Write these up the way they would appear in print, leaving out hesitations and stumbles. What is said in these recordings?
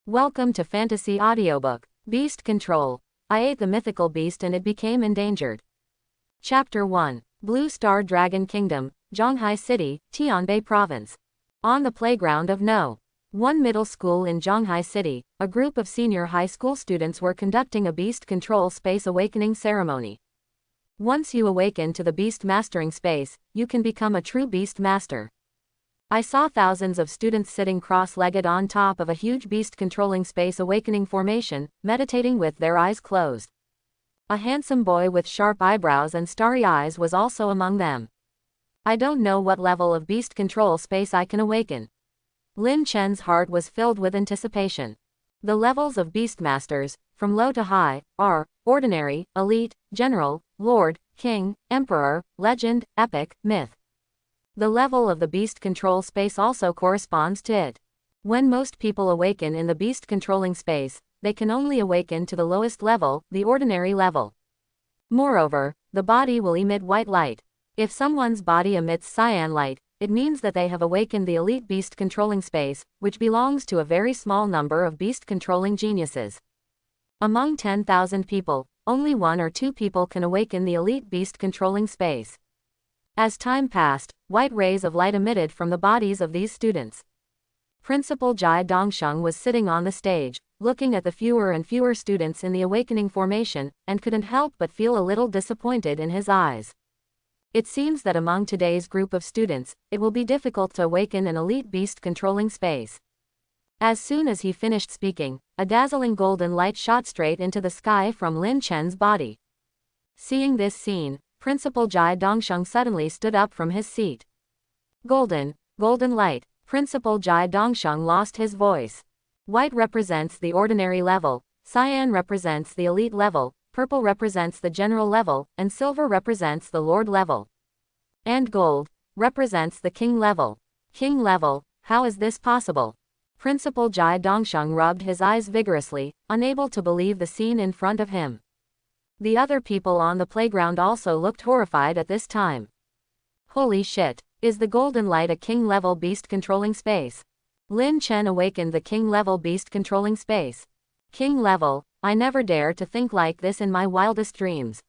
Welcome to Fantasy Audiobook, Beast Control. I ate the mythical beast and it became endangered. Chapter 1. Blue Star Dragon Kingdom, Zhonghai City, Tianbei Province. On the playground of one middle school in Zhonghai City, a group of senior high school students were conducting a beast control space awakening ceremony. Once you awaken to the beast mastering space, you can become a true beast master. I saw thousands of students sitting cross-legged on top of a huge beast-controlling space awakening formation, meditating with their eyes closed. A handsome boy with sharp eyebrows and starry eyes was also among them. I don't know what level of beast control space I can awaken. Lin Chen's heart was filled with anticipation. The levels of Beastmasters, from low to high, are ordinary, elite, general, lord, king, emperor, legend, epic, myth. The level of the beast control space also corresponds to it. When most people awaken in the beast controlling space, they can only awaken to the lowest level, the ordinary level. Moreover, the body will emit white light. If someone's body emits cyan light, it means that they have awakened the elite beast controlling space, which belongs to a very small number of beast controlling geniuses. Among 10,000 people, only 1 or 2 people can awaken the elite beast controlling space. As time passed, white rays of light emitted from the bodies of these students. Principal Jai Dongsheng was sitting on the stage, looking at the fewer and fewer students in the awakening formation, and couldn't help but feel a little disappointed in his eyes. It seems that among today's group of students, it will be difficult to awaken an elite beast controlling space. As soon as he finished speaking, a dazzling golden light shot straight into the sky from Lin Chen's body. Seeing this scene, Principal Jai Dongsheng suddenly stood up from his seat. Golden light. Principal Jai Dongsheng lost his voice. White represents the ordinary level, cyan represents the elite level, purple represents the general level, and silver represents the lord level. And gold represents the king level. King level, how is this possible? Principal Jai Dongsheng rubbed his eyes vigorously, unable to believe the scene in front of him. The other people on the playground also looked horrified at this time. Holy shit, is the golden light a king-level beast-controlling space? Lin Chen awakened the king-level beast-controlling space. King-level, I never dare to think like this in my wildest dreams.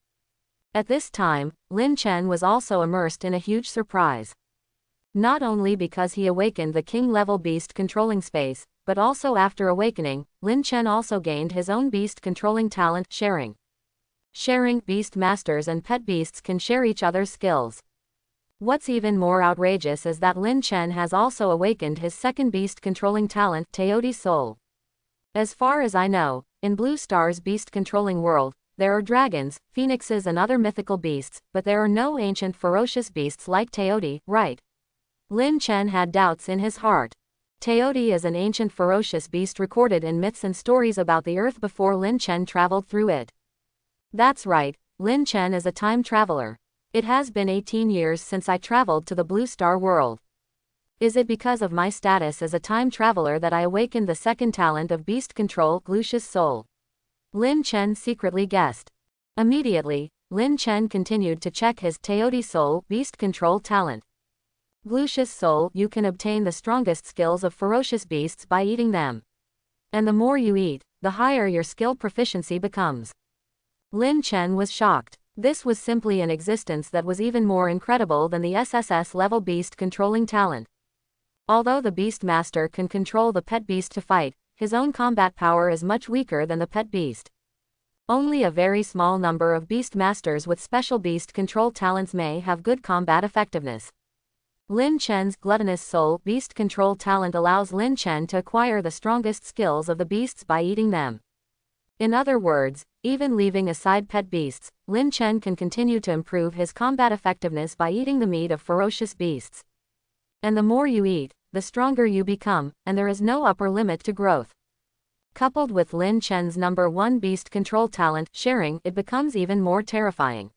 At this time, Lin Chen was also immersed in a huge surprise. Not only because he awakened the king-level beast-controlling space, but also after awakening, Lin Chen also gained his own beast-controlling talent, sharing. Beast masters and pet beasts can share each other's skills. What's even more outrageous is that Lin Chen has also awakened his second beast controlling talent, Teoti's soul. As far as I know, in Blue Star's beast controlling world, there are dragons, phoenixes and other mythical beasts, but there are no ancient ferocious beasts like Teoti, right? Lin Chen had doubts in his heart. Teoti is an ancient ferocious beast recorded in myths and stories about the earth before Lin Chen traveled through it. That's right, Lin Chen is a time traveler. It has been 18 years since I traveled to the Blue Star world. Is it because of my status as a time traveler that I awakened the second talent of beast control, Glucious Soul? Lin Chen secretly guessed. Immediately, Lin Chen continued to check his Teoti Soul beast control talent. Glucious Soul, you can obtain the strongest skills of ferocious beasts by eating them. And the more you eat, the higher your skill proficiency becomes. Lin Chen was shocked. This was simply an existence that was even more incredible than the SSS-level beast controlling talent. Although the beast master can control the pet beast to fight, his own combat power is much weaker than the pet beast. Only a very small number of beast masters with special beast control talents may have good combat effectiveness. Lin Chen's gluttonous soul beast control talent allows Lin Chen to acquire the strongest skills of the beasts by eating them. In other words, even leaving aside pet beasts, Lin Chen can continue to improve his combat effectiveness by eating the meat of ferocious beasts. And the more you eat, the stronger you become, and there is no upper limit to growth. Coupled with Lin Chen's number 1 beast control talent, sharing, it becomes even more terrifying.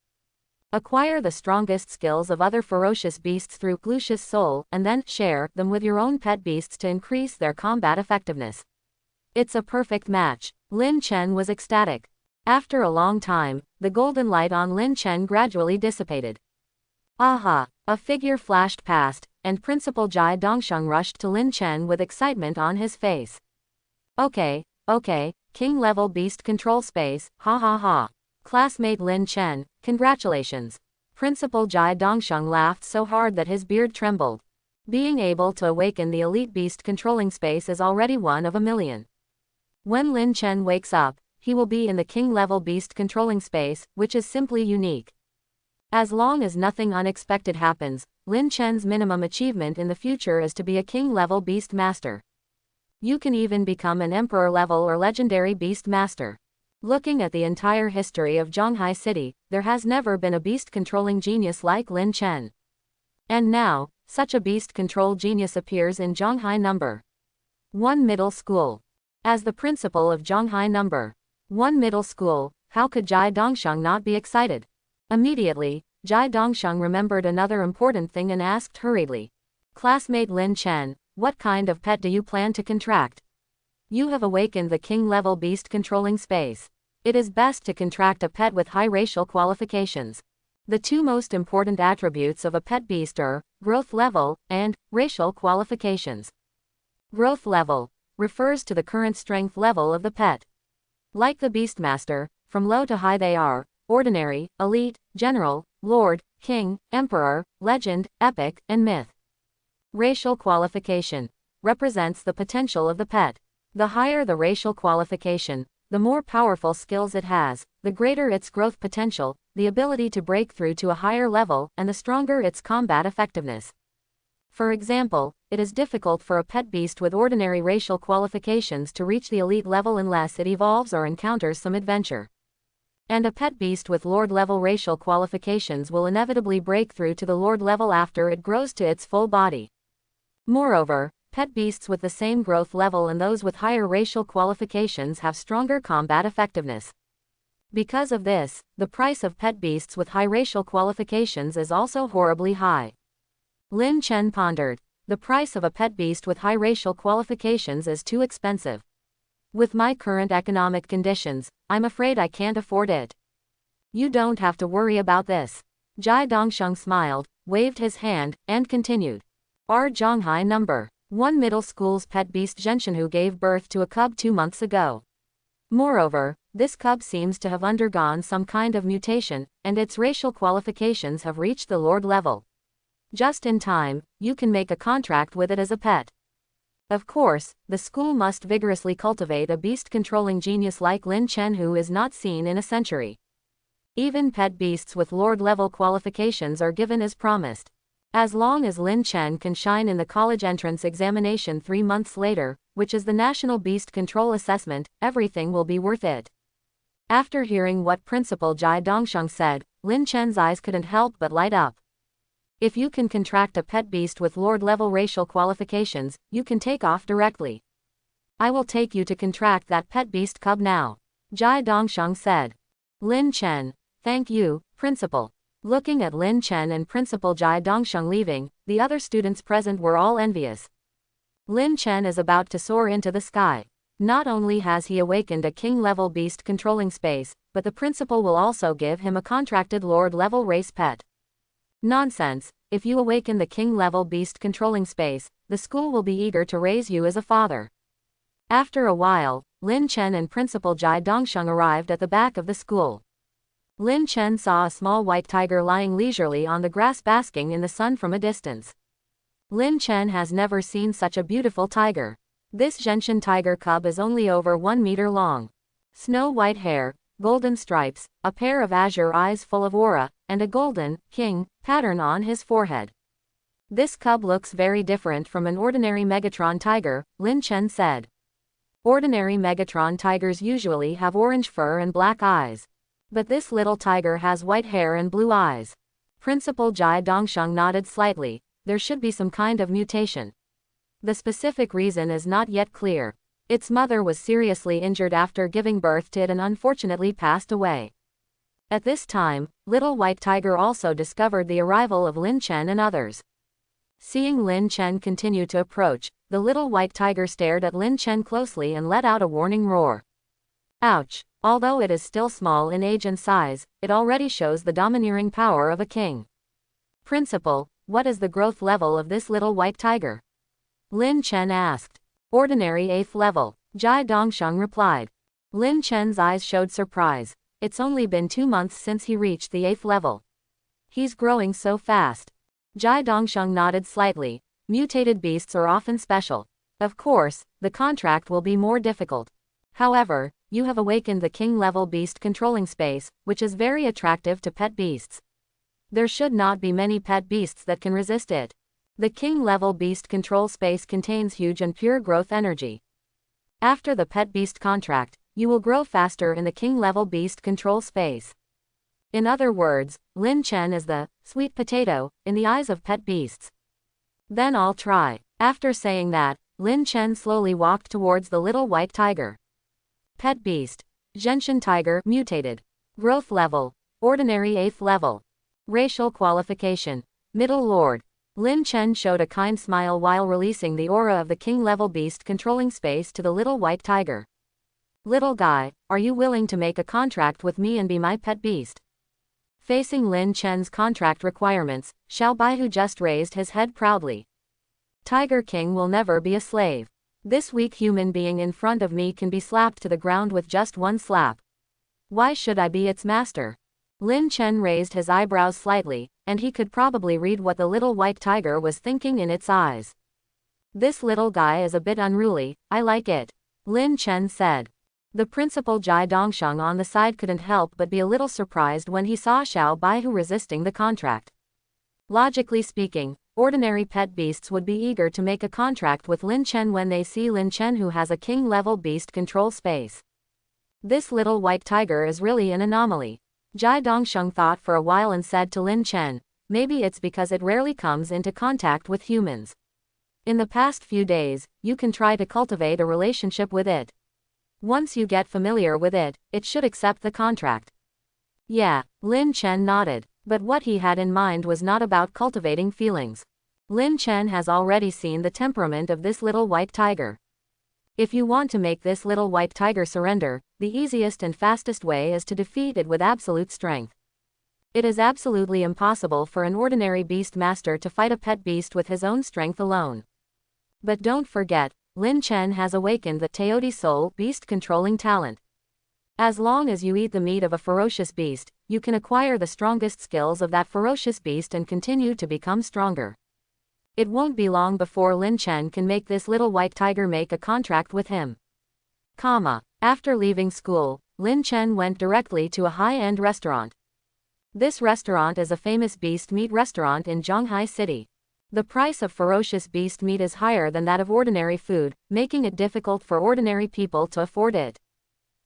Acquire the strongest skills of other ferocious beasts through Glucious Soul, and then share them with your own pet beasts to increase their combat effectiveness. It's a perfect match. Lin Chen was ecstatic. After a long time, the golden light on Lin Chen gradually dissipated. Aha! A figure flashed past, and Principal Jai Dongsheng rushed to Lin Chen with excitement on his face. Okay, king level beast control space, ha ha ha. Classmate Lin Chen, congratulations. Principal Jai Dongsheng laughed so hard that his beard trembled. Being able to awaken the elite beast controlling space is already one of a million. When Lin Chen wakes up, he will be in the king level beast controlling space, which is simply unique. As long as nothing unexpected happens, Lin Chen's minimum achievement in the future is to be a king level beast master. You can even become an emperor level or legendary beast master. Looking at the entire history of Zhonghai City, there has never been a beast controlling genius like Lin Chen. And now, such a beast control genius appears in Zhonghai No. 1 Middle School. As the principal of Zhonghai No. 1 Middle School, how could Jai Dongsheng not be excited? Immediately, Jai Dongsheng remembered another important thing and asked hurriedly. Classmate Lin Chen, what kind of pet do you plan to contract? You have awakened the king-level beast controlling space. It is best to contract a pet with high racial qualifications. The two most important attributes of a pet beast are growth level and racial qualifications. Growth level refers to the current strength level of the pet. Like the Beastmaster, from low to high they are ordinary, elite, general, lord, king, emperor, legend, epic, and myth. Racial qualification represents the potential of the pet. The higher the racial qualification, the more powerful skills it has, the greater its growth potential, the ability to break through to a higher level, and the stronger its combat effectiveness. For example, it is difficult for a pet beast with ordinary racial qualifications to reach the elite level unless it evolves or encounters some adventure. And a pet beast with lord level racial qualifications will inevitably break through to the lord level after it grows to its full body. Moreover, pet beasts with the same growth level and those with higher racial qualifications have stronger combat effectiveness. Because of this, the price of pet beasts with high racial qualifications is also horribly high. Lin Chen pondered. The price of a pet beast with high racial qualifications is too expensive. With my current economic conditions, I'm afraid I can't afford it. You don't have to worry about this. Jai Dongsheng smiled, waved his hand, and continued. Our Zhonghai No. 1 Middle School's pet beast Zhenshenhu gave birth to a cub 2 months ago. Moreover, this cub seems to have undergone some kind of mutation, and its racial qualifications have reached the lord level. Just in time, you can make a contract with it as a pet. Of course, the school must vigorously cultivate a beast-controlling genius like Lin Chen who is not seen in a century. Even pet beasts with lord-level qualifications are given as promised. As long as Lin Chen can shine in the college entrance examination 3 months later, which is the National Beast Control Assessment, everything will be worth it. After hearing what Principal Jai Dongsheng said, Lin Chen's eyes couldn't help but light up. If you can contract a pet beast with lord-level racial qualifications, you can take off directly. I will take you to contract that pet beast cub now. Jai Dongsheng said. Lin Chen. Thank you, Principal. Looking at Lin Chen and Principal Jai Dongsheng leaving, the other students present were all envious. Lin Chen is about to soar into the sky. Not only has he awakened a king-level beast controlling space, but the principal will also give him a contracted lord-level race pet. Nonsense. If you awaken the king-level beast controlling space, the school will be eager to raise you as a father. After a while, Lin Chen and Principal Jai Dongsheng arrived at the back of the school. Lin Chen saw a small white tiger lying leisurely on the grass basking in the sun from a distance. Lin Chen has never seen such a beautiful tiger. This Zhenshen tiger cub is only over 1 meter long. Snow-white hair, golden stripes, a pair of azure eyes full of aura, and a golden, king, pattern on his forehead. This cub looks very different from an ordinary Megatron tiger, Lin Chen said. Ordinary Megatron tigers usually have orange fur and black eyes. But this little tiger has white hair and blue eyes. Principal Jai Dongsheng nodded slightly. There should be some kind of mutation. The specific reason is not yet clear. Its mother was seriously injured after giving birth to it and unfortunately passed away. At this time, Little White Tiger also discovered the arrival of Lin Chen and others. Seeing Lin Chen continue to approach, the Little White Tiger stared at Lin Chen closely and let out a warning roar. Ouch! Although it is still small in age and size, it already shows the domineering power of a king. Principal, what is the growth level of this little white tiger? Lin Chen asked. Ordinary 8th level. Jai Dongsheng replied. Lin Chen's eyes showed surprise. It's only been 2 months since he reached the 8th level. He's growing so fast. Jai Dongsheng nodded slightly. Mutated beasts are often special. Of course, the contract will be more difficult. However, you have awakened the king-level beast controlling space, which is very attractive to pet beasts. There should not be many pet beasts that can resist it. The king-level beast control space contains huge and pure growth energy. After the pet beast contract, you will grow faster in the king-level beast control space. In other words, Lin Chen is the sweet potato in the eyes of pet beasts. Then I'll try. After saying that, Lin Chen slowly walked towards the little white tiger. Pet beast. Genshin tiger mutated. Growth level. Ordinary 8th level. Racial qualification. Middle Lord. Lin Chen showed a kind smile while releasing the aura of the king-level beast controlling space to the little white tiger. Little guy, are you willing to make a contract with me and be my pet beast? Facing Lin Chen's contract requirements, Xiao Baihu just raised his head proudly. Tiger King will never be a slave. This weak human being in front of me can be slapped to the ground with just one slap. Why should I be its master? Lin Chen raised his eyebrows slightly, and he could probably read what the little white tiger was thinking in its eyes. This little guy is a bit unruly, I like it. Lin Chen said. The principal Jai Dongsheng on the side couldn't help but be a little surprised when he saw Xiao Baihu resisting the contract. Logically speaking, ordinary pet beasts would be eager to make a contract with Lin Chen when they see Lin Chen who has a king-level beast control space. This little white tiger is really an anomaly. Jai Dongsheng thought for a while and said to Lin Chen, maybe it's because it rarely comes into contact with humans. In the past few days, you can try to cultivate a relationship with it. Once you get familiar with it, it should accept the contract. Yeah, Lin Chen nodded, but what he had in mind was not about cultivating feelings. Lin Chen has already seen the temperament of this little white tiger. If you want to make this little white tiger surrender, the easiest and fastest way is to defeat it with absolute strength. It is absolutely impossible for an ordinary beast master to fight a pet beast with his own strength alone. But don't forget, Lin Chen has awakened the Teoti Soul beast controlling talent. As long as you eat the meat of a ferocious beast, you can acquire the strongest skills of that ferocious beast and continue to become stronger. It won't be long before Lin Chen can make this little white tiger make a contract with him. After leaving school, Lin Chen went directly to a high-end restaurant. This restaurant is a famous beast meat restaurant in Zhonghai City. The price of ferocious beast meat is higher than that of ordinary food, making it difficult for ordinary people to afford it.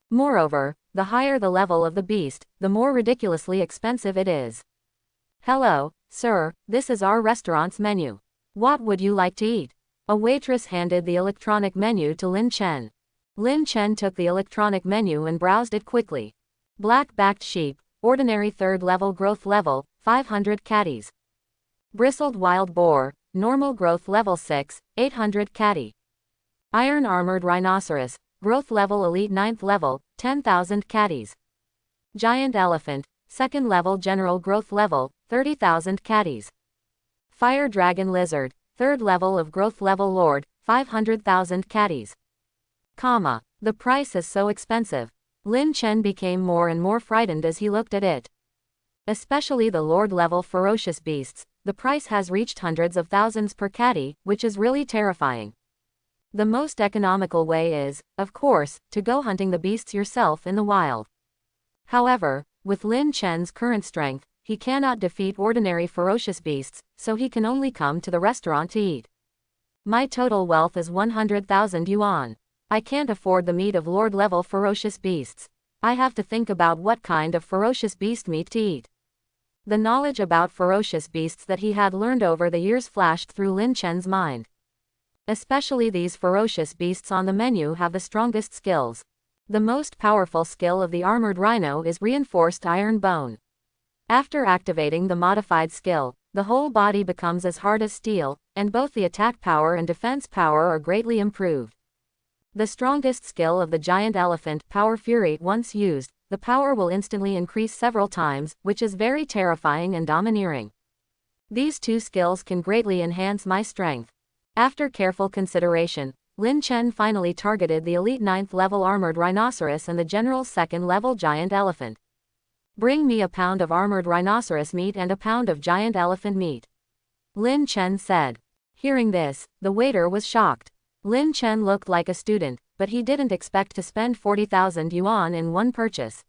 Moreover, the higher the level of the beast, the more ridiculously expensive it is. Hello, sir, this is our restaurant's menu. What would you like to eat? A waitress handed the electronic menu to Lin Chen. Lin Chen took the electronic menu and browsed it quickly. Black-backed sheep, ordinary 3rd level growth level, 500 catties. Bristled wild boar, normal growth level 6, 800 catty. Iron armored rhinoceros, growth level elite 9th level, 10,000 catties. Giant elephant, 2nd level general growth level, 30,000 catties. Fire dragon lizard, 3rd level of growth level lord, 500,000 catties. The price is so expensive. Lin Chen became more and more frightened as he looked at it. Especially the lord level ferocious beasts, the price has reached hundreds of thousands per catty, which is really terrifying. The most economical way is, of course, to go hunting the beasts yourself in the wild. However, with Lin Chen's current strength, he cannot defeat ordinary ferocious beasts, so he can only come to the restaurant to eat. My total wealth is 100,000 yuan. I can't afford the meat of lord-level ferocious beasts. I have to think about what kind of ferocious beast meat to eat. The knowledge about ferocious beasts that he had learned over the years flashed through Lin Chen's mind. Especially these ferocious beasts on the menu have the strongest skills. The most powerful skill of the armored rhino is reinforced iron bone. After activating the modified skill, the whole body becomes as hard as steel, and both the attack power and defense power are greatly improved. The strongest skill of the giant elephant, Power Fury, once used, the power will instantly increase several times, which is very terrifying and domineering. These two skills can greatly enhance my strength. After careful consideration, Lin Chen finally targeted the elite 9th level armored rhinoceros and the general's 2nd level giant elephant. Bring me a pound of armored rhinoceros meat and a pound of giant elephant meat, Lin Chen said. Hearing this, the waiter was shocked. Lin Chen looked like a student, but he didn't expect to spend 40,000 yuan in one purchase.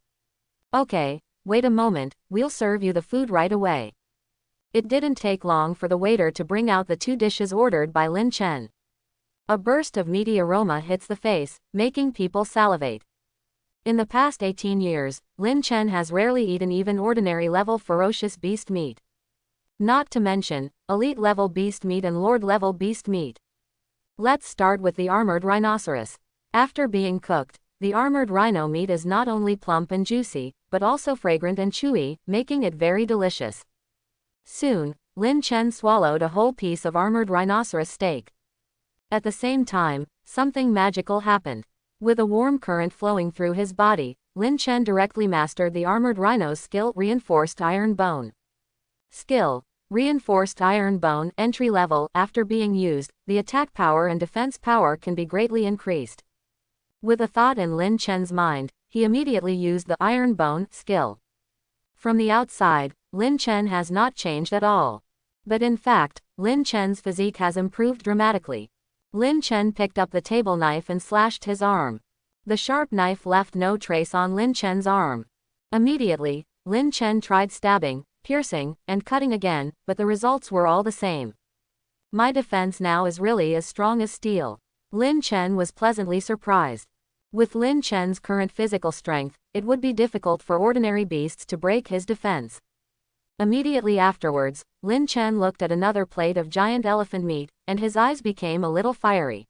Okay, wait a moment, we'll serve you the food right away. It didn't take long for the waiter to bring out the 2 dishes ordered by Lin Chen. A burst of meaty aroma hits the face, making people salivate. In the past 18 years, Lin Chen has rarely eaten even ordinary level ferocious beast meat. Not to mention, elite level beast meat and lord level beast meat. Let's start with the armored rhinoceros. After being cooked, the armored rhino meat is not only plump and juicy, but also fragrant and chewy, making it very delicious. Soon, Lin Chen swallowed a whole piece of armored rhinoceros steak. At the same time, something magical happened. With a warm current flowing through his body, Lin Chen directly mastered the armored rhino's skill reinforced iron bone. Skill, reinforced iron bone, entry level. After being used, the attack power and defense power can be greatly increased. With a thought in Lin Chen's mind, he immediately used the iron bone skill. From the outside, Lin Chen has not changed at all. But in fact, Lin Chen's physique has improved dramatically. Lin Chen picked up the table knife and slashed his arm. The sharp knife left no trace on Lin Chen's arm. Immediately, Lin Chen tried stabbing, piercing, and cutting again, but the results were all the same. My defense now is really as strong as steel. Lin Chen was pleasantly surprised. With Lin Chen's current physical strength, it would be difficult for ordinary beasts to break his defense. Immediately afterwards, Lin Chen looked at another plate of giant elephant meat, and his eyes became a little fiery.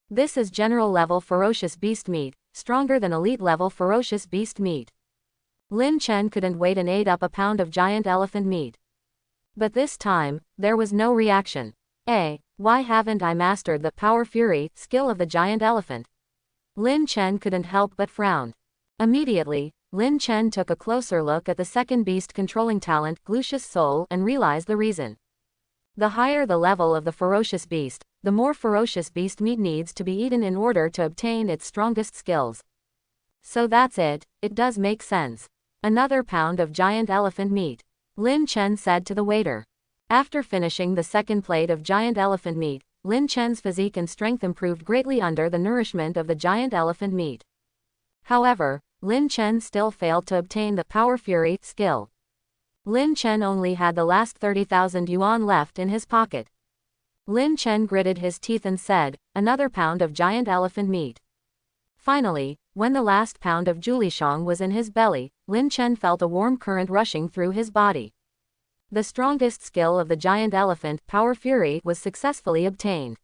This is general level ferocious beast meat, stronger than elite level ferocious beast meat. Lin Chen couldn't wait and ate up a pound of giant elephant meat. But this time, there was no reaction. Why haven't I mastered the power fury skill of the giant elephant? Lin Chen couldn't help but frown. Immediately, Lin Chen took a closer look at the second beast controlling talent, Glucious Soul, and realized the reason. The higher the level of the ferocious beast, the more ferocious beast meat needs to be eaten in order to obtain its strongest skills. So that's it does make sense. Another pound of giant elephant meat, Lin Chen said to the waiter. After finishing the second plate of giant elephant meat, Lin Chen's physique and strength improved greatly under the nourishment of the giant elephant meat. However, Lin Chen still failed to obtain the Power Fury skill. Lin Chen only had the last 30,000 yuan left in his pocket. Lin Chen gritted his teeth and said, another pound of giant elephant meat. Finally, when the last pound of Julishang was in his belly, Lin Chen felt a warm current rushing through his body. The strongest skill of the giant elephant, Power Fury, was successfully obtained.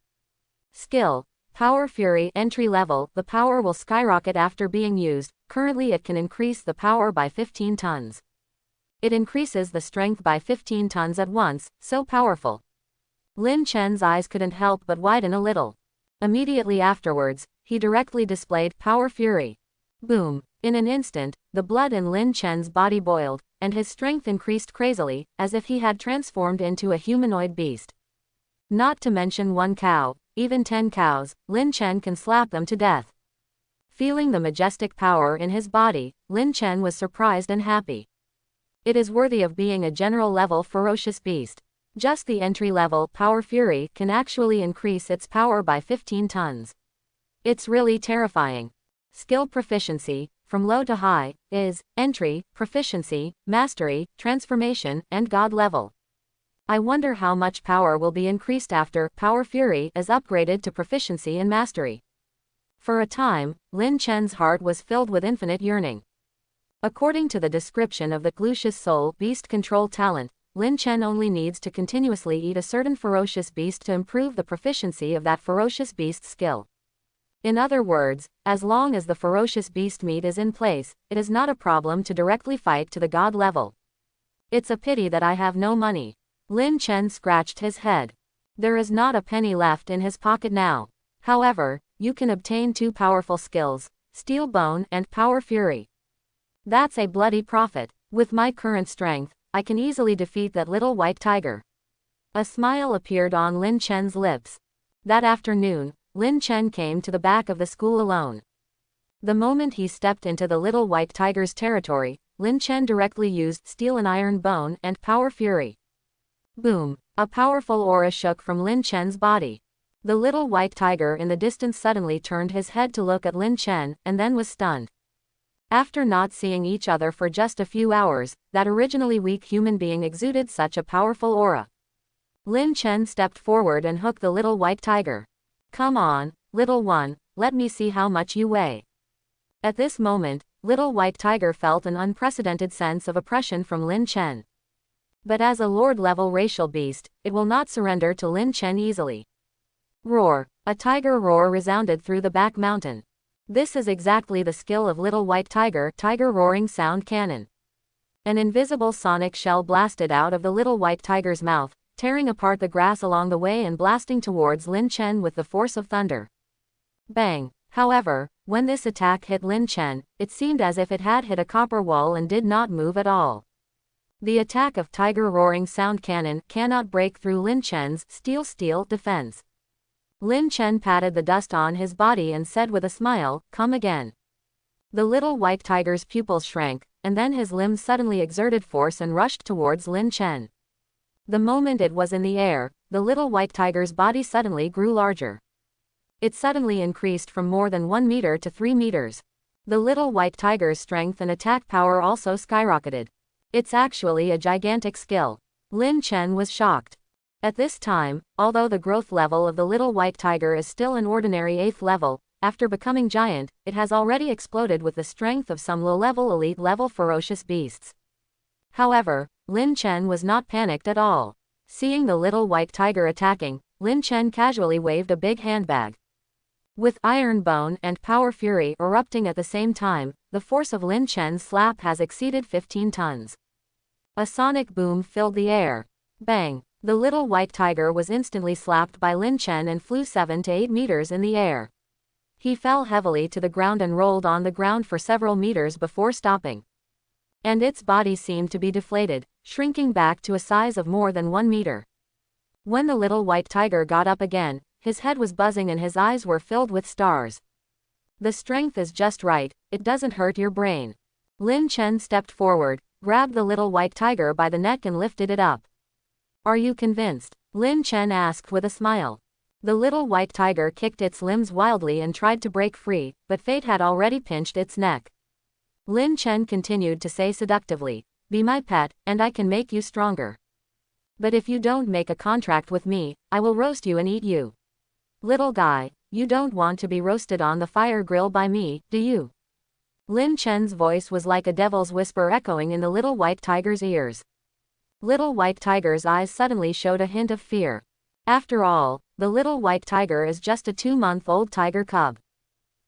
Skill, Power Fury, entry level. The power will skyrocket after being used. Currently it can increase the power by 15 tons. It increases the strength by 15 tons at once, so powerful. Lin Chen's eyes couldn't help but widen a little. Immediately afterwards, he directly displayed Power Fury. Boom! In an instant, the blood in Lin Chen's body boiled, and his strength increased crazily, as if he had transformed into a humanoid beast. Not to mention 1 cow, even 10 cows, Lin Chen can slap them to death. Feeling the majestic power in his body, Lin Chen was surprised and happy. It is worthy of being a general-level ferocious beast. Just the entry-level Power Fury can actually increase its power by 15 tons. It's really terrifying. Skill proficiency, from low to high, is entry, proficiency, mastery, transformation, and god level. I wonder how much power will be increased after Power Fury is upgraded to proficiency and mastery. For a time, Lin Chen's heart was filled with infinite yearning. According to the description of the Glucious Soul beast control talent, Lin Chen only needs to continuously eat a certain ferocious beast to improve the proficiency of that ferocious beast skill. In other words, as long as the ferocious beast meat is in place, it is not a problem to directly fight to the god level. It's a pity that I have no money. Lin Chen scratched his head. There is not a penny left in his pocket now. However, you can obtain 2 powerful skills, Steel Bone and Power Fury. That's a bloody profit. With my current strength, I can easily defeat that little white tiger. A smile appeared on Lin Chen's lips. That afternoon, Lin Chen came to the back of the school alone. The moment he stepped into the little white tiger's territory, Lin Chen directly used Steel and Iron Bone and Power Fury. Boom! A powerful aura shook from Lin Chen's body. The little white tiger in the distance suddenly turned his head to look at Lin Chen, and then was stunned. After not seeing each other for just a few hours, that originally weak human being exuded such a powerful aura. Lin Chen stepped forward and hooked the little white tiger. "Come on, little one, let me see how much you weigh." At this moment, little white tiger felt an unprecedented sense of oppression from Lin Chen. But as a Lord-level racial beast, it will not surrender to Lin Chen easily. Roar! A tiger roar resounded through the back mountain. This is exactly the skill of little white tiger, tiger roaring sound cannon. An invisible sonic shell blasted out of the little white tiger's mouth, tearing apart the grass along the way and blasting towards Lin Chen with the force of thunder. Bang! However, when this attack hit Lin Chen, it seemed as if it had hit a copper wall and did not move at all. The attack of tiger roaring sound cannon cannot break through Lin Chen's steel defense. Lin Chen patted the dust on his body and said with a smile, "Come again." The little white tiger's pupils shrank, and then his limbs suddenly exerted force and rushed towards Lin Chen. The moment it was in the air, the little white tiger's body suddenly grew larger. It suddenly increased from more than 1 meter to 3 meters. The little white tiger's strength and attack power also skyrocketed. It's actually a gigantic skill. Lin Chen was shocked. At this time, although the growth level of the little white tiger is still an ordinary 8th level, after becoming giant, it has already exploded with the strength of some low-level elite-level ferocious beasts. However, Lin Chen was not panicked at all. Seeing the little white tiger attacking, Lin Chen casually waved a big handbag. With Iron Bone and Power Fury erupting at the same time, the force of Lin Chen's slap has exceeded 15 tons. A sonic boom filled the air. Bang! The little white tiger was instantly slapped by Lin Chen and flew 7 to 8 meters in the air. He fell heavily to the ground and rolled on the ground for several meters before stopping. And its body seemed to be deflated, shrinking back to a size of more than 1 meter. When the little white tiger got up again, his head was buzzing and his eyes were filled with stars. The strength is just right, it doesn't hurt your brain. Lin Chen stepped forward, grabbed the little white tiger by the neck and lifted it up. "Are you convinced?" Lin Chen asked with a smile. The little white tiger kicked its limbs wildly and tried to break free, but fate had already pinched its neck. Lin Chen continued to say seductively, "Be my pet, and I can make you stronger. But if you don't make a contract with me, I will roast you and eat you. Little guy, you don't want to be roasted on the fire grill by me, do you?" Lin Chen's voice was like a devil's whisper echoing in the little white tiger's ears. Little white tiger's eyes suddenly showed a hint of fear. After all, the little white tiger is just a 2-month-old tiger cub.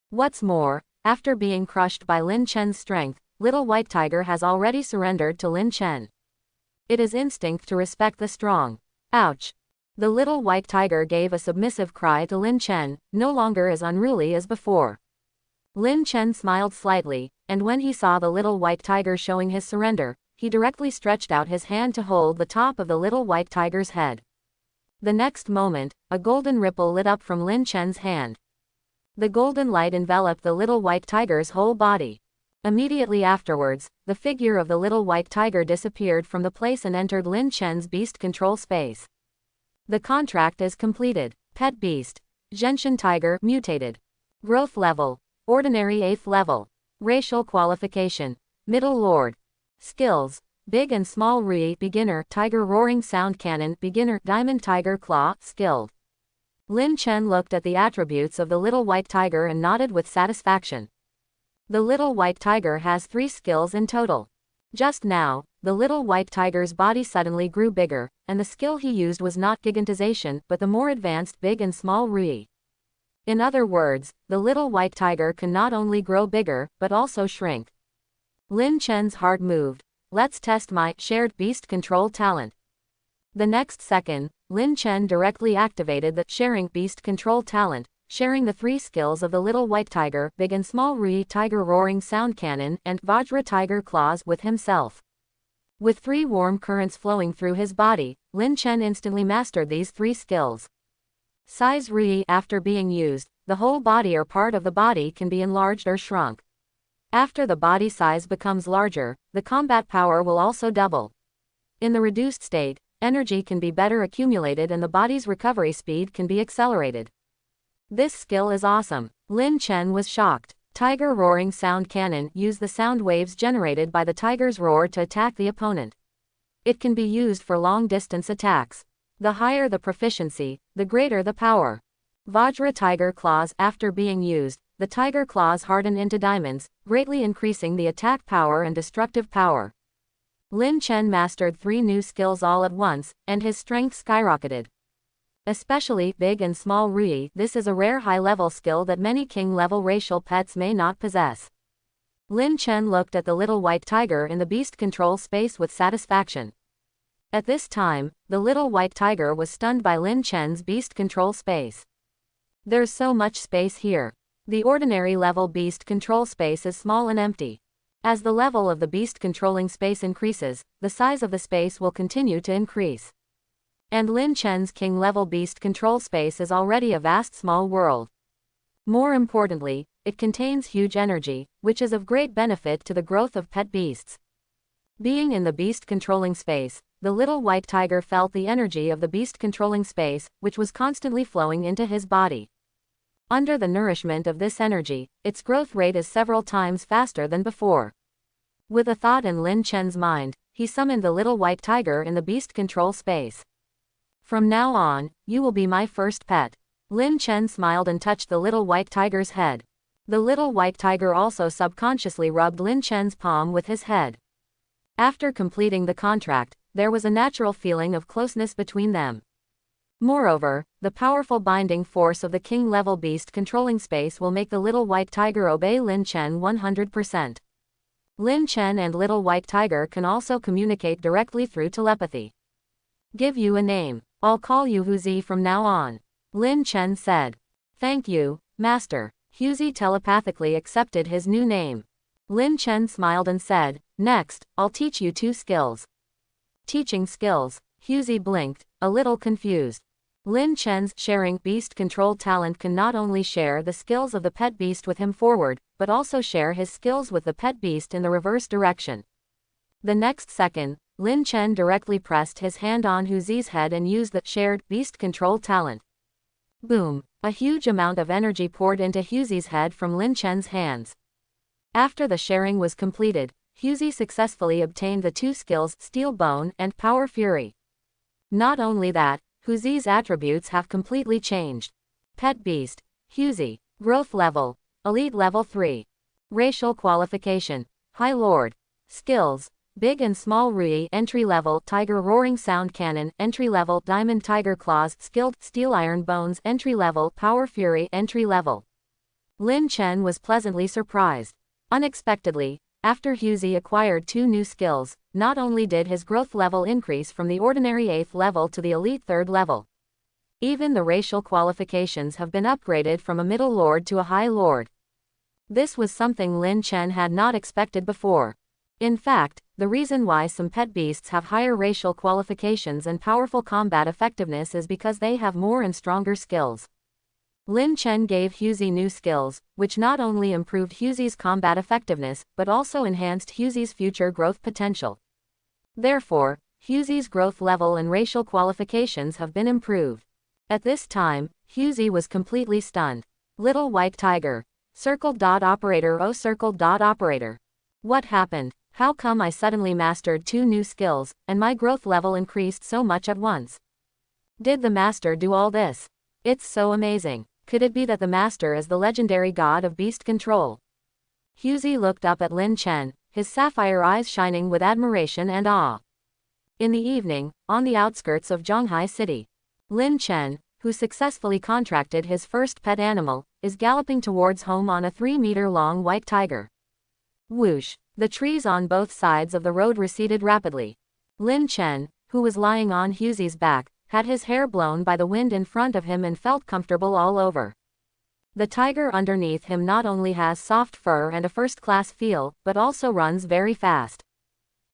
What's more, after being crushed by Lin Chen's strength, little white tiger has already surrendered to Lin Chen. It is instinct to respect the strong. Ouch! The little white tiger gave a submissive cry to Lin Chen, no longer as unruly as before. Lin Chen smiled slightly, and when he saw the little white tiger showing his surrender, he directly stretched out his hand to hold the top of the little white tiger's head. The next moment, a golden ripple lit up from Lin Chen's hand. The golden light enveloped the little white tiger's whole body. Immediately afterwards, the figure of the little white tiger disappeared from the place and entered Lin Chen's beast control space. The contract is completed. Pet beast. Genshin tiger mutated. Growth level. Ordinary 8th level. Racial qualification. Middle Lord. Skills. Big and Small Rui Beginner Tiger Roaring Sound Cannon Beginner Diamond Tiger Claw Skilled. Lin Chen looked at the attributes of the little white tiger and nodded with satisfaction. The little white tiger has 3 skills in total. Just now, the little white tiger's body suddenly grew bigger, and the skill he used was not gigantization but the more advanced Big and Small Rui. In other words, the little white tiger can not only grow bigger, but also shrink. Lin Chen's heart moved. Let's test my shared beast control talent. The next second, Lin Chen directly activated the sharing beast control talent, sharing the 3 skills of the little white tiger, Big and Small Rui Tiger Roaring Sound Cannon, and Vajra Tiger Claws with himself. With 3 warm currents flowing through his body, Lin Chen instantly mastered these 3 skills. Size Rui. After being used, the whole body or part of the body can be enlarged or shrunk. After the body size becomes larger, the combat power will also double. In the reduced state, energy can be better accumulated and the body's recovery speed can be accelerated. This skill is awesome. Lin Chen was shocked. Tiger Roaring Sound Cannon. Use the sound waves generated by the tiger's roar to attack the opponent. It can be used for long-distance attacks. The higher the proficiency, the greater the power. Vajra Tiger Claws. After being used, the tiger claws harden into diamonds, greatly increasing the attack power and destructive power. Lin Chen mastered 3 new skills all at once, and his strength skyrocketed. Especially Big and Small Rui. This is a rare high-level skill that many king-level racial pets may not possess. Lin Chen looked at the little white tiger in the beast control space with satisfaction. At this time, the little white tiger was stunned by Lin Chen's beast control space. There's so much space here. The ordinary level beast control space is small and empty. As the level of the beast controlling space increases, the size of the space will continue to increase. And Lin Chen's king level beast control space is already a vast small world. More importantly, it contains huge energy, which is of great benefit to the growth of pet beasts. Being in the beast controlling space, the little white tiger felt the energy of the beast controlling space, which was constantly flowing into his body. Under the nourishment of this energy, its growth rate is several times faster than before. With a thought in Lin Chen's mind, he summoned the little white tiger in the beast control space. From now on, you will be my first pet. Lin Chen smiled and touched the little white tiger's head. The little white tiger also subconsciously rubbed Lin Chen's palm with his head. After completing the contract, there was a natural feeling of closeness between them. Moreover, the powerful binding force of the king-level beast controlling space will make the little white tiger obey Lin Chen 100%. Lin Chen and little white tiger can also communicate directly through telepathy. Give you a name. I'll call you Huzi from now on. Lin Chen said. Thank you, Master. Huzi telepathically accepted his new name. Lin Chen smiled and said, next, I'll teach you 2 skills. Teaching skills. Huzi blinked, a little confused. Lin Chen's sharing beast control talent can not only share the skills of the pet beast with him forward, but also share his skills with the pet beast in the reverse direction. The next second, Lin Chen directly pressed his hand on Huzi's head and used the shared beast control talent. Boom! A huge amount of energy poured into Huzi's head from Lin Chen's hands. After the sharing was completed, Huzi successfully obtained the 2 skills Steel Bone and Power Fury. Not only that, Huzi's attributes have completely changed. Pet Beast, Huzi, Growth Level, Elite Level 3. Racial Qualification, High Lord. Skills, Big and Small Rui. Entry Level Tiger Roaring Sound Cannon. Entry Level Diamond Tiger Claws. Skilled Steel Iron Bones. Entry Level Power Fury. Entry Level. Lin Chen was pleasantly surprised. Unexpectedly, after Huzi acquired 2 new skills, not only did his growth level increase from the ordinary 8th level to the elite 3rd level. Even the racial qualifications have been upgraded from a middle lord to a high lord. This was something Lin Chen had not expected before. In fact, the reason why some pet beasts have higher racial qualifications and powerful combat effectiveness is because they have more and stronger skills. Lin Chen gave Huzi new skills, which not only improved Huzi's combat effectiveness, but also enhanced Huzi's future growth potential. Therefore, Huzi's growth level and racial qualifications have been improved. At this time, Huzi was completely stunned. Little white tiger. Operator. Oh, Operator. What happened? How come I suddenly mastered 2 new skills, and my growth level increased so much at once? Did the master do all this? It's so amazing. Could it be that the master is the legendary god of beast control? Huzi looked up at Lin Chen, his sapphire eyes shining with admiration and awe. In the evening, on the outskirts of Zhonghai City, Lin Chen, who successfully contracted his first pet animal, is galloping towards home on a 3-meter-long white tiger. Whoosh! The trees on both sides of the road receded rapidly. Lin Chen, who was lying on Huzi's back, had his hair blown by the wind in front of him and felt comfortable all over. The tiger underneath him not only has soft fur and a first-class feel, but also runs very fast.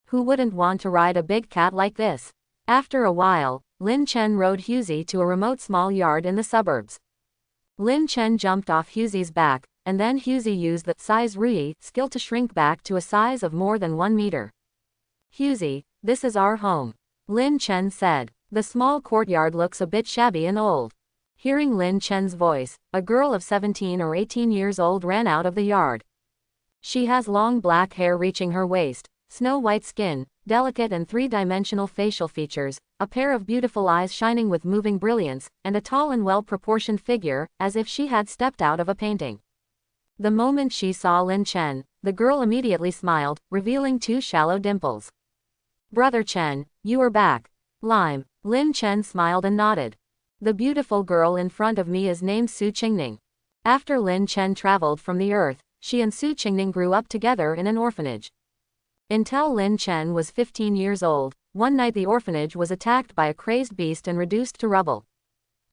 Who wouldn't want to ride a big cat like this? After a while, Lin Chen rode Huzi to a remote small yard in the suburbs. Lin Chen jumped off Huzi's back, and then Huzi used the size Rui skill to shrink back to a size of more than 1 meter. Huzi, this is our home, Lin Chen said. The small courtyard looks a bit shabby and old. Hearing Lin Chen's voice, a girl of 17 or 18 years old ran out of the yard. She has long black hair reaching her waist, snow-white skin, delicate and three-dimensional facial features, a pair of beautiful eyes shining with moving brilliance, and a tall and well-proportioned figure, as if she had stepped out of a painting. The moment she saw Lin Chen, the girl immediately smiled, revealing 2 shallow dimples. Brother Chen, you are back. Lime. Lin Chen smiled and nodded. The beautiful girl in front of me is named Su Qingning. After Lin Chen traveled from the earth, she and Su Qingning grew up together in an orphanage. Until Lin Chen was 15 years old, one night the orphanage was attacked by a crazed beast and reduced to rubble.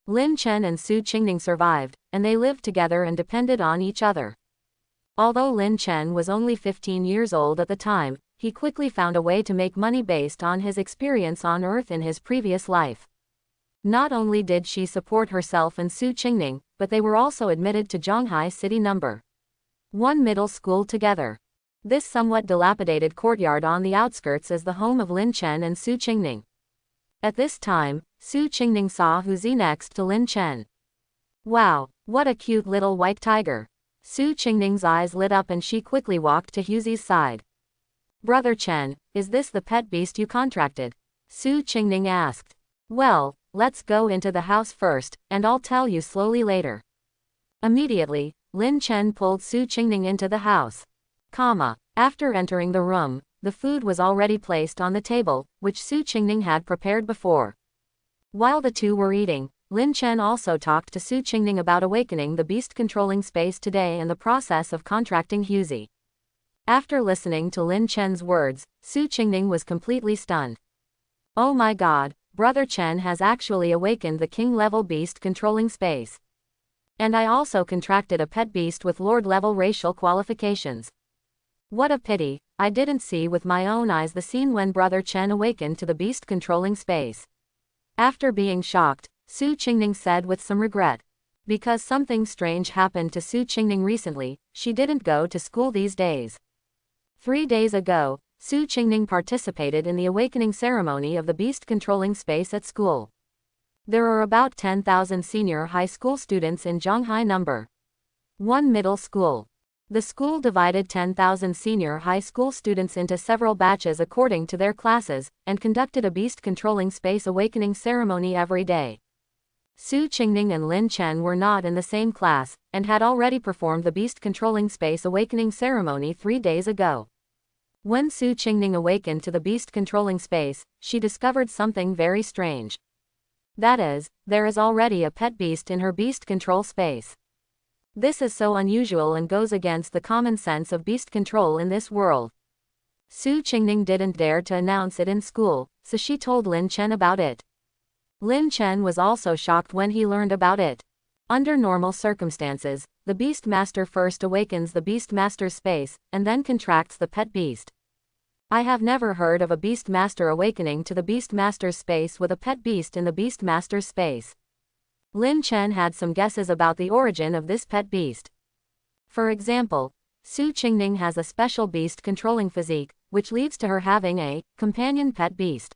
Lin Chen and Su Qingning survived, and they lived together and depended on each other. Although Lin Chen was only 15 years old at the time, he quickly found a way to make money based on his experience on Earth in his previous life. Not only did she support herself and Su Qingning, but they were also admitted to Zhonghai City No. 1 middle school together. This somewhat dilapidated courtyard on the outskirts is the home of Lin Chen and Su Qingning. At this time, Su Qingning saw Huzi next to Lin Chen. Wow, what a cute little white tiger. Su Qingning's eyes lit up and she quickly walked to Huzi's side. Brother Chen, is this the pet beast you contracted? Su Qingning asked. Well, let's go into the house first, and I'll tell you slowly later. Immediately, Lin Chen pulled Su Qingning into the house. After entering the room, the food was already placed on the table, which Su Qingning had prepared before. While the two were eating, Lin Chen also talked to Su Qingning about awakening the beast controlling space today and the process of contracting Huzi. After listening to Lin Chen's words, Su Qingning was completely stunned. Oh my god, Brother Chen has actually awakened the king-level beast controlling space. And I also contracted a pet beast with lord-level racial qualifications. What a pity, I didn't see with my own eyes the scene when Brother Chen awakened to the beast controlling space. After being shocked, Su Qingning said with some regret. Because something strange happened to Su Qingning recently, she didn't go to school these days. 3 days ago, Su Qingning participated in the awakening ceremony of the beast controlling space at school. There are about 10,000 senior high school students in Zhonghai No. 1 middle school. The school divided 10,000 senior high school students into several batches according to their classes, and conducted a beast controlling space awakening ceremony every day. Su Qingning and Lin Chen were not in the same class, and had already performed the beast controlling space awakening ceremony 3 days ago. When Su Qingning awakened to the beast controlling space, she discovered something very strange. That is, there is already a pet beast in her beast control space. This is so unusual and goes against the common sense of beast control in this world. Su Qingning didn't dare to announce it in school, so she told Lin Chen about it. Lin Chen was also shocked when he learned about it. Under normal circumstances, the Beast Master first awakens the Beast Master's space, and then contracts the pet beast. I have never heard of a Beast Master awakening to the Beast Master's space with a pet beast in the Beast Master's space. Lin Chen had some guesses about the origin of this pet beast. For example, Su Qingning has a special beast controlling physique, which leads to her having a companion pet beast.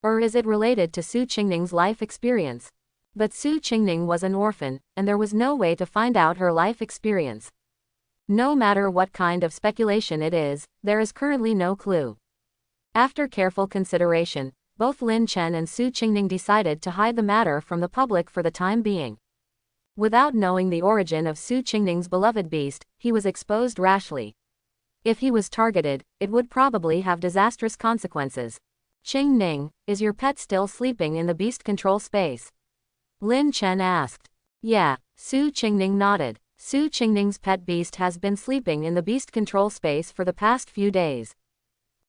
Or is it related to Su Qingning's life experience? But Su Qingning was an orphan, and there was no way to find out her life experience. No matter what kind of speculation it is, there is currently no clue. After careful consideration, both Lin Chen and Su Qingning decided to hide the matter from the public for the time being. Without knowing the origin of Su Qingning's beloved beast, he was exposed rashly. If he was targeted, it would probably have disastrous consequences. Qingning, is your pet still sleeping in the beast control space? Lin Chen asked. Yeah, Su Qingning nodded. Su Qingning's pet beast has been sleeping in the beast control space for the past few days.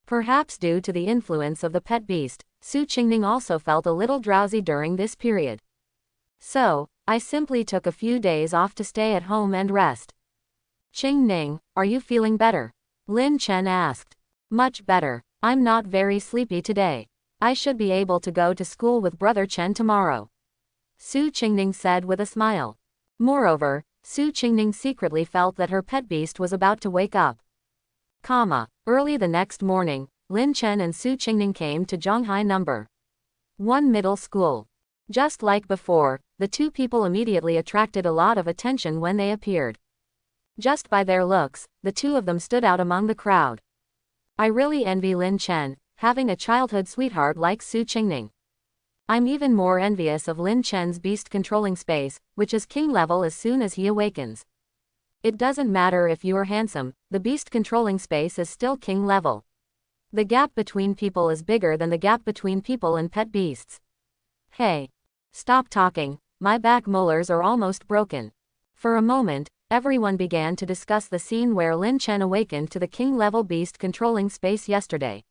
Perhaps due to the influence of the pet beast, Su Qingning also felt a little drowsy during this period. So, I simply took a few days off to stay at home and rest. Qingning, are you feeling better? Lin Chen asked. Much better. I'm not very sleepy today. I should be able to go to school with Brother Chen tomorrow, Su Qingning said with a smile. Moreover, Su Qingning secretly felt that her pet beast was about to wake up. Early the next morning, Lin Chen and Su Qingning came to Zhonghai No. 1 Middle School. Just like before, the two people immediately attracted a lot of attention when they appeared. Just by their looks, the two of them stood out among the crowd. I really envy Lin Chen, having a childhood sweetheart like Su Qingning. I'm even more envious of Lin Chen's beast controlling space, which is king level as soon as he awakens. It doesn't matter if you are handsome, the beast controlling space is still king level. The gap between people is bigger than the gap between people and pet beasts. Hey! Stop talking, my back molars are almost broken. For a moment, everyone began to discuss the scene where Lin Chen awakened to the king-level beast controlling space yesterday.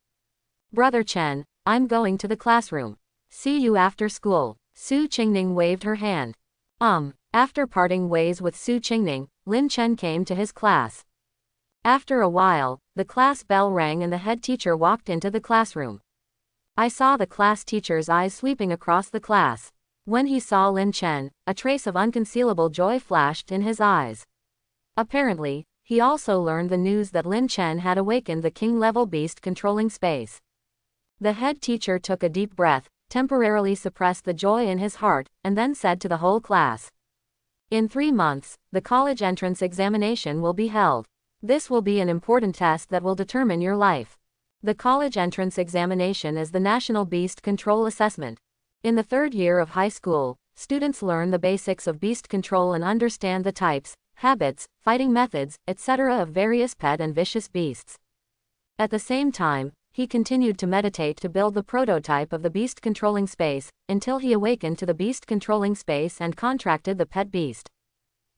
Brother Chen, I'm going to the classroom. See you after school. Su Qingning waved her hand. After parting ways with Su Qingning, Lin Chen came to his class. After a while, the class bell rang and the head teacher walked into the classroom. I saw the class teacher's eyes sweeping across the class. When he saw Lin Chen, a trace of unconcealable joy flashed in his eyes. Apparently, he also learned the news that Lin Chen had awakened the king-level beast controlling space. The head teacher took a deep breath, temporarily suppressed the joy in his heart, and then said to the whole class. In 3 months, the college entrance examination will be held. This will be an important test that will determine your life. The college entrance examination is the National Beast Control Assessment. In the 3rd year of high school, students learn the basics of beast control and understand the types, habits, fighting methods, etc. of various pet and vicious beasts. At the same time, he continued to meditate to build the prototype of the beast controlling space, until he awakened to the beast controlling space and contracted the pet beast.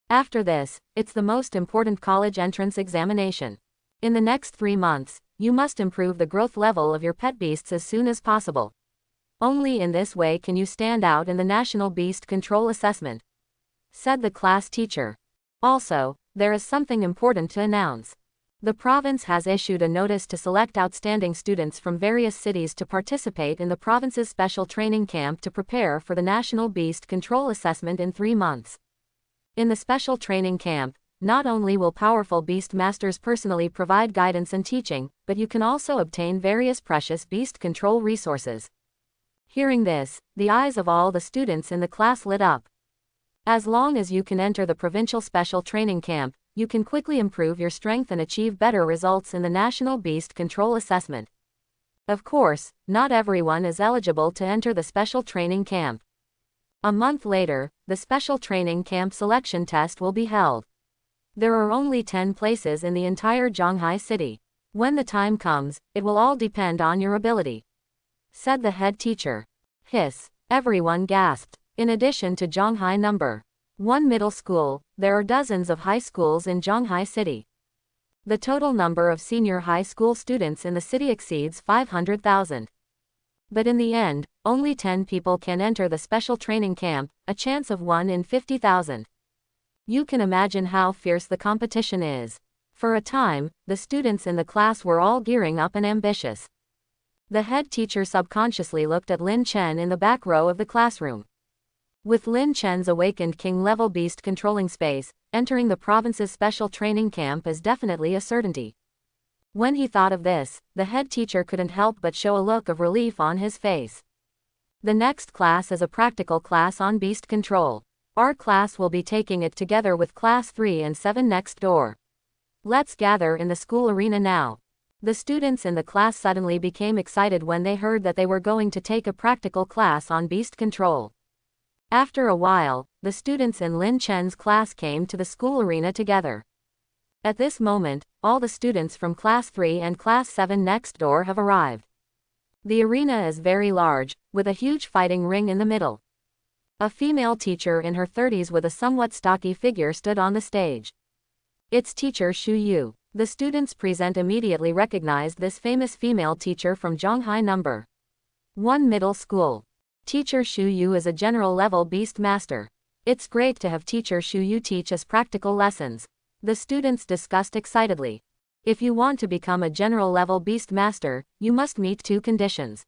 After this, it's the most important college entrance examination. In the next 3 months, you must improve the growth level of your pet beasts as soon as possible. Only in this way can you stand out in the National Beast Control Assessment, said the class teacher. Also, there is something important to announce. The province has issued a notice to select outstanding students from various cities to participate in the province's special training camp to prepare for the National Beast Control Assessment in 3 months. In the special training camp, not only will powerful beast masters personally provide guidance and teaching, but you can also obtain various precious beast control resources. Hearing this, the eyes of all the students in the class lit up. As long as you can enter the provincial special training camp, you can quickly improve your strength and achieve better results in the National Beast Control Assessment. Of course, not everyone is eligible to enter the special training camp. A month later, the special training camp selection test will be held. There are only 10 places in the entire Zhonghai city. When the time comes, it will all depend on your ability, said the head teacher. Hiss! Everyone gasped. In addition to Zhonghai No. 1 Middle School, there are dozens of high schools in Zhonghai City. The total number of senior high school students in the city exceeds 500,000. But in the end, only 10 people can enter the special training camp, a chance of 1 in 50,000. You can imagine how fierce the competition is. For a time, the students in the class were all gearing up and ambitious. The head teacher subconsciously looked at Lin Chen in the back row of the classroom. With Lin Chen's awakened king-level beast controlling space, entering the province's special training camp is definitely a certainty. When he thought of this, the head teacher couldn't help but show a look of relief on his face. The next class is a practical class on beast control. Our class will be taking it together with class 3 and 7 next door. Let's gather in the school arena now. The students in the class suddenly became excited when they heard that they were going to take a practical class on beast control. After a while, the students in Lin Chen's class came to the school arena together. At this moment, all the students from class 3 and class 7 next door have arrived. The arena is very large, with a huge fighting ring in the middle. A female teacher in her 30s with a somewhat stocky figure stood on the stage. It's teacher Xu Yu. The students present immediately recognized this famous female teacher from Zhonghai No. 1 Middle School. Teacher Xu Yu is a general-level beast master. It's great to have teacher Xu Yu teach us practical lessons, the students discussed excitedly. If you want to become a general-level beast master, you must meet 2 conditions.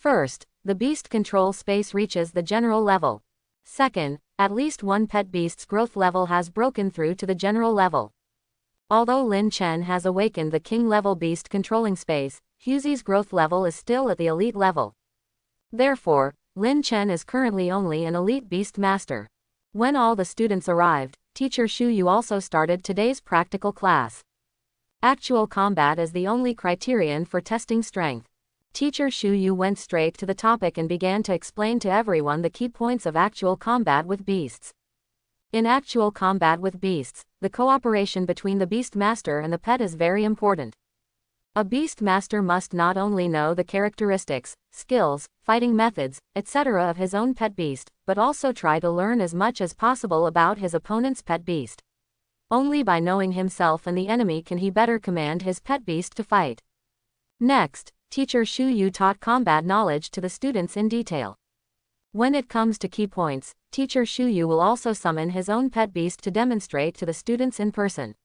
First, the beast control space reaches the general level. Second, at least one pet beast's growth level has broken through to the general level. Although Lin Chen has awakened the king level beast controlling space, Huzi's growth level is still at the elite level. Therefore, Lin Chen is currently only an elite beast master. When all the students arrived, teacher Shu Yu also started today's practical class. Actual combat is the only criterion for testing strength. Teacher Shu Yu went straight to the topic and began to explain to everyone the key points of actual combat with beasts. In actual combat with beasts, the cooperation between the beast master and the pet is very important. A beast master must not only know the characteristics, skills, fighting methods, etc. of his own pet beast, but also try to learn as much as possible about his opponent's pet beast. Only by knowing himself and the enemy can he better command his pet beast to fight. Next, teacher Shu Yu taught combat knowledge to the students in detail. When it comes to key points, teacher Shu Yu will also summon his own pet beast to demonstrate to the students in person.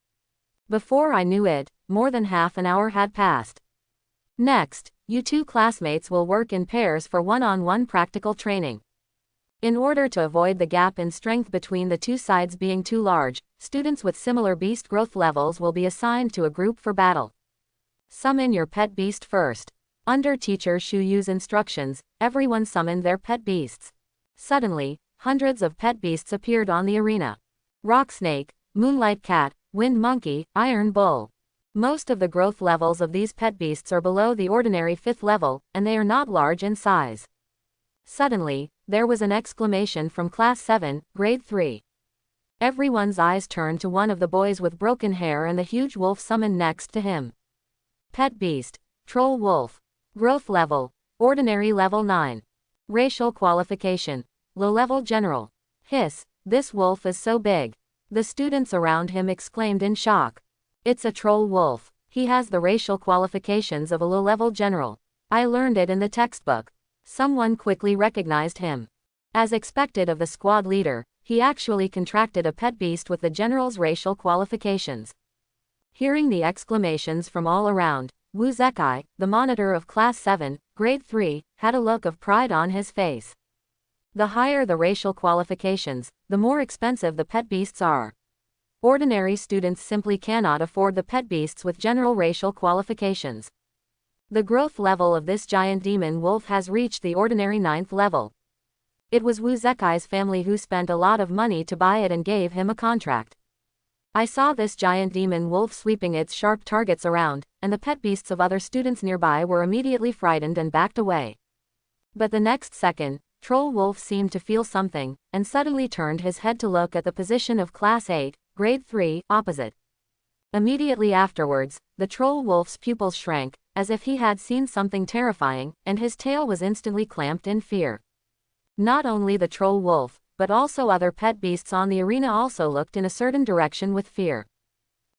Before I knew it, more than half an hour had passed. Next, you two classmates will work in pairs for one-on-one practical training. In order to avoid the gap in strength between the two sides being too large, students with similar beast growth levels will be assigned to a group for battle. Summon your pet beast first. Under teacher Shu Yu's instructions, everyone summoned their pet beasts. Suddenly, hundreds of pet beasts appeared on the arena. Rock snake, moonlight cat, wind monkey, iron bull. Most of the growth levels of these pet beasts are below the ordinary 5th level, and they are not large in size. Suddenly, there was an exclamation from Class 7, Grade 3. Everyone's eyes turned to one of the boys with broken hair and the huge wolf summoned next to him. Pet beast, troll wolf. Growth level, ordinary level 9. Racial qualification, low level general. Hiss, this wolf is so big. The students around him exclaimed in shock. It's a troll wolf. He has the racial qualifications of a low-level general. I learned it in the textbook. Someone quickly recognized him. As expected of the squad leader, he actually contracted a pet beast with the general's racial qualifications. Hearing the exclamations from all around, Wu Zekai, the monitor of Class 7, Grade 3, had a look of pride on his face. The higher the racial qualifications, the more expensive the pet beasts are. Ordinary students simply cannot afford the pet beasts with general racial qualifications. The growth level of this giant demon wolf has reached the ordinary 9th level. It was Wu Zekai's family who spent a lot of money to buy it and gave him a contract. I saw this giant demon wolf sweeping its sharp targets around, and the pet beasts of other students nearby were immediately frightened and backed away. But the next second, Troll Wolf seemed to feel something, and suddenly turned his head to look at the position of Class 8, Grade 3, opposite. Immediately afterwards, the Troll Wolf's pupils shrank, as if he had seen something terrifying, and his tail was instantly clamped in fear. Not only the Troll Wolf, but also other pet beasts on the arena also looked in a certain direction with fear.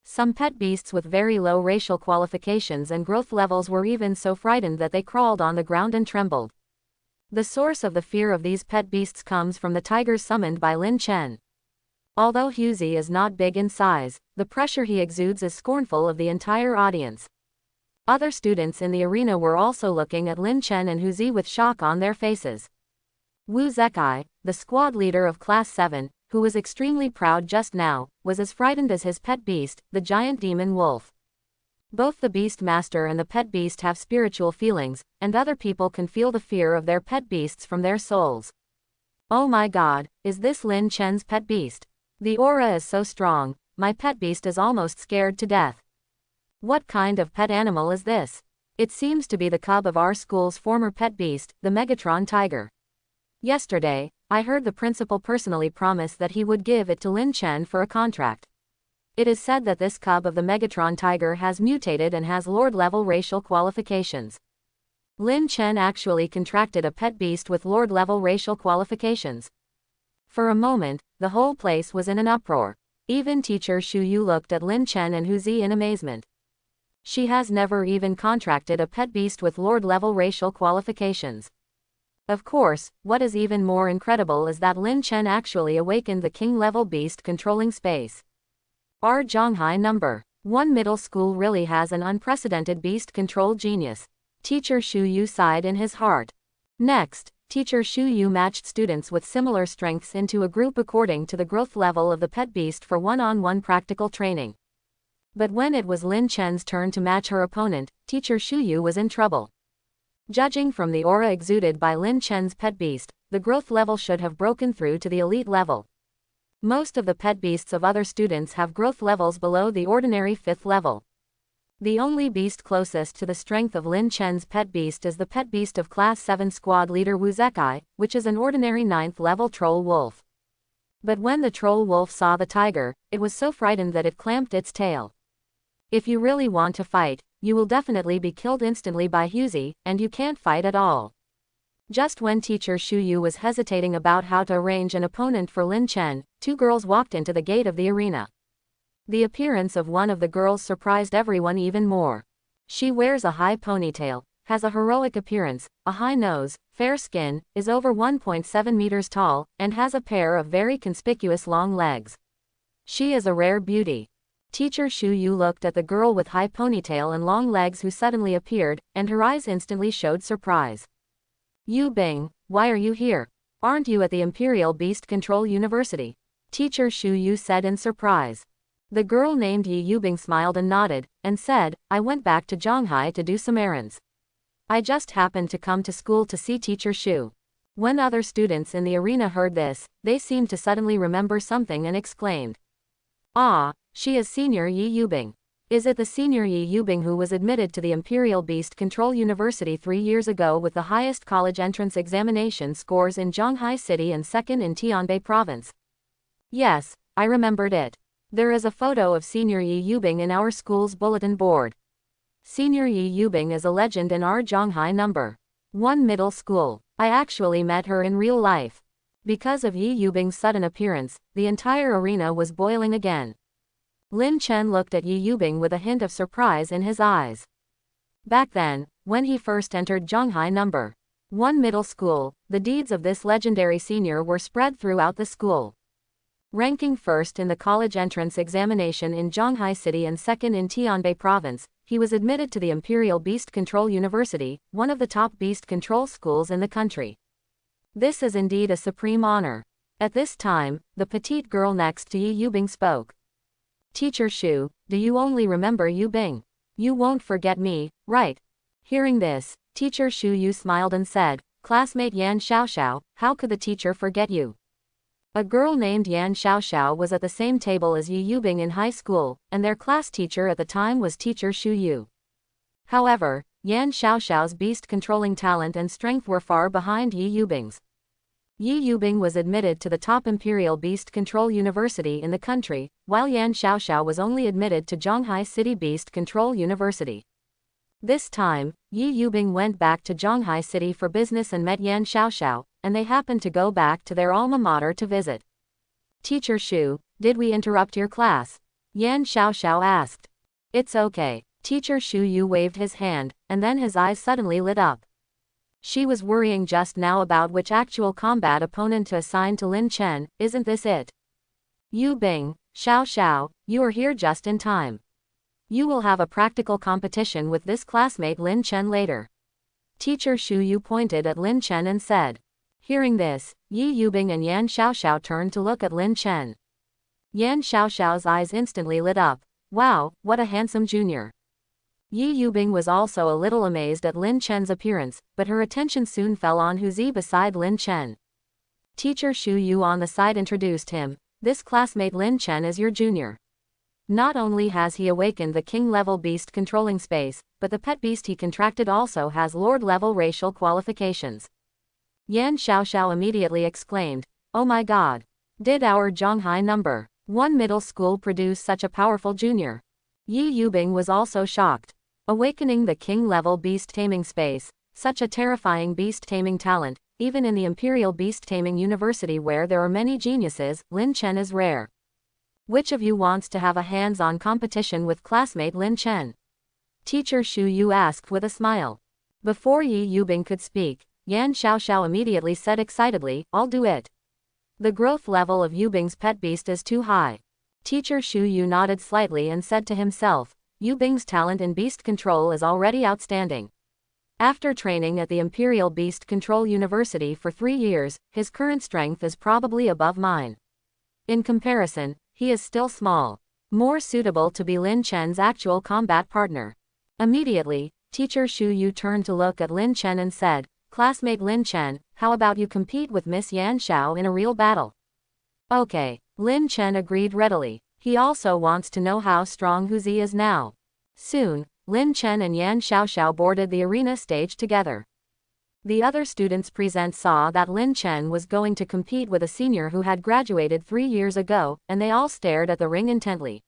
Some pet beasts with very low racial qualifications and growth levels were even so frightened that they crawled on the ground and trembled. The source of the fear of these pet beasts comes from the tigers summoned by Lin Chen. Although Huzi is not big in size, the pressure he exudes is scornful of the entire audience. Other students in the arena were also looking at Lin Chen and Huzi with shock on their faces. Wu Zekai, the squad leader of Class 7, who was extremely proud just now, was as frightened as his pet beast, the giant demon wolf. Both the beast master and the pet beast have spiritual feelings, and other people can feel the fear of their pet beasts from their souls. Oh my god, is this Lin Chen's pet beast? The aura is so strong, my pet beast is almost scared to death. What kind of pet animal is this? It seems to be the cub of our school's former pet beast, the Megatron tiger. Yesterday, I heard the principal personally promise that he would give it to Lin Chen for a contract. It is said that this cub of the Megatron tiger has mutated and has Lord-level racial qualifications. Lin Chen actually contracted a pet beast with Lord-level racial qualifications. For a moment, the whole place was in an uproar. Even teacher Shu Yu looked at Lin Chen and Huzi in amazement. She has never even contracted a pet beast with Lord-level racial qualifications. Of course, what is even more incredible is that Lin Chen actually awakened the king-level beast controlling space. Our Zhonghai number 1 middle school really has an unprecedented beast control genius. Teacher Shu Yu sighed in his heart. Next, Teacher Shu Yu matched students with similar strengths into a group according to the growth level of the pet beast for one-on-one practical training. But when it was Lin Chen's turn to match her opponent, Teacher Shu Yu was in trouble. Judging from the aura exuded by Lin Chen's pet beast, the growth level should have broken through to the elite level. Most of the pet beasts of other students have growth levels below the ordinary 5th level. The only beast closest to the strength of Lin Chen's pet beast is the pet beast of Class 7 squad leader Wu Zekai, which is an ordinary 9th level troll wolf. But when the troll wolf saw the tiger, it was so frightened that it clamped its tail. If you really want to fight, you will definitely be killed instantly by Huzi, and you can't fight at all. Just when Teacher Shu Yu was hesitating about how to arrange an opponent for Lin Chen, 2 girls walked into the gate of the arena. The appearance of one of the girls surprised everyone even more. She wears a high ponytail, has a heroic appearance, a high nose, fair skin, is over 1.7 meters tall, and has a pair of very conspicuous long legs. She is a rare beauty. Teacher Shu Yu looked at the girl with high ponytail and long legs who suddenly appeared, and her eyes instantly showed surprise. Yu Bing, why are you here? Aren't you at the Imperial Beast Control University? Teacher Shu Yu said in surprise. The girl named Yi Yubing smiled and nodded, and said, I went back to Zhonghai to do some errands. I just happened to come to school to see Teacher Shu. When other students in the arena heard this, they seemed to suddenly remember something and exclaimed. Ah, she is Senior Yi Yubing. Is it the Senior Yi Yubing who was admitted to the Imperial Beast Control University 3 years ago with the highest college entrance examination scores in Zhonghai City and second in Tianbei Province? Yes, I remembered it. There is a photo of Senior Yi Yubing in our school's bulletin board. Senior Yi Yubing is a legend in our Zhonghai number 1 middle school. I actually met her in real life. Because of Yi Yubing's sudden appearance, the entire arena was boiling again. Lin Chen looked at Yi Yubing with a hint of surprise in his eyes. Back then, when he first entered Zhonghai number 1 middle school, the deeds of this legendary senior were spread throughout the school. Ranking first in the college entrance examination in Zhonghai City and second in Tianbei Province, he was admitted to the Imperial Beast Control University, one of the top beast control schools in the country. This is indeed a supreme honor. At this time, the petite girl next to Yi Yubing spoke. Teacher Shu, do you only remember Yu Bing? You won't forget me, right? Hearing this, Teacher Shu Yu smiled and said, Classmate Yan Xiaoxiao, how could the teacher forget you? A girl named Yan Xiaoxiao was at the same table as Yi Yubing in high school, and their class teacher at the time was Teacher Shu Yu. However, Yan Xiaoxiao's beast-controlling talent and strength were far behind Yi Yubing's. Yi Yubing was admitted to the top Imperial Beast Control University in the country, while Yan Xiaoxiao was only admitted to Zhonghai City Beast Control University. This time, Yi Yubing went back to Zhonghai City for business and met Yan Xiaoxiao, and they happened to go back to their alma mater to visit. Teacher Shu, did we interrupt your class? Yan Xiaoxiao asked. It's okay. Teacher Shu Yu waved his hand, and then his eyes suddenly lit up. She was worrying just now about which actual combat opponent to assign to Lin Chen, isn't this it? Yu Bing, Xiao, you are here just in time. You will have a practical competition with this classmate Lin Chen later. Teacher Shu Yu pointed at Lin Chen and said. Hearing this, Yi Yubing and Yan Xiaoxiao turned to look at Lin Chen. Yan Xiaoxiao's eyes instantly lit up. Wow, what a handsome junior. Yi Yubing was also a little amazed at Lin Chen's appearance, but her attention soon fell on Huzi beside Lin Chen. Teacher Shu Yu on the side introduced him. This classmate Lin Chen is your junior. Not only has he awakened the king-level beast controlling space, but the pet beast he contracted also has lord-level racial qualifications. Yan Xiaoxiao immediately exclaimed, Oh my god! Did our Zhonghai number 1 middle school produce such a powerful junior? Yi Yubing was also shocked. Awakening the king-level beast-taming space, such a terrifying beast-taming talent, even in the Imperial Beast-Taming University where there are many geniuses, Lin Chen is rare. Which of you wants to have a hands-on competition with classmate Lin Chen? Teacher Shu Yu asked with a smile. Before Yi Yubing could speak, Yan Xiaoxiao immediately said excitedly, I'll do it. The growth level of Yubing's pet beast is too high. Teacher Shu Yu nodded slightly and said to himself, Yubing's talent in beast control is already outstanding. After training at the Imperial Beast Control University for 3 years, his current strength is probably above mine. In comparison, he is still small. More suitable to be Lin Chen's actual combat partner. Immediately, Teacher Shu Yu turned to look at Lin Chen and said, "Classmate Lin Chen, how about you compete with Miss Yan Xiao in a real battle?" Okay, Lin Chen agreed readily. He also wants to know how strong Hu Zi is now. Soon, Lin Chen and Yan Xiaoxiao boarded the arena stage together. The other students present saw that Lin Chen was going to compete with a senior who had graduated 3 years ago, and they all stared at the ring intently.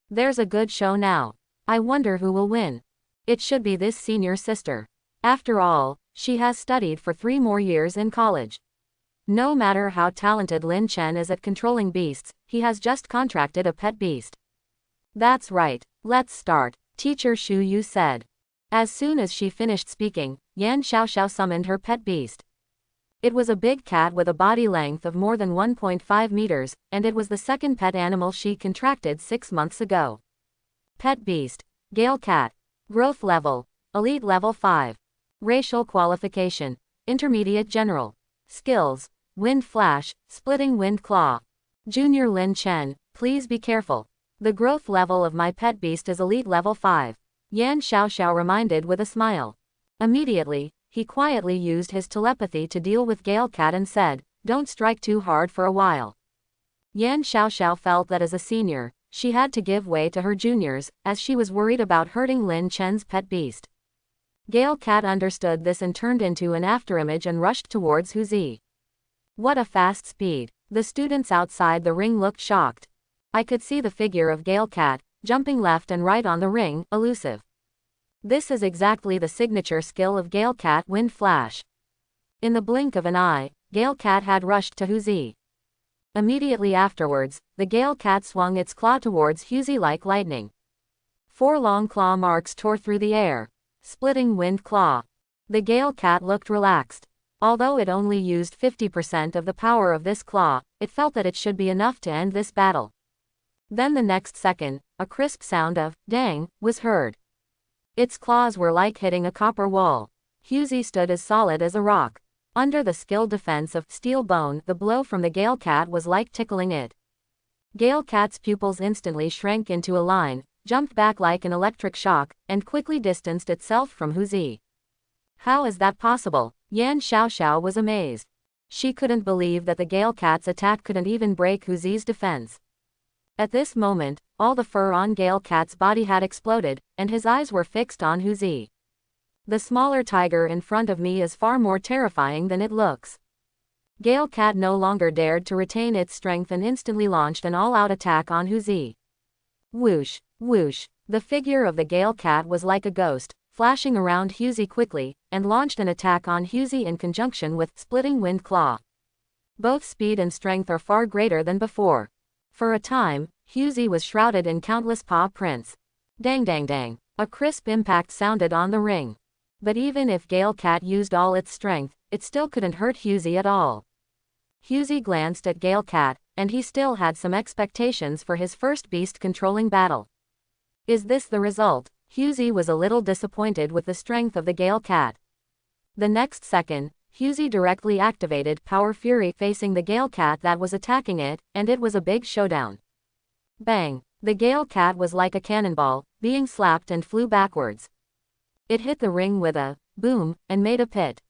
There's a good show now. I wonder who will win. It should be this senior sister. After all, she has studied for 3 more years in college. No matter how talented Lin Chen is at controlling beasts, he has just contracted a pet beast. That's right, let's start, Teacher Shu Yu said. As soon as she finished speaking, Yan Xiaoxiao summoned her pet beast. It was a big cat with a body length of more than 1.5 meters, and it was the second pet animal she contracted 6 months ago. Pet beast, Gale cat. Growth level, Elite level 5. Racial qualification, Intermediate general. Skills, Wind flash, Splitting wind claw. Junior Lin Chen, please be careful. The growth level of my pet beast is Elite level 5. Yan Xiaoxiao reminded with a smile. Immediately, he quietly used his telepathy to deal with Gale Cat and said, "Don't strike too hard for a while." Yan Xiaoxiao felt that as a senior, she had to give way to her juniors, as she was worried about hurting Lin Chen's pet beast. Gale Cat understood this and turned into an afterimage and rushed towards Hu Zi. What a fast speed. The students outside the ring looked shocked. I could see the figure of Gale Cat, jumping left and right on the ring, elusive. This is exactly the signature skill of Gale Cat, Wind Flash. In the blink of an eye, Gale Cat had rushed to Hu Zi. Immediately afterwards, the Gale Cat swung its claw towards Hu Zi like lightning. 4 long claw marks tore through the air. Splitting wind claw. The Gale Cat looked relaxed. Although it only used 50% of the power of this claw, it felt that it should be enough to end this battle. Then the next second, a crisp sound of "dang" was heard. Its claws were like hitting a copper wall. Hu Zi stood as solid as a rock. Under the skilled defense of steel bone, the blow from the Gale Cat was like tickling it. Gale Cat's pupils instantly shrank into a line, jumped back like an electric shock, and quickly distanced itself from Hu Zi. How is that possible? Yan Xiaoxiao was amazed. She couldn't believe that the Gale Cat's attack couldn't even break Hu Zi's defense. At this moment, all the fur on Gale Cat's body had exploded, and his eyes were fixed on Hu Zi. The smaller tiger in front of me is far more terrifying than it looks. Gale Cat no longer dared to retain its strength and instantly launched an all-out attack on Hu Zi. Whoosh, whoosh. The figure of the Gale Cat was like a ghost, flashing around Hu Zi quickly, and launched an attack on Hu Zi in conjunction with Splitting Wind Claw. Both speed and strength are far greater than before. For a time, Hu Zi was shrouded in countless paw prints. Dang dang dang. A crisp impact sounded on the ring. But even if Gale Cat used all its strength, it still couldn't hurt Hu Zi at all. Hu Zi glanced at Gale Cat, and he still had some expectations for his first beast-controlling battle. Is this the result? Hu Zi was a little disappointed with the strength of the Gale Cat. The next second, Hu Zi directly activated Power Fury facing the Gale Cat that was attacking it, and it was a big showdown. Bang! The Gale Cat was like a cannonball, being slapped and flew backwards. It hit the ring with a boom, and made a pit.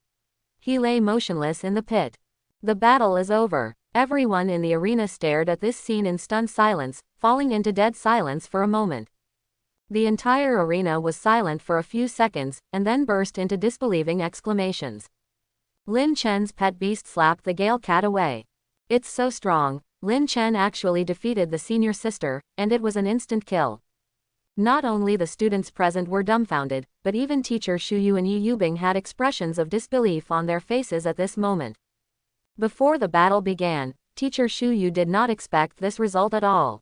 He lay motionless in the pit. The battle is over. Everyone in the arena stared at this scene in stunned silence, falling into dead silence for a moment. The entire arena was silent for a few seconds, and then burst into disbelieving exclamations. Lin Chen's pet beast slapped the Gale Cat away. It's so strong. Lin Chen actually defeated the senior sister, and it was an instant kill. Not only the students present were dumbfounded, but even Teacher Shu Yu and Yi Yubing had expressions of disbelief on their faces at this moment. Before the battle began, Teacher Shu Yu did not expect this result at all.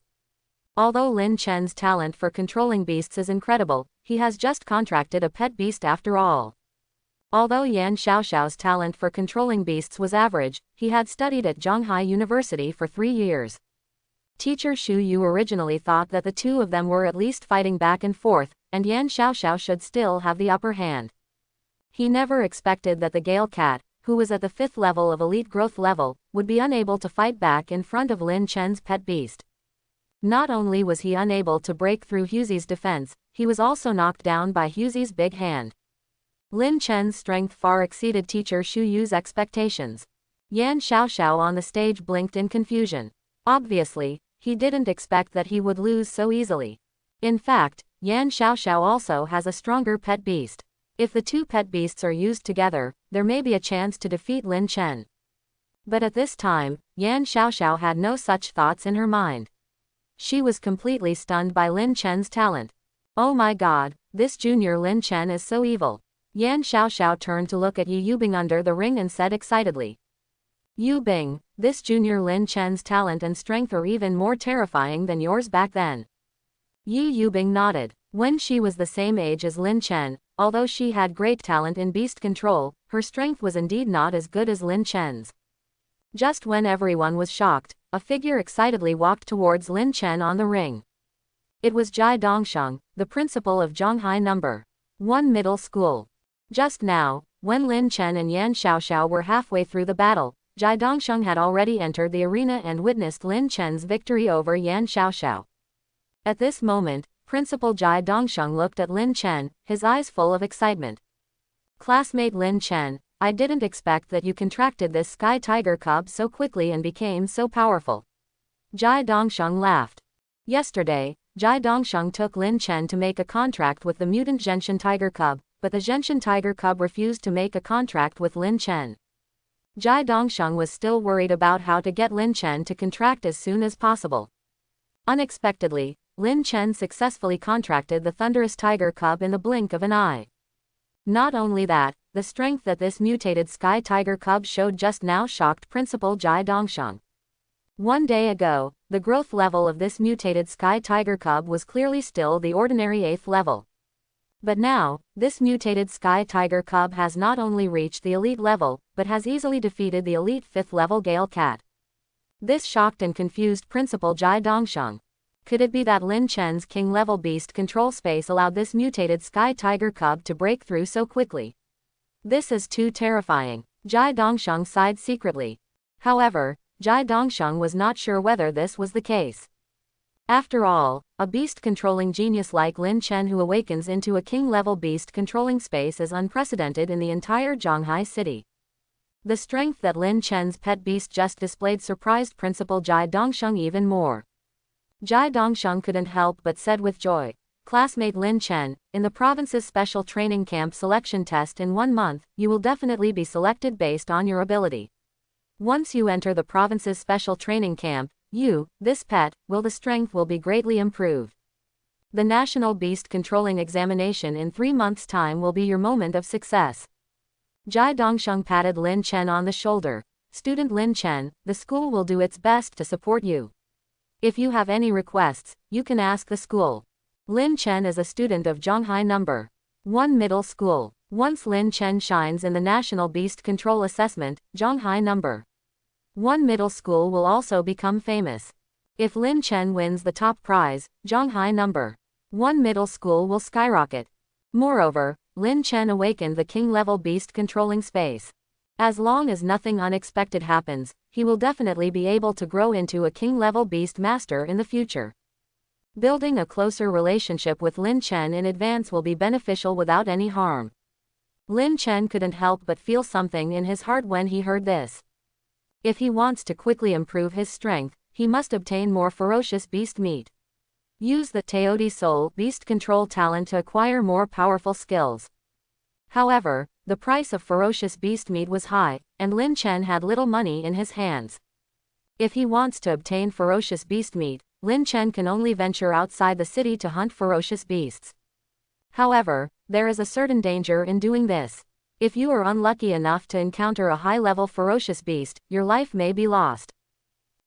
Although Lin Chen's talent for controlling beasts is incredible, he has just contracted a pet beast after all. Although Yan Xiaoxiao's talent for controlling beasts was average, he had studied at Zhonghai University for 3 years. Teacher Shu Yu originally thought that the two of them were at least fighting back and forth, and Yan Xiaoxiao should still have the upper hand. He never expected that the Gale Cat, who was at the 5th level of elite growth level, would be unable to fight back in front of Lin Chen's pet beast. Not only was he unable to break through Hughie's defense, he was also knocked down by Hughie's big hand. Lin Chen's strength far exceeded teacher Shu Yu's expectations. Yan Xiaoxiao on the stage blinked in confusion. Obviously, he didn't expect that he would lose so easily. In fact, Yan Xiaoxiao also has a stronger pet beast. If the two pet beasts are used together, there may be a chance to defeat Lin Chen. But at this time, Yan Xiaoxiao had no such thoughts in her mind. She was completely stunned by Lin Chen's talent. Oh my god, this junior Lin Chen is so evil. Yan Xiaoxiao turned to look at Yu Yubing under the ring and said excitedly. Yubing, this junior Lin Chen's talent and strength are even more terrifying than yours back then. Yu Yubing nodded. When she was the same age as Lin Chen, although she had great talent in beast control, her strength was indeed not as good as Lin Chen's. Just when everyone was shocked, a figure excitedly walked towards Lin Chen on the ring. It was Jai Dongsheng, the principal of Zhonghai No. 1 Middle School. Just now, when Lin Chen and Yan Xiaoxiao were halfway through the battle, Jai Dongsheng had already entered the arena and witnessed Lin Chen's victory over Yan Xiaoxiao. At this moment, Principal Jai Dongsheng looked at Lin Chen, his eyes full of excitement. Classmate Lin Chen, I didn't expect that you contracted this sky tiger cub so quickly and became so powerful. Jai Dongsheng laughed. Yesterday, Jai Dongsheng took Lin Chen to make a contract with the mutant Genshin tiger cub, but the Genshin tiger cub refused to make a contract with Lin Chen. Jai Dongsheng was still worried about how to get Lin Chen to contract as soon as possible. Unexpectedly, Lin Chen successfully contracted the thunderous tiger cub in the blink of an eye. Not only that, the strength that this mutated sky tiger cub showed just now shocked Principal Jai Dongsheng. One day ago, the growth level of this mutated sky tiger cub was clearly still the ordinary 8th level. But now, this mutated sky tiger cub has not only reached the elite level, but has easily defeated the elite 5th level Gale Cat. This shocked and confused Principal Jai Dongsheng. Could it be that Lin Chen's king-level beast control space allowed this mutated sky tiger cub to break through so quickly? This is too terrifying. Jai Dongsheng sighed secretly. However, Jai Dongsheng was not sure whether this was the case. After all, a beast-controlling genius like Lin Chen who awakens into a king-level beast-controlling space is unprecedented in the entire Zhonghai city. The strength that Lin Chen's pet beast just displayed surprised Principal Jai Dongsheng even more. Jai Dongsheng couldn't help but said with joy, Classmate Lin Chen, in the province's special training camp selection test in 1 month, you will definitely be selected based on your ability. Once you enter the province's special training camp, this pet, the strength will be greatly improved. The National Beast Controlling Examination in 3 months' time will be your moment of success. Jai Dongsheng patted Lin Chen on the shoulder. Student Lin Chen, the school will do its best to support you. If you have any requests, you can ask the school. Lin Chen is a student of Zhonghai No. 1 Middle School. Once Lin Chen shines in the National Beast Control Assessment, Zhonghai No. 1 Middle School will also become famous. If Lin Chen wins the top prize, Zhonghai No. 1 Middle School will skyrocket. Moreover, Lin Chen awakened the king-level beast controlling space. As long as nothing unexpected happens, he will definitely be able to grow into a king-level beast master in the future. Building a closer relationship with Lin Chen in advance will be beneficial without any harm. Lin Chen couldn't help but feel something in his heart when he heard this. If he wants to quickly improve his strength, he must obtain more ferocious beast meat. Use the Teodi Soul beast control talent to acquire more powerful skills. However, the price of ferocious beast meat was high, and Lin Chen had little money in his hands. If he wants to obtain ferocious beast meat, Lin Chen can only venture outside the city to hunt ferocious beasts. However, there is a certain danger in doing this. If you are unlucky enough to encounter a high-level ferocious beast, your life may be lost.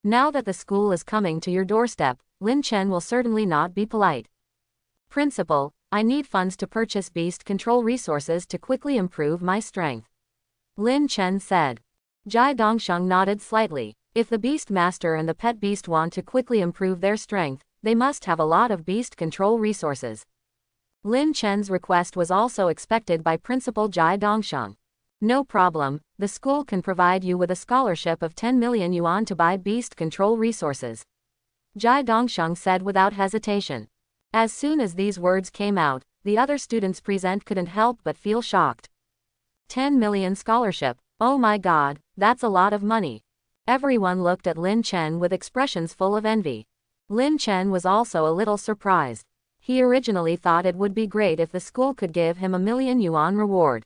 Now that the school is coming to your doorstep, Lin Chen will certainly not be polite. Principal, I need funds to purchase beast control resources to quickly improve my strength. Lin Chen said. Jai Dongsheng nodded slightly. If the beast master and the pet beast want to quickly improve their strength, they must have a lot of beast control resources. Lin Chen's request was also expected by Principal Jai Dongsheng. No problem, the school can provide you with a scholarship of 10 million yuan to buy beast control resources. Jai Dongsheng said without hesitation. As soon as these words came out, the other students present couldn't help but feel shocked. 10 million scholarship, oh my god, that's a lot of money. Everyone looked at Lin Chen with expressions full of envy. Lin Chen was also a little surprised. He originally thought it would be great if the school could give him a 1 million yuan reward.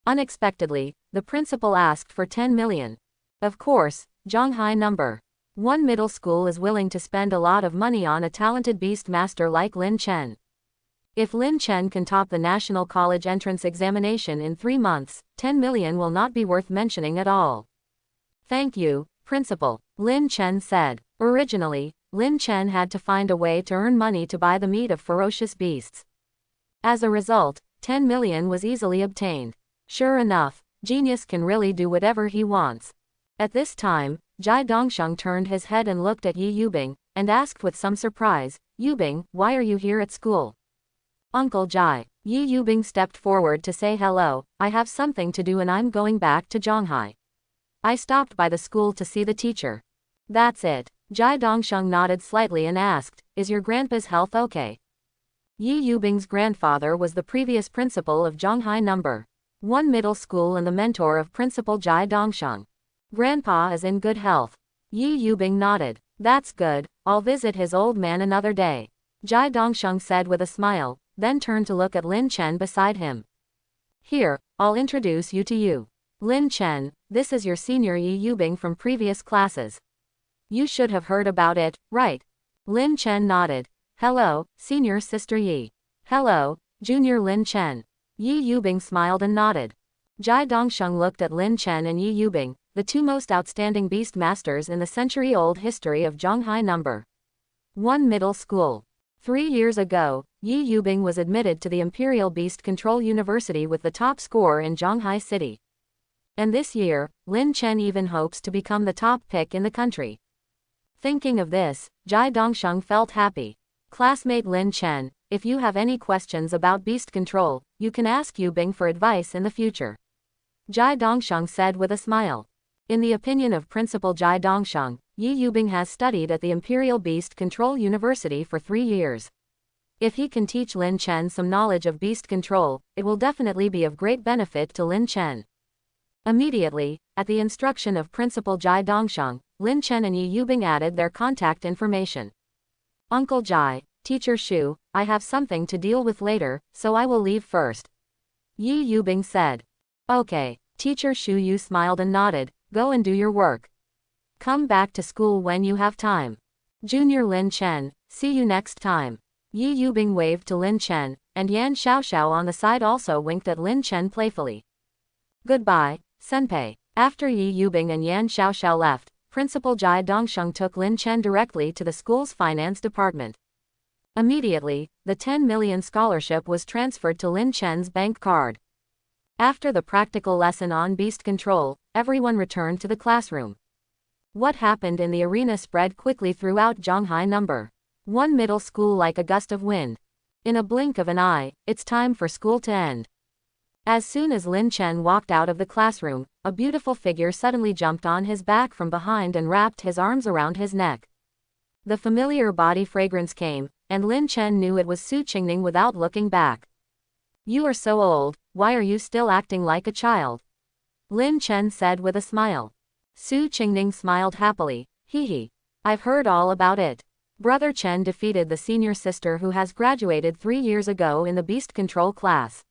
Unexpectedly, the principal asked for 10 million. Of course, Zhonghai No. 1 middle school is willing to spend a lot of money on a talented beast master like Lin Chen. If Lin Chen can top the National College entrance examination in 3 months, 10 million will not be worth mentioning at all. Thank you, Principal, Lin Chen said. Originally, Lin Chen had to find a way to earn money to buy the meat of ferocious beasts. As a result, 10 million was easily obtained. Sure enough, genius can really do whatever he wants. At this time, Jai Dongsheng turned his head and looked at Yi Yubing, and asked with some surprise, Yubing, why are you here at school? Uncle Jai. Yi Yubing stepped forward to say hello, I have something to do and I'm going back to Zhonghai. I stopped by the school to see the teacher. That's it. Jai Dongsheng nodded slightly and asked, is your grandpa's health okay? Yi Yubing's grandfather was the previous principal of Zhonghai No. 1 middle school and the mentor of Principal Jai Dongsheng. Grandpa is in good health. Yi Yubing nodded. That's good, I'll visit his old man another day. Jai Dongsheng said with a smile, then turned to look at Lin Chen beside him. Here, I'll introduce you to you. Lin Chen, this is your senior Yi Yubing from previous classes. You should have heard about it, right? Lin Chen nodded. Hello, senior sister Yi. Hello, junior Lin Chen. Yi Yubing smiled and nodded. Jai Dongsheng looked at Lin Chen and Yi Yubing, the two most outstanding beast masters in the century-old history of Zhonghai No. 1 middle school. 3 years ago, Yi Yubing was admitted to the Imperial Beast Control University with the top score in Zhonghai City. And this year, Lin Chen even hopes to become the top pick in the country. Thinking of this, Jai Dongsheng felt happy. Classmate Lin Chen, if you have any questions about beast control, you can ask Yubing for advice in the future. Jai Dongsheng said with a smile. In the opinion of Principal Jai Dongsheng, Yi Yubing has studied at the Imperial Beast Control University for 3 years. If he can teach Lin Chen some knowledge of beast control, it will definitely be of great benefit to Lin Chen. Immediately, at the instruction of Principal Jai Dongsheng, Lin Chen and Yi Yubing added their contact information. Uncle Jai, Teacher Shu, I have something to deal with later, so I will leave first. Yi Yubing said. Okay, Teacher Shu Yu smiled and nodded, go and do your work. Come back to school when you have time. Junior Lin Chen, see you next time. Yi Yubing waved to Lin Chen, and Yan Xiaoxiao on the side also winked at Lin Chen playfully. Goodbye, Senpei. After Yi Yubing and Yan Xiaoxiao left, Principal Jai Dongsheng took Lin Chen directly to the school's finance department. Immediately, the 10 million scholarship was transferred to Lin Chen's bank card. After the practical lesson on beast control, everyone returned to the classroom. What happened in the arena spread quickly throughout Zhonghai No. 1 middle school like a gust of wind. In a blink of an eye, it's time for school to end. As soon as Lin Chen walked out of the classroom, a beautiful figure suddenly jumped on his back from behind and wrapped his arms around his neck. The familiar body fragrance came, and Lin Chen knew it was Su Qingning without looking back. You are so old, why are you still acting like a child? Lin Chen said with a smile. Su Qingning smiled happily, hee. I've heard all about it. Brother Chen defeated the senior sister who has graduated 3 years ago in the beast control class.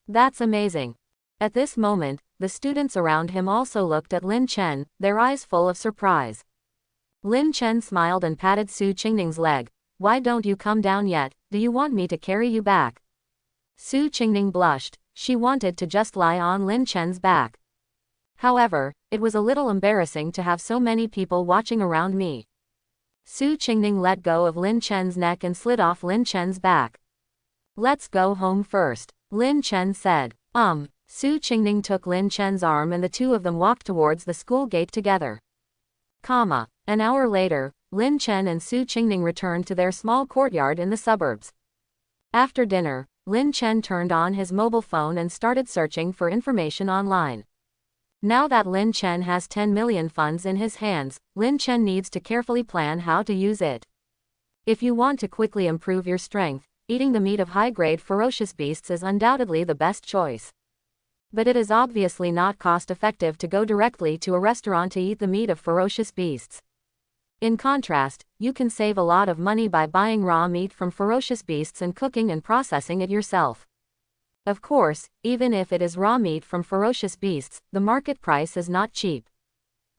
That's amazing. At this moment, the students around him also looked at Lin Chen, their eyes full of surprise. Lin Chen smiled and patted Su Qingning's leg. Why don't you come down yet? Do you want me to carry you back? Su Qingning blushed. She wanted to just lie on Lin Chen's back. However, it was a little embarrassing to have so many people watching around me. Su Qingning let go of Lin Chen's neck and slid off Lin Chen's back. Let's go home first, Lin Chen said. Su Qingning took Lin Chen's arm and the two of them walked towards the school gate together. An hour later, Lin Chen and Su Qingning returned to their small courtyard in the suburbs. After dinner, Lin Chen turned on his mobile phone and started searching for information online. Now that Lin Chen has 10 million funds in his hands, Lin Chen needs to carefully plan how to use it. If you want to quickly improve your strength, eating the meat of high-grade ferocious beasts is undoubtedly the best choice. But it is obviously not cost-effective to go directly to a restaurant to eat the meat of ferocious beasts. In contrast, you can save a lot of money by buying raw meat from ferocious beasts and cooking and processing it yourself. Of course, even if it is raw meat from ferocious beasts, the market price is not cheap.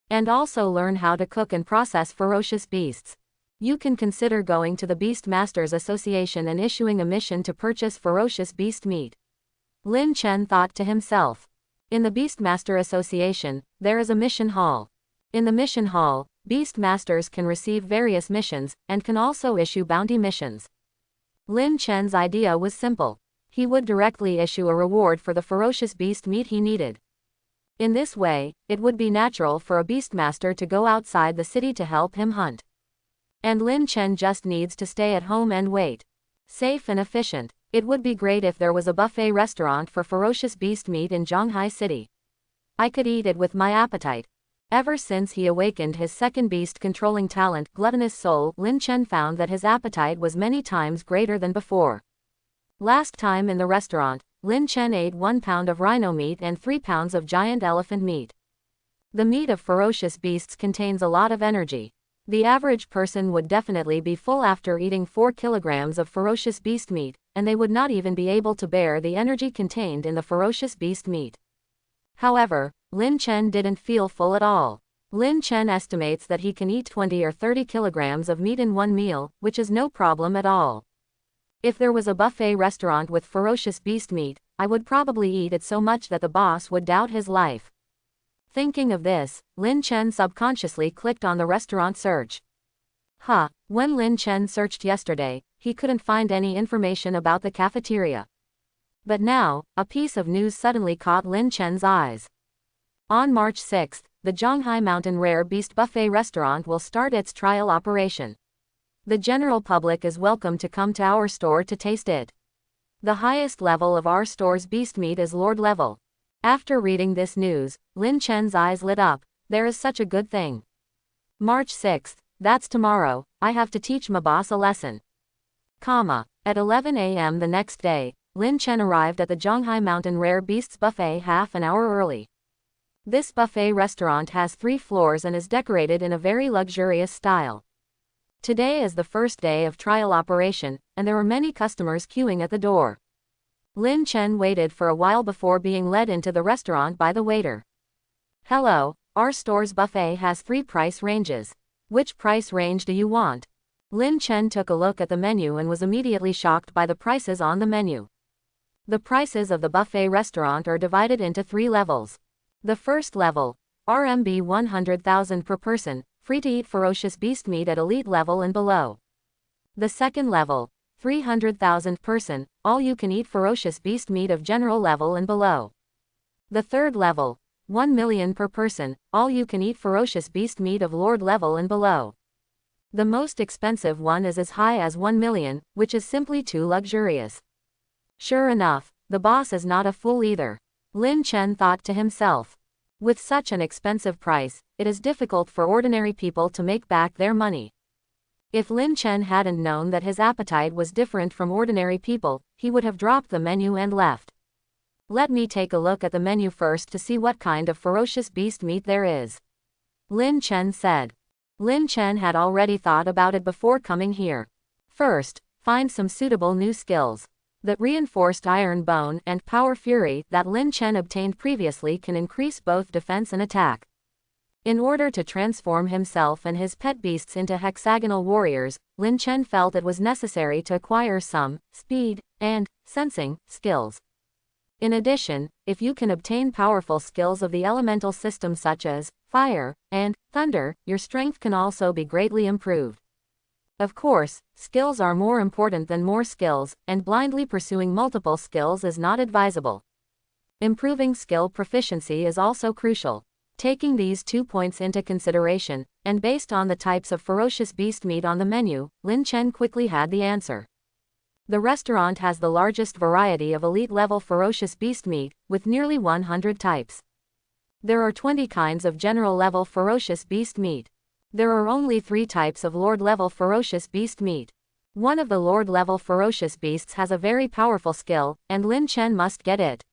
And also learn how to cook and process ferocious beasts. You can consider going to the Beastmasters Association and issuing a mission to purchase ferocious beast meat. Lin Chen thought to himself. In the Beastmaster Association, there is a mission hall. In the mission hall, Beastmasters can receive various missions, and can also issue bounty missions. Lin Chen's idea was simple. He would directly issue a reward for the ferocious beast meat he needed. In this way, it would be natural for a Beastmaster to go outside the city to help him hunt. And Lin Chen just needs to stay at home and wait. Safe and efficient. It would be great if there was a buffet restaurant for ferocious beast meat in Zhonghai City. I could eat it with my appetite. Ever since he awakened his second beast-controlling talent, Gluttonous Soul, Lin Chen found that his appetite was many times greater than before. Last time in the restaurant, Lin Chen ate 1 pound of rhino meat and 3 pounds of giant elephant meat. The meat of ferocious beasts contains a lot of energy. The average person would definitely be full after eating 4 kilograms of ferocious beast meat, and they would not even be able to bear the energy contained in the ferocious beast meat. However, Lin Chen didn't feel full at all. Lin Chen estimates that he can eat 20 or 30 kilograms of meat in one meal, which is no problem at all. If there was a buffet restaurant with ferocious beast meat, I would probably eat it so much that the boss would doubt his life. Thinking of this, Lin Chen subconsciously clicked on the restaurant search. When Lin Chen searched yesterday, he couldn't find any information about the cafeteria. But now, a piece of news suddenly caught Lin Chen's eyes. On March 6, the Zhonghai Mountain Rare Beast Buffet restaurant will start its trial operation. The general public is welcome to come to our store to taste it. The highest level of our store's beast meat is Lord level. After reading this news, Lin Chen's eyes lit up. There is such a good thing. March 6th, that's tomorrow, I have to teach my boss a lesson. At 11 a.m. the next day, Lin Chen arrived at the Zhonghai Mountain Rare Beasts Buffet half an hour early. This buffet restaurant has 3 floors and is decorated in a very luxurious style. Today is the first day of trial operation, and there were many customers queuing at the door. Lin Chen waited for a while before being led into the restaurant by the waiter. Hello, our store's buffet has 3 price ranges. Which price range do you want? Lin Chen took a look at the menu and was immediately shocked by the prices on the menu. The prices of the buffet restaurant are divided into 3 levels. The first level, RMB 100,000 per person, free to eat ferocious beast meat at elite level and below. The second level, 300,000 person, all you can eat ferocious beast meat of general level and below. The third level, 1 million per person, all you can eat ferocious beast meat of lord level and below. The most expensive one is as high as 1 million, which is simply too luxurious. Sure enough, the boss is not a fool either. Lin Chen thought to himself. With such an expensive price, it is difficult for ordinary people to make back their money. If Lin Chen hadn't known that his appetite was different from ordinary people, he would have dropped the menu and left. Let me take a look at the menu first to see what kind of ferocious beast meat there is. Lin Chen said. Lin Chen had already thought about it before coming here. First, find some suitable new skills. The reinforced iron bone and power fury that Lin Chen obtained previously can increase both defense and attack. In order to transform himself and his pet beasts into hexagonal warriors, Lin Chen felt it was necessary to acquire some speed and sensing skills. In addition, if you can obtain powerful skills of the elemental system such as fire and thunder, your strength can also be greatly improved. Of course, skills are more important than more skills, and blindly pursuing multiple skills is not advisable. Improving skill proficiency is also crucial. Taking these 2 points into consideration, and based on the types of ferocious beast meat on the menu, Lin Chen quickly had the answer. The restaurant has the largest variety of elite-level ferocious beast meat, with nearly 100 types. There are 20 kinds of general-level ferocious beast meat. There are only 3 types of Lord-level ferocious beast meat. One of the Lord-level ferocious beasts has a very powerful skill, and Lin Chen must get it.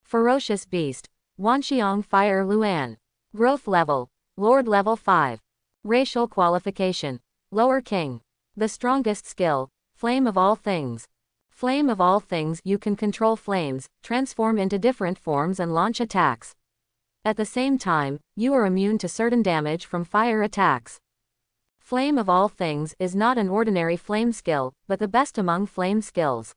Ferocious beast. Wanxiang Fire Luan. Growth level. Lord level 5. Racial qualification. Lower King. The strongest skill. Flame of all things. Flame of all things, you can control flames, transform into different forms and launch attacks. At the same time, you are immune to certain damage from fire attacks. Flame of all things is not an ordinary flame skill, but the best among flame skills.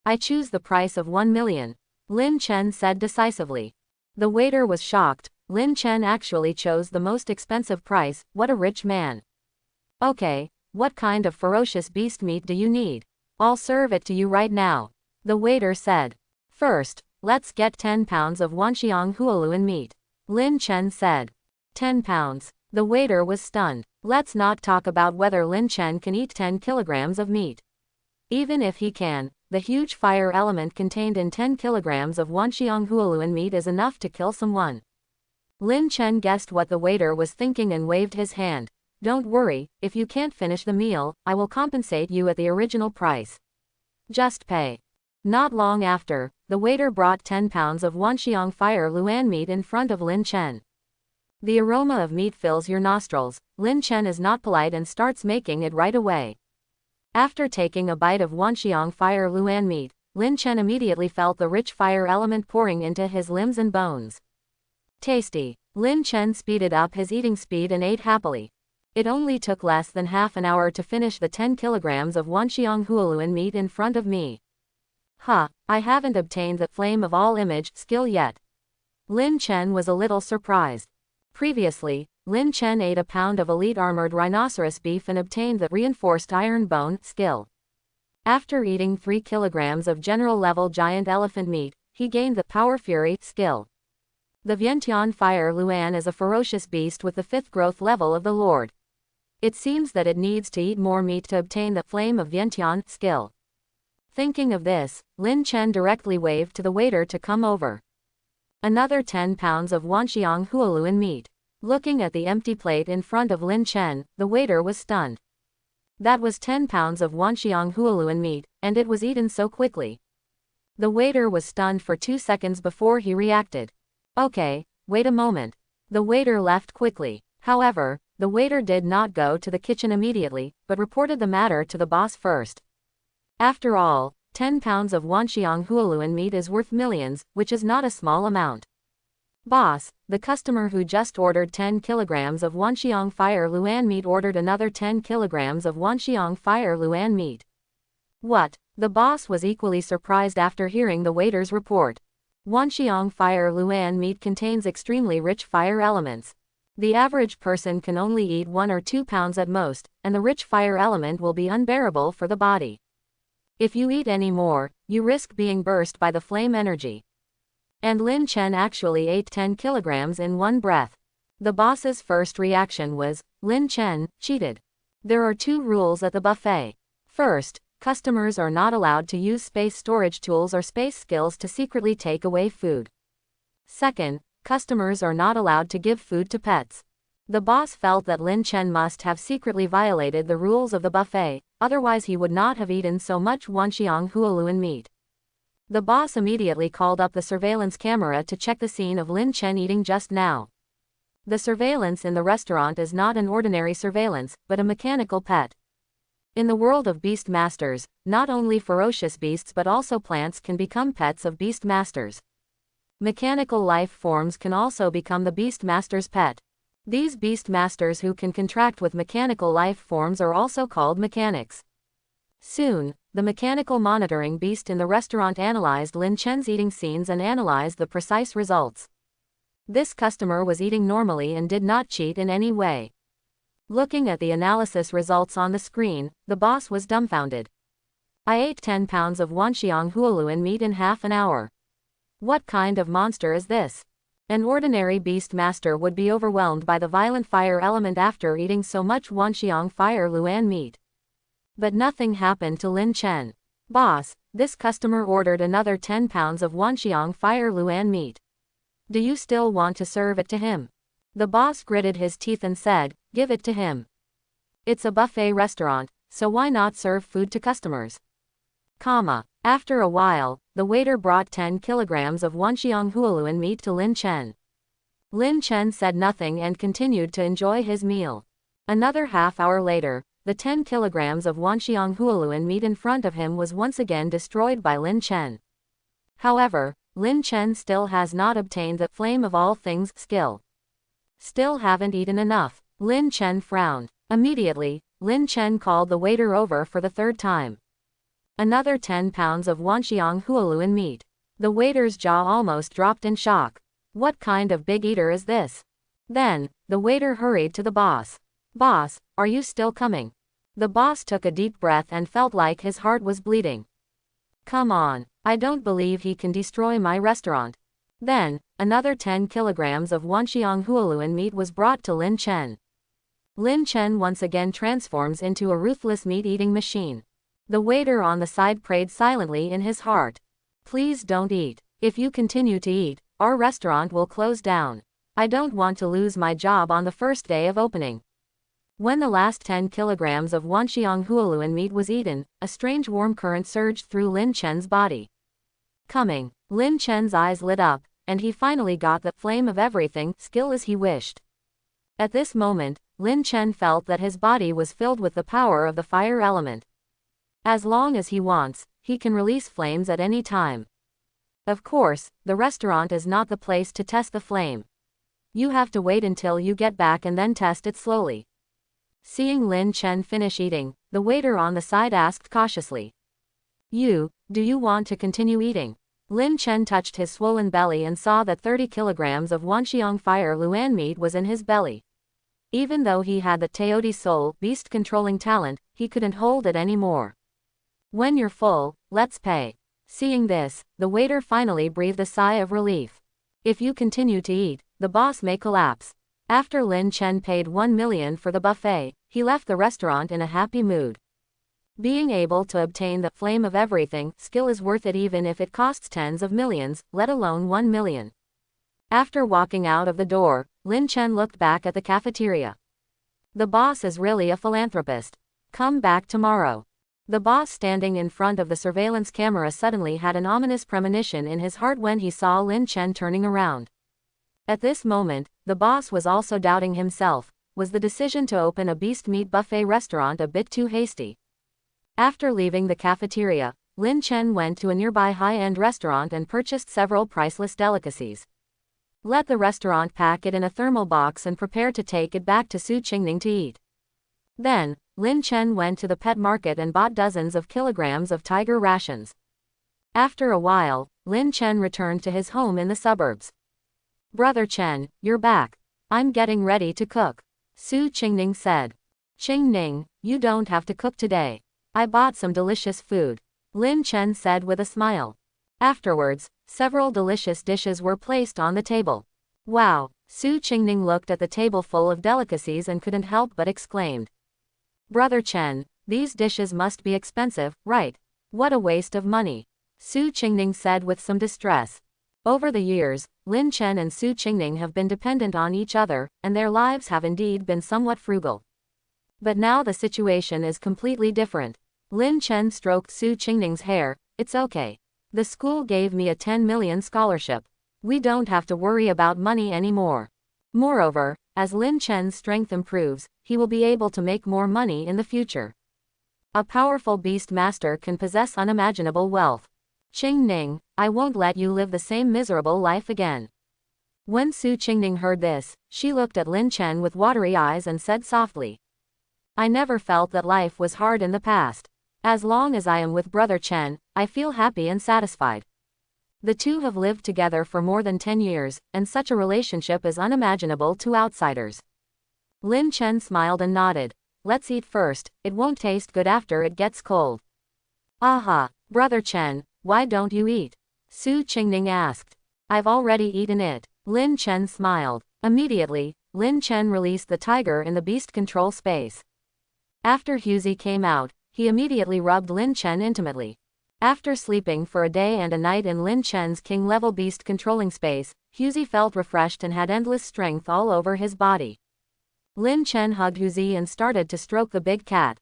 I choose the price of 1 million, Lin Chen said decisively. The waiter was shocked. Lin Chen actually chose the most expensive price. What a rich man. Okay, what kind of ferocious beast meat do you need? I'll serve it to you right now, the waiter said. First, let's get 10 pounds of Wanxiang Hualuan meat, Lin Chen said. 10 pounds. The waiter was stunned. Let's not talk about whether Lin Chen can eat 10 kilograms of meat. Even if he can, the huge fire element contained in 10 kilograms of Wanxiang Hualuan meat is enough to kill someone. Lin Chen guessed what the waiter was thinking and waved his hand. Don't worry, if you can't finish the meal, I will compensate you at the original price. Just pay. Not long after, the waiter brought 10 pounds of Wanxiang Fire Luan meat in front of Lin Chen. The aroma of meat fills your nostrils. Lin Chen is not polite and starts making it right away. After taking a bite of Wanxiang Fire Luan meat, Lin Chen immediately felt the rich fire element pouring into his limbs and bones. Tasty. Lin Chen speeded up his eating speed and ate happily. It only took less than half an hour to finish the 10 kilograms of Wanxiang Hualuan meat in front of me. I haven't obtained the Flame of All Image skill yet. Lin Chen was a little surprised. Previously, Lin Chen ate a pound of elite armored rhinoceros beef and obtained the Reinforced Iron Bone skill. After eating 3 kilograms of general-level giant elephant meat, he gained the Power Fury skill. The Vientiane Fire Luan is a ferocious beast with the 5th growth level of the Lord. It seems that it needs to eat more meat to obtain the Flame of Vientiane skill. Thinking of this, Lin Chen directly waved to the waiter to come over. Another 10 pounds of Wanxiang Hualuan meat. Looking at the empty plate in front of Lin Chen, the waiter was stunned. That was 10 pounds of Wanxiang Hualuan meat, and it was eaten so quickly. The waiter was stunned for 2 seconds before he reacted. Okay, wait a moment. The waiter left quickly. However, the waiter did not go to the kitchen immediately, but reported the matter to the boss first. After all, 10 pounds of Wanxiang Hualuan meat is worth millions, which is not a small amount. Boss, the customer who just ordered 10 kilograms of Wanxiang Fire Luan meat ordered another 10 kilograms of Wanxiang Fire Luan meat. What? The boss was equally surprised after hearing the waiter's report. Wanxiang Fire Luan meat contains extremely rich fire elements. The average person can only eat 1 or 2 pounds at most, and the rich fire element will be unbearable for the body. If you eat any more, you risk being burst by the flame energy. And Lin Chen actually ate 10 kilograms in one breath. The boss's first reaction was, Lin Chen cheated. There are 2 rules at the buffet. First, customers are not allowed to use space storage tools or space skills to secretly take away food. Second, customers are not allowed to give food to pets. The boss felt that Lin Chen must have secretly violated the rules of the buffet, otherwise he would not have eaten so much Wanxiang Hualuan meat. The boss immediately called up the surveillance camera to check the scene of Lin Chen eating just now. The surveillance in the restaurant is not an ordinary surveillance, but a mechanical pet. In the world of beast masters, not only ferocious beasts but also plants can become pets of beast masters. Mechanical life forms can also become the beast master's pet. These beast masters who can contract with mechanical life forms are also called mechanics. Soon, the mechanical monitoring beast in the restaurant analyzed Lin Chen's eating scenes and analyzed the precise results. This customer was eating normally and did not cheat in any way. Looking at the analysis results on the screen, the boss was dumbfounded. I ate 10 pounds of Wanxiang Hualuan meat in half an hour. What kind of monster is this? An ordinary beast master would be overwhelmed by the violent fire element after eating so much Wanxiang Fire Luan meat. But nothing happened to Lin Chen. Boss, this customer ordered another 10 pounds of Wanxiang fire luan meat. Do you still want to serve it to him? The boss gritted his teeth and said, give it to him. It's a buffet restaurant, so why not serve food to customers? After a while, the waiter brought 10 kilograms of Wanxiang hualuan meat to Lin Chen. Lin Chen said nothing and continued to enjoy his meal. Another half hour later, the 10 kilograms of Wanxiang hualuan meat in front of him was once again destroyed by Lin Chen. However, Lin Chen still has not obtained the flame of all things skill. Still haven't eaten enough. Lin Chen frowned. Immediately, Lin Chen called the waiter over for the third time. Another 10 pounds of Wanxiang hualuan meat. The waiter's jaw almost dropped in shock. What kind of big eater is this? Then, the waiter hurried to the boss. Boss, are you still coming? The boss took a deep breath and felt like his heart was bleeding. Come on, I don't believe he can destroy my restaurant. Then, another 10 kilograms of Wanxiang hualuan meat was brought to Lin Chen. Lin Chen once again transforms into a ruthless meat-eating machine. The waiter on the side prayed silently in his heart. Please don't eat. If you continue to eat, our restaurant will close down. I don't want to lose my job on the first day of opening. When the last 10 kilograms of Wanxiang hualuan meat was eaten, a strange warm current surged through Lin Chen's body. Lin Chen's eyes lit up, and he finally got the flame of everything skill as he wished. At this moment, Lin Chen felt that his body was filled with the power of the fire element. As long as he wants, he can release flames at any time. Of course, the restaurant is not the place to test the flame. You have to wait until you get back and then test it slowly. Seeing Lin Chen finish eating, the waiter on the side asked cautiously. Do you want to continue eating? Lin Chen touched his swollen belly and saw that 30 kilograms of Wanxiang fire luan meat was in his belly. Even though he had the Teodi soul beast controlling talent, he couldn't hold it anymore. When you're full, let's pay. Seeing this, the waiter finally breathed a sigh of relief. If you continue to eat, the boss may collapse. After Lin Chen paid 1 million for the buffet, he left the restaurant in a happy mood. Being able to obtain the flame of everything skill is worth it even if it costs tens of millions, let alone 1 million. After walking out of the door, Lin Chen looked back at the cafeteria. The boss is really a philanthropist. Come back tomorrow. The boss standing in front of the surveillance camera suddenly had an ominous premonition in his heart when he saw Lin Chen turning around. At this moment, the boss was also doubting himself. Was the decision to open a beast meat buffet restaurant a bit too hasty? After leaving the cafeteria, Lin Chen went to a nearby high-end restaurant and purchased several priceless delicacies. Let the restaurant pack it in a thermal box and prepare to take it back to Su Qingning to eat. Then, Lin Chen went to the pet market and bought dozens of kilograms of tiger rations. After a while, Lin Chen returned to his home in the suburbs. Brother Chen, you're back. I'm getting ready to cook. Su Qingning said. Qingning, you don't have to cook today. I bought some delicious food. Lin Chen said with a smile. Afterwards, several delicious dishes were placed on the table. Wow! Su Qingning looked at the table full of delicacies and couldn't help but exclaimed. Brother Chen, these dishes must be expensive, right? What a waste of money. Su Qingning said with some distress. Over the years, Lin Chen and Su Qingning have been dependent on each other, and their lives have indeed been somewhat frugal. But now the situation is completely different. Lin Chen stroked Su Qingning's hair. It's okay. The school gave me a 10 million scholarship. We don't have to worry about money anymore. Moreover, as Lin Chen's strength improves, he will be able to make more money in the future. A powerful beast master can possess unimaginable wealth. Qingning, I won't let you live the same miserable life again. When Su Qingning heard this, she looked at Lin Chen with watery eyes and said softly. I never felt that life was hard in the past. As long as I am with Brother Chen, I feel happy and satisfied. The two have lived together for more than 10 years, and such a relationship is unimaginable to outsiders. Lin Chen smiled and nodded. Let's eat first, it won't taste good after it gets cold. Aha, Brother Chen, why don't you eat? Su Qingning asked. I've already eaten it. Lin Chen smiled. Immediately, Lin Chen released the tiger in the beast control space. After Huzi came out, he immediately rubbed Lin Chen intimately. After sleeping for a day and a night in Lin Chen's king-level beast controlling space, Huzi felt refreshed and had endless strength all over his body. Lin Chen hugged Huzi and started to stroke the big cat.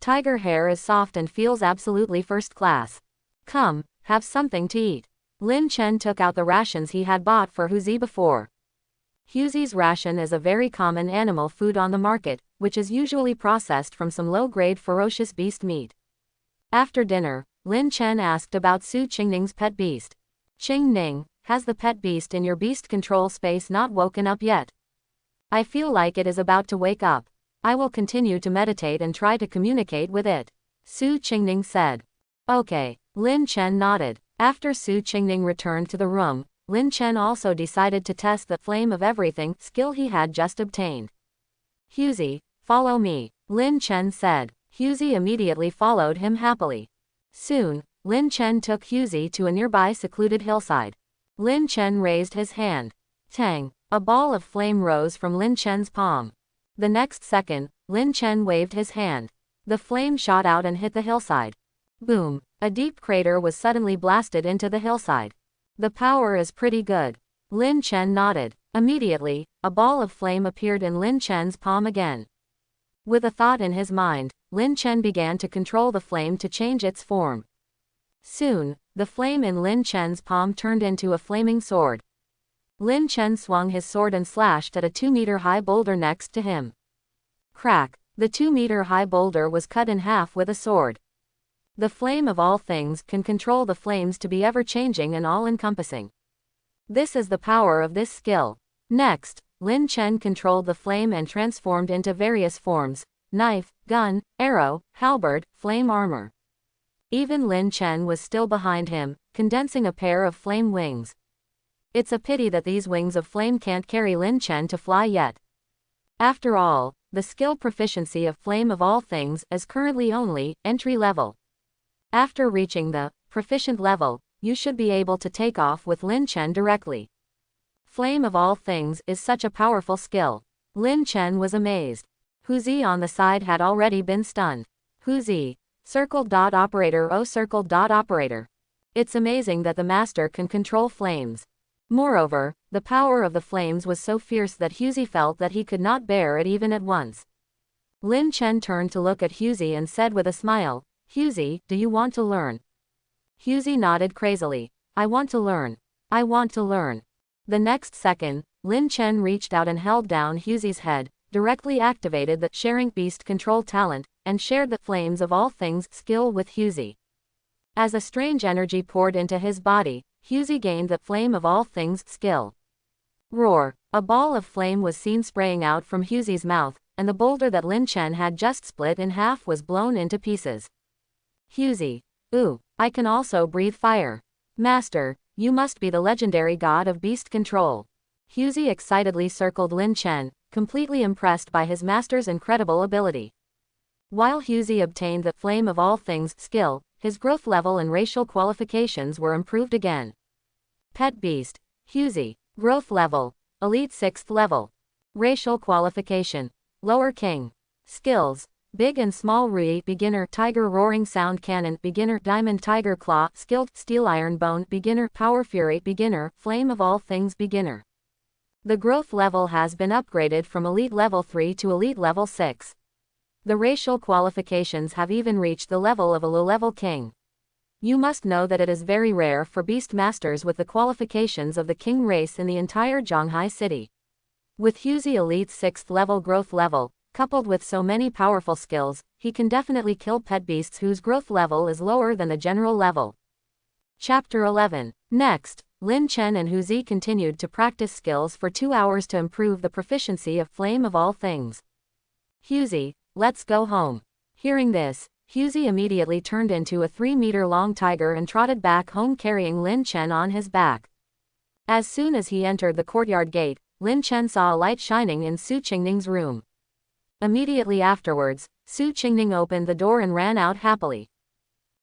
Tiger hair is soft and feels absolutely first class. Come, have something to eat. Lin Chen took out the rations he had bought for Huzi before. Huzi's ration is a very common animal food on the market, which is usually processed from some low-grade ferocious beast meat. After dinner, Lin Chen asked about Su Qingning's pet beast. Qingning, has the pet beast in your beast control space not woken up yet? I feel like it is about to wake up. I will continue to meditate and try to communicate with it. Su Qingning said. Okay. Lin Chen nodded. After Su Qingning returned to the room, Lin Chen also decided to test the flame of everything skill he had just obtained. Huzi, follow me, Lin Chen said. Huzi immediately followed him happily. Soon, Lin Chen took Huzi to a nearby secluded hillside. Lin Chen raised his hand. Tang! A ball of flame rose from Lin Chen's palm. The next second, Lin Chen waved his hand. The flame shot out and hit the hillside. Boom! A deep crater was suddenly blasted into the hillside. The power is pretty good. Lin Chen nodded. Immediately, a ball of flame appeared in Lin Chen's palm again. With a thought in his mind, Lin Chen began to control the flame to change its form. Soon, the flame in Lin Chen's palm turned into a flaming sword. Lin Chen swung his sword and slashed at a 2-meter-high boulder next to him. Crack! The 2-meter-high boulder was cut in half with a sword. The flame of all things can control the flames to be ever-changing and all-encompassing. This is the power of this skill. Next, Lin Chen controlled the flame and transformed into various forms: knife, gun, arrow, halberd, flame armor. Even Lin Chen was still behind him, condensing a pair of flame wings. It's a pity that these wings of flame can't carry Lin Chen to fly yet. After all, the skill proficiency of Flame of All Things is currently only entry level. After reaching the proficient level, you should be able to take off with Lin Chen directly. Flame of All Things is such a powerful skill. Lin Chen was amazed. Huzi on the side had already been stunned. Huzi, circle.operator. Oh, circle.operator. It's amazing that the master can control flames. Moreover, the power of the flames was so fierce that Huzi felt that he could not bear it even at once. Lin Chen turned to look at Huzi and said with a smile, Huzi, do you want to learn? Huzi nodded crazily. I want to learn. I want to learn. The next second, Lin Chen reached out and held down Huzi's head, directly activated the sharing beast control talent, and shared the Flames of All Things skill with Huzi. As a strange energy poured into his body, Huzi gained the Flame of All Things skill. Roar! A ball of flame was seen spraying out from Huzi's mouth, and the boulder that Lin Chen had just split in half was blown into pieces. Huzi. Ooh, I can also breathe fire. Master, you must be the legendary god of beast control. Huzi excitedly circled Lin Chen, completely impressed by his master's incredible ability. While Huzi obtained the Flame of All Things skill, his growth level and racial qualifications were improved again. Pet Beast. Huzi. Growth level. Elite 6th level. Racial qualification. Lower King. Skills. Big and Small Rui Beginner. Tiger Roaring Sound Cannon Beginner. Diamond Tiger Claw Skilled. Steel Iron Bone Beginner. Power Fury Beginner. Flame of All Things Beginner. The growth level has been upgraded from Elite Level 3 to Elite Level 6. The racial qualifications have even reached the level of a low-level king. You must know that it is very rare for beast masters with the qualifications of the king race in the entire Zhanghai city. With Huzi Elite 6th level growth level, coupled with so many powerful skills, he can definitely kill pet beasts whose growth level is lower than the general level. Chapter 11. Next, Lin Chen and Huzi continued to practice skills for 2 hours to improve the proficiency of Flame of All Things. Huzi, let's go home. Hearing this, Huzi immediately turned into a 3-meter-long tiger and trotted back home carrying Lin Chen on his back. As soon as he entered the courtyard gate, Lin Chen saw a light shining in Su Qingning's room. Immediately afterwards, Su Qingning opened the door and ran out happily.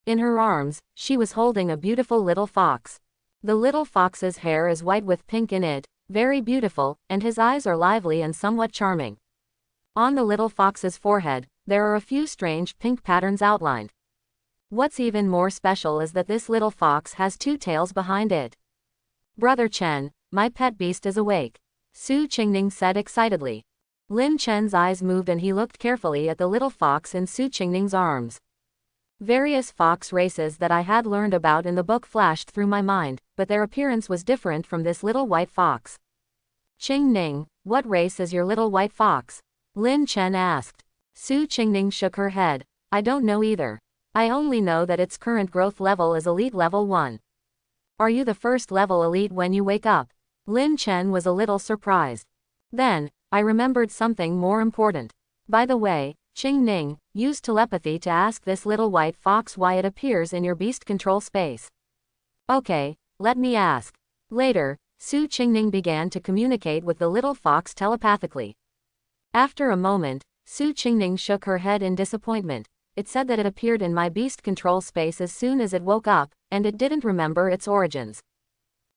In her arms, she was holding a beautiful little fox. The little fox's hair is white with pink in it, very beautiful, and his eyes are lively and somewhat charming. On the little fox's forehead, there are a few strange pink patterns outlined. What's even more special is that this little fox has two tails behind it. Brother Chen, my pet beast is awake, Su Qingning said excitedly. Lin Chen's eyes moved and he looked carefully at the little fox in Su Qingning's arms. Various fox races that I had learned about in the book flashed through my mind, but their appearance was different from this little white fox. Qingning, what race is your little white fox? Lin Chen asked. Su Qingning shook her head. I don't know either. I only know that its current growth level is elite level 1. Are you the first level elite when you wake up? Lin Chen was a little surprised. Then, I remembered something more important. By the way, Qingning, use telepathy to ask this little white fox why it appears in your beast control space. Okay, let me ask. Later, Su Qingning began to communicate with the little fox telepathically. After a moment, Su Qingning shook her head in disappointment. It said that it appeared in my beast control space as soon as it woke up, and it didn't remember its origins.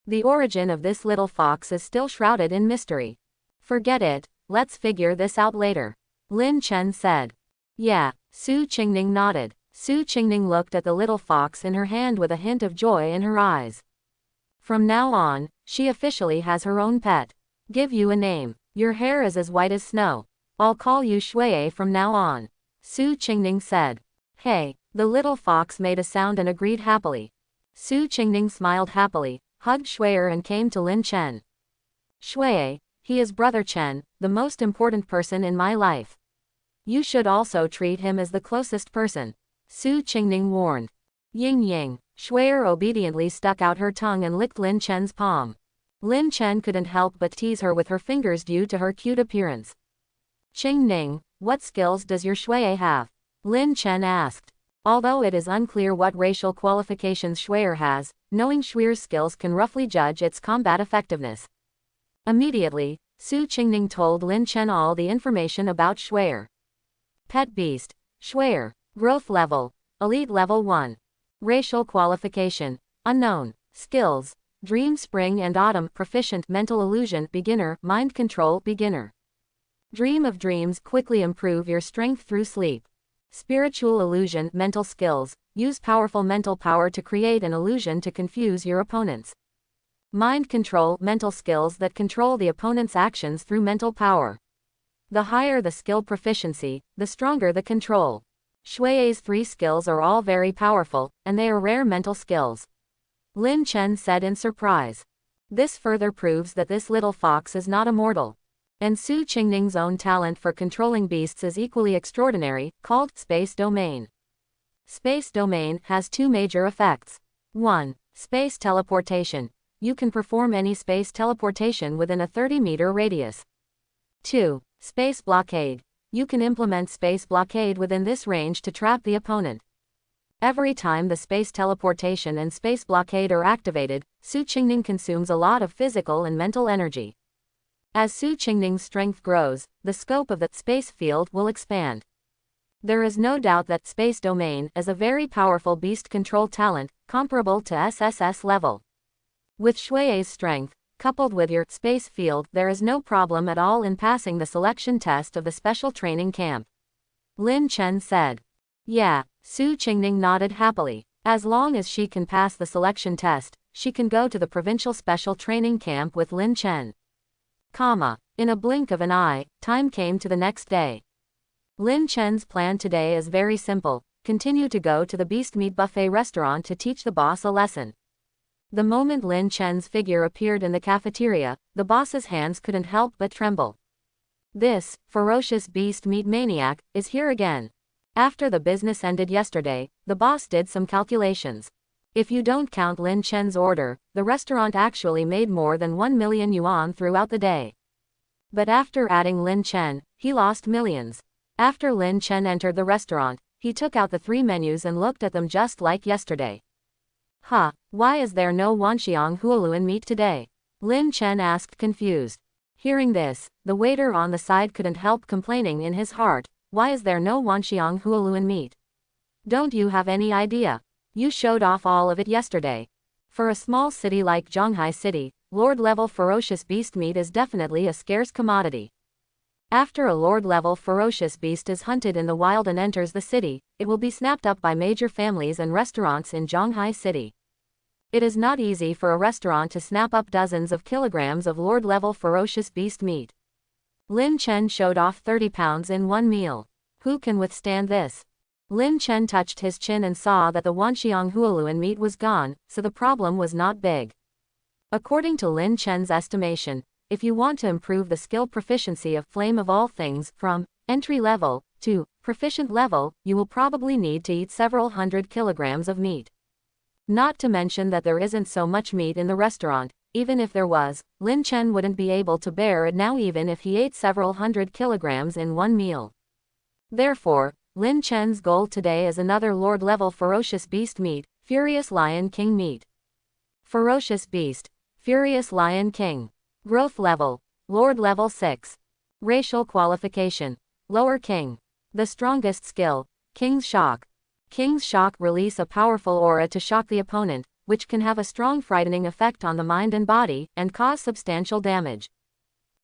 The origin of this little fox is still shrouded in mystery. Forget it, let's figure this out later, Lin Chen said. Yeah, Su Qingning nodded. Su Qingning looked at the little fox in her hand with a hint of joy in her eyes. From now on, she officially has her own pet. Give you a name. Your hair is as white as snow. I'll call you Shuiye from now on, Su Qingning said. Hey, the little fox made a sound and agreed happily. Su Qingning smiled happily, hugged Shuiye and came to Lin Chen. Shuiye, he is Brother Chen, the most important person in my life. You should also treat him as the closest person, Su Qingning warned. Ying ying, Shuiye obediently stuck out her tongue and licked Lin Chen's palm. Lin Chen couldn't help but tease her with her fingers due to her cute appearance. Qingning, what skills does your Shuiye have? Lin Chen asked. Although it is unclear what racial qualifications Shuiye has, knowing Shuiye's skills can roughly judge its combat effectiveness. Immediately, Su Qingning told Lin Chen all the information about Shuiye. Pet beast, Shuiye. Growth level, elite level 1. Racial qualification, unknown. Skills, dream spring and autumn, proficient mental illusion, beginner, mind control, beginner. Dream of dreams, quickly improve your strength through sleep. Spiritual illusion, mental skills, use powerful mental power to create an illusion to confuse your opponents. Mind control, mental skills that control the opponent's actions through mental power. The higher the skill proficiency, the stronger the control. Shuiye's 3 skills are all very powerful, and they are rare mental skills, Lin Chen said in surprise. This further proves that this little fox is not immortal. And Su Qingning's own talent for controlling beasts is equally extraordinary, called Space Domain. Space Domain has 2 major effects. 1. Space teleportation. You can perform any space teleportation within a 30-meter radius. 2. Space blockade. You can implement space blockade within this range to trap the opponent. Every time the space teleportation and space blockade are activated, Su Qingning consumes a lot of physical and mental energy. As Su Qingning's strength grows, the scope of the space field will expand. There is no doubt that Space Domain is a very powerful beast control talent, comparable to SSS level. With Shuiye's strength, coupled with your space field, there is no problem at all in passing the selection test of the special training camp, Lin Chen said. Yeah, Su Qingning nodded happily. As long as she can pass the selection test, she can go to the provincial special training camp with Lin Chen. In a blink of an eye, time came to the next day. Lin Chen's plan today is very simple: continue to go to the Beast Meat Buffet restaurant to teach the boss a lesson. The moment Lin Chen's figure appeared in the cafeteria, the boss's hands couldn't help but tremble. This ferocious beast meat maniac is here again. After the business ended yesterday, the boss did some calculations. If you don't count Lin Chen's order, the restaurant actually made more than 1 million yuan throughout the day. But after adding Lin Chen, he lost millions. After Lin Chen entered the restaurant, he took out the 3 menus and looked at them just like yesterday. Why is there no Wanxiang Huoluan meat today? Lin Chen asked confused. Hearing this, the waiter on the side couldn't help complaining in his heart, why is there no Wanxiang Huoluan meat? Don't you have any idea? You showed off all of it yesterday. For a small city like Zhanghai City, Lord-level ferocious beast meat is definitely a scarce commodity. After a Lord-level ferocious beast is hunted in the wild and enters the city, it will be snapped up by major families and restaurants in Zhonghai City. It is not easy for a restaurant to snap up dozens of kilograms of Lord-level ferocious beast meat. Lin Chen showed off 30 pounds in one meal. Who can withstand this? Lin Chen touched his chin and saw that the Wanxiang Hualuan meat was gone, so the problem was not big. According to Lin Chen's estimation, if you want to improve the skill proficiency of Flame of All Things from entry level to proficient level, you will probably need to eat several hundred kilograms of meat. Not to mention that there isn't so much meat in the restaurant. Even if there was, Lin Chen wouldn't be able to bear it now even if he ate several hundred kilograms in one meal. Therefore, Lin Chen's goal today is another Lord-level ferocious beast meat, Furious Lion King meat. Ferocious beast, Furious Lion King. Growth level, Lord level 6. Racial qualification, Lower King. The strongest skill, King's Shock. King's Shock release a powerful aura to shock the opponent, which can have a strong frightening effect on the mind and body, and cause substantial damage.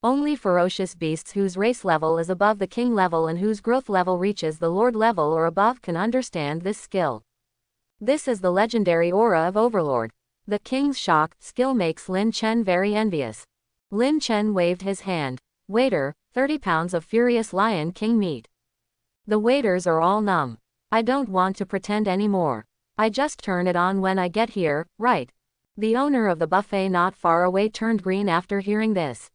Only ferocious beasts whose race level is above the king level and whose growth level reaches the lord level or above can understand this skill. This is the legendary aura of Overlord. The King's Shock skill makes Lin Chen very envious. Lin Chen waved his hand. Waiter, 30 pounds of Furious Lion King meat. The waiters are all numb. I don't want to pretend anymore. I just turn it on when I get here, right? The owner of the buffet not far away turned green after hearing this.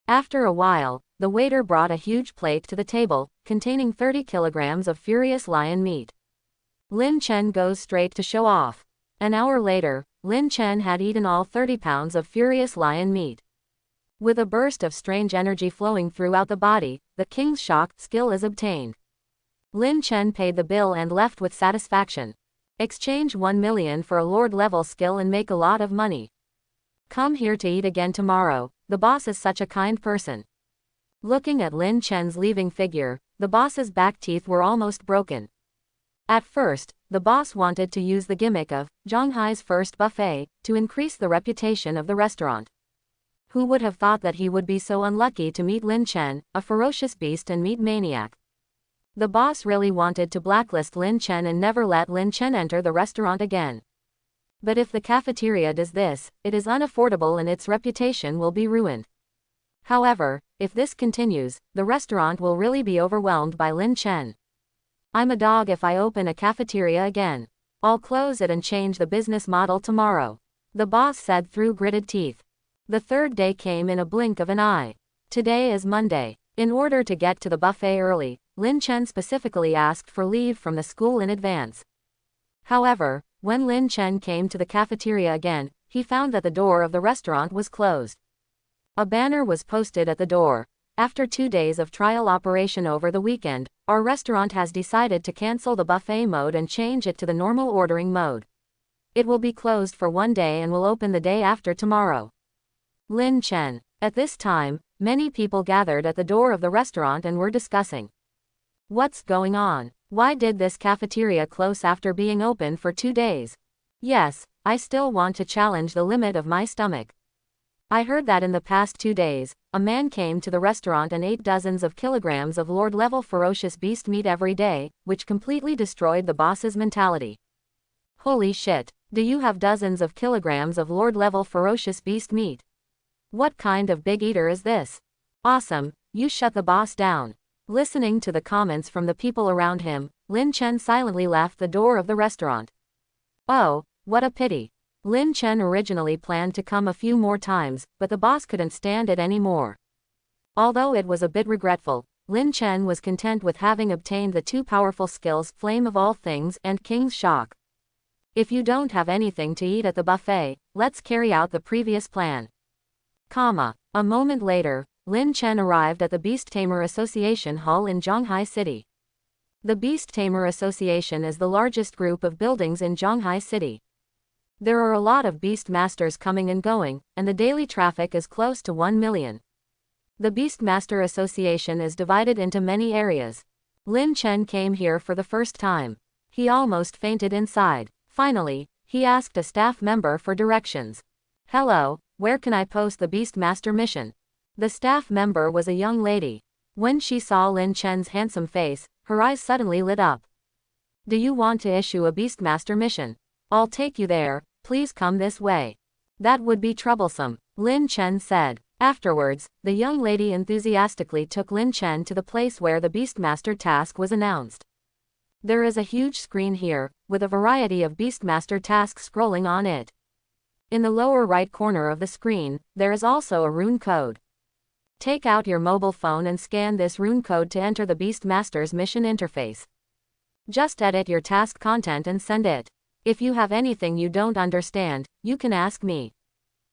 After a while, the waiter brought a huge plate to the table, containing 30 kilograms of Furious Lion meat. Lin Chen goes straight to show off. An hour later, Lin Chen had eaten all 30 pounds of Furious Lion meat. With a burst of strange energy flowing throughout the body, the King's Shock skill is obtained. Lin Chen paid the bill and left with satisfaction. Exchange 1 million for a Lord-level skill and make a lot of money. Come here to eat again tomorrow, the boss is such a kind person. Looking at Lin Chen's leaving figure, the boss's back teeth were almost broken. At first, the boss wanted to use the gimmick of Zhonghai's first buffet to increase the reputation of the restaurant. Who would have thought that he would be so unlucky to meet Lin Chen, a ferocious beast and meat maniac? The boss really wanted to blacklist Lin Chen and never let Lin Chen enter the restaurant again. But if the cafeteria does this, it is unaffordable and its reputation will be ruined. However, if this continues, the restaurant will really be overwhelmed by Lin Chen. I'm a dog if I open a cafeteria again. I'll close it and change the business model tomorrow, the boss said through gritted teeth. The third day came in a blink of an eye. Today is Monday. In order to get to the buffet early, Lin Chen specifically asked for leave from the school in advance. However, when Lin Chen came to the cafeteria again, he found that the door of the restaurant was closed. A banner was posted at the door. After 2 days of trial operation over the weekend, our restaurant has decided to cancel the buffet mode and change it to the normal ordering mode. It will be closed for 1 day and will open the day after tomorrow. Lin Chen. At this time, many people gathered at the door of the restaurant and were discussing. What's going on? Why did this cafeteria close after being open for 2 days? Yes, I still want to challenge the limit of my stomach. I heard that in the past 2 days, a man came to the restaurant and ate dozens of kilograms of Lord-level ferocious beast meat every day, which completely destroyed the boss's mentality. Holy shit, do you have dozens of kilograms of Lord-level ferocious beast meat? What kind of big eater is this? Awesome, you shut the boss down. Listening to the comments from the people around him, Lin Chen silently left the door of the restaurant. Oh, what a pity. Lin Chen originally planned to come a few more times, but the boss couldn't stand it anymore. Although it was a bit regretful, Lin Chen was content with having obtained the 2 powerful skills Flame of All Things and King's Shock. If you don't have anything to eat at the buffet, let's carry out the previous plan. A moment later, Lin Chen arrived at the Beast Tamer Association Hall in Zhonghai City. The Beast Tamer Association is the largest group of buildings in Zhonghai City. There are a lot of beast masters coming and going, and the daily traffic is close to 1 million. The Beast Master Association is divided into many areas. Lin Chen came here for the first time. He almost fainted inside. Finally, he asked a staff member for directions. Hello, where can I post the Beast Master mission? The staff member was a young lady. When she saw Lin Chen's handsome face, her eyes suddenly lit up. Do you want to issue a Beastmaster mission? I'll take you there, please come this way. That would be troublesome, Lin Chen said. Afterwards, the young lady enthusiastically took Lin Chen to the place where the Beastmaster task was announced. There is a huge screen here, with a variety of Beastmaster tasks scrolling on it. In the lower right corner of the screen, there is also a rune code. Take out your mobile phone and scan this rune code to enter the Beastmaster's mission interface. Just edit your task content and send it. If you have anything you don't understand, you can ask me.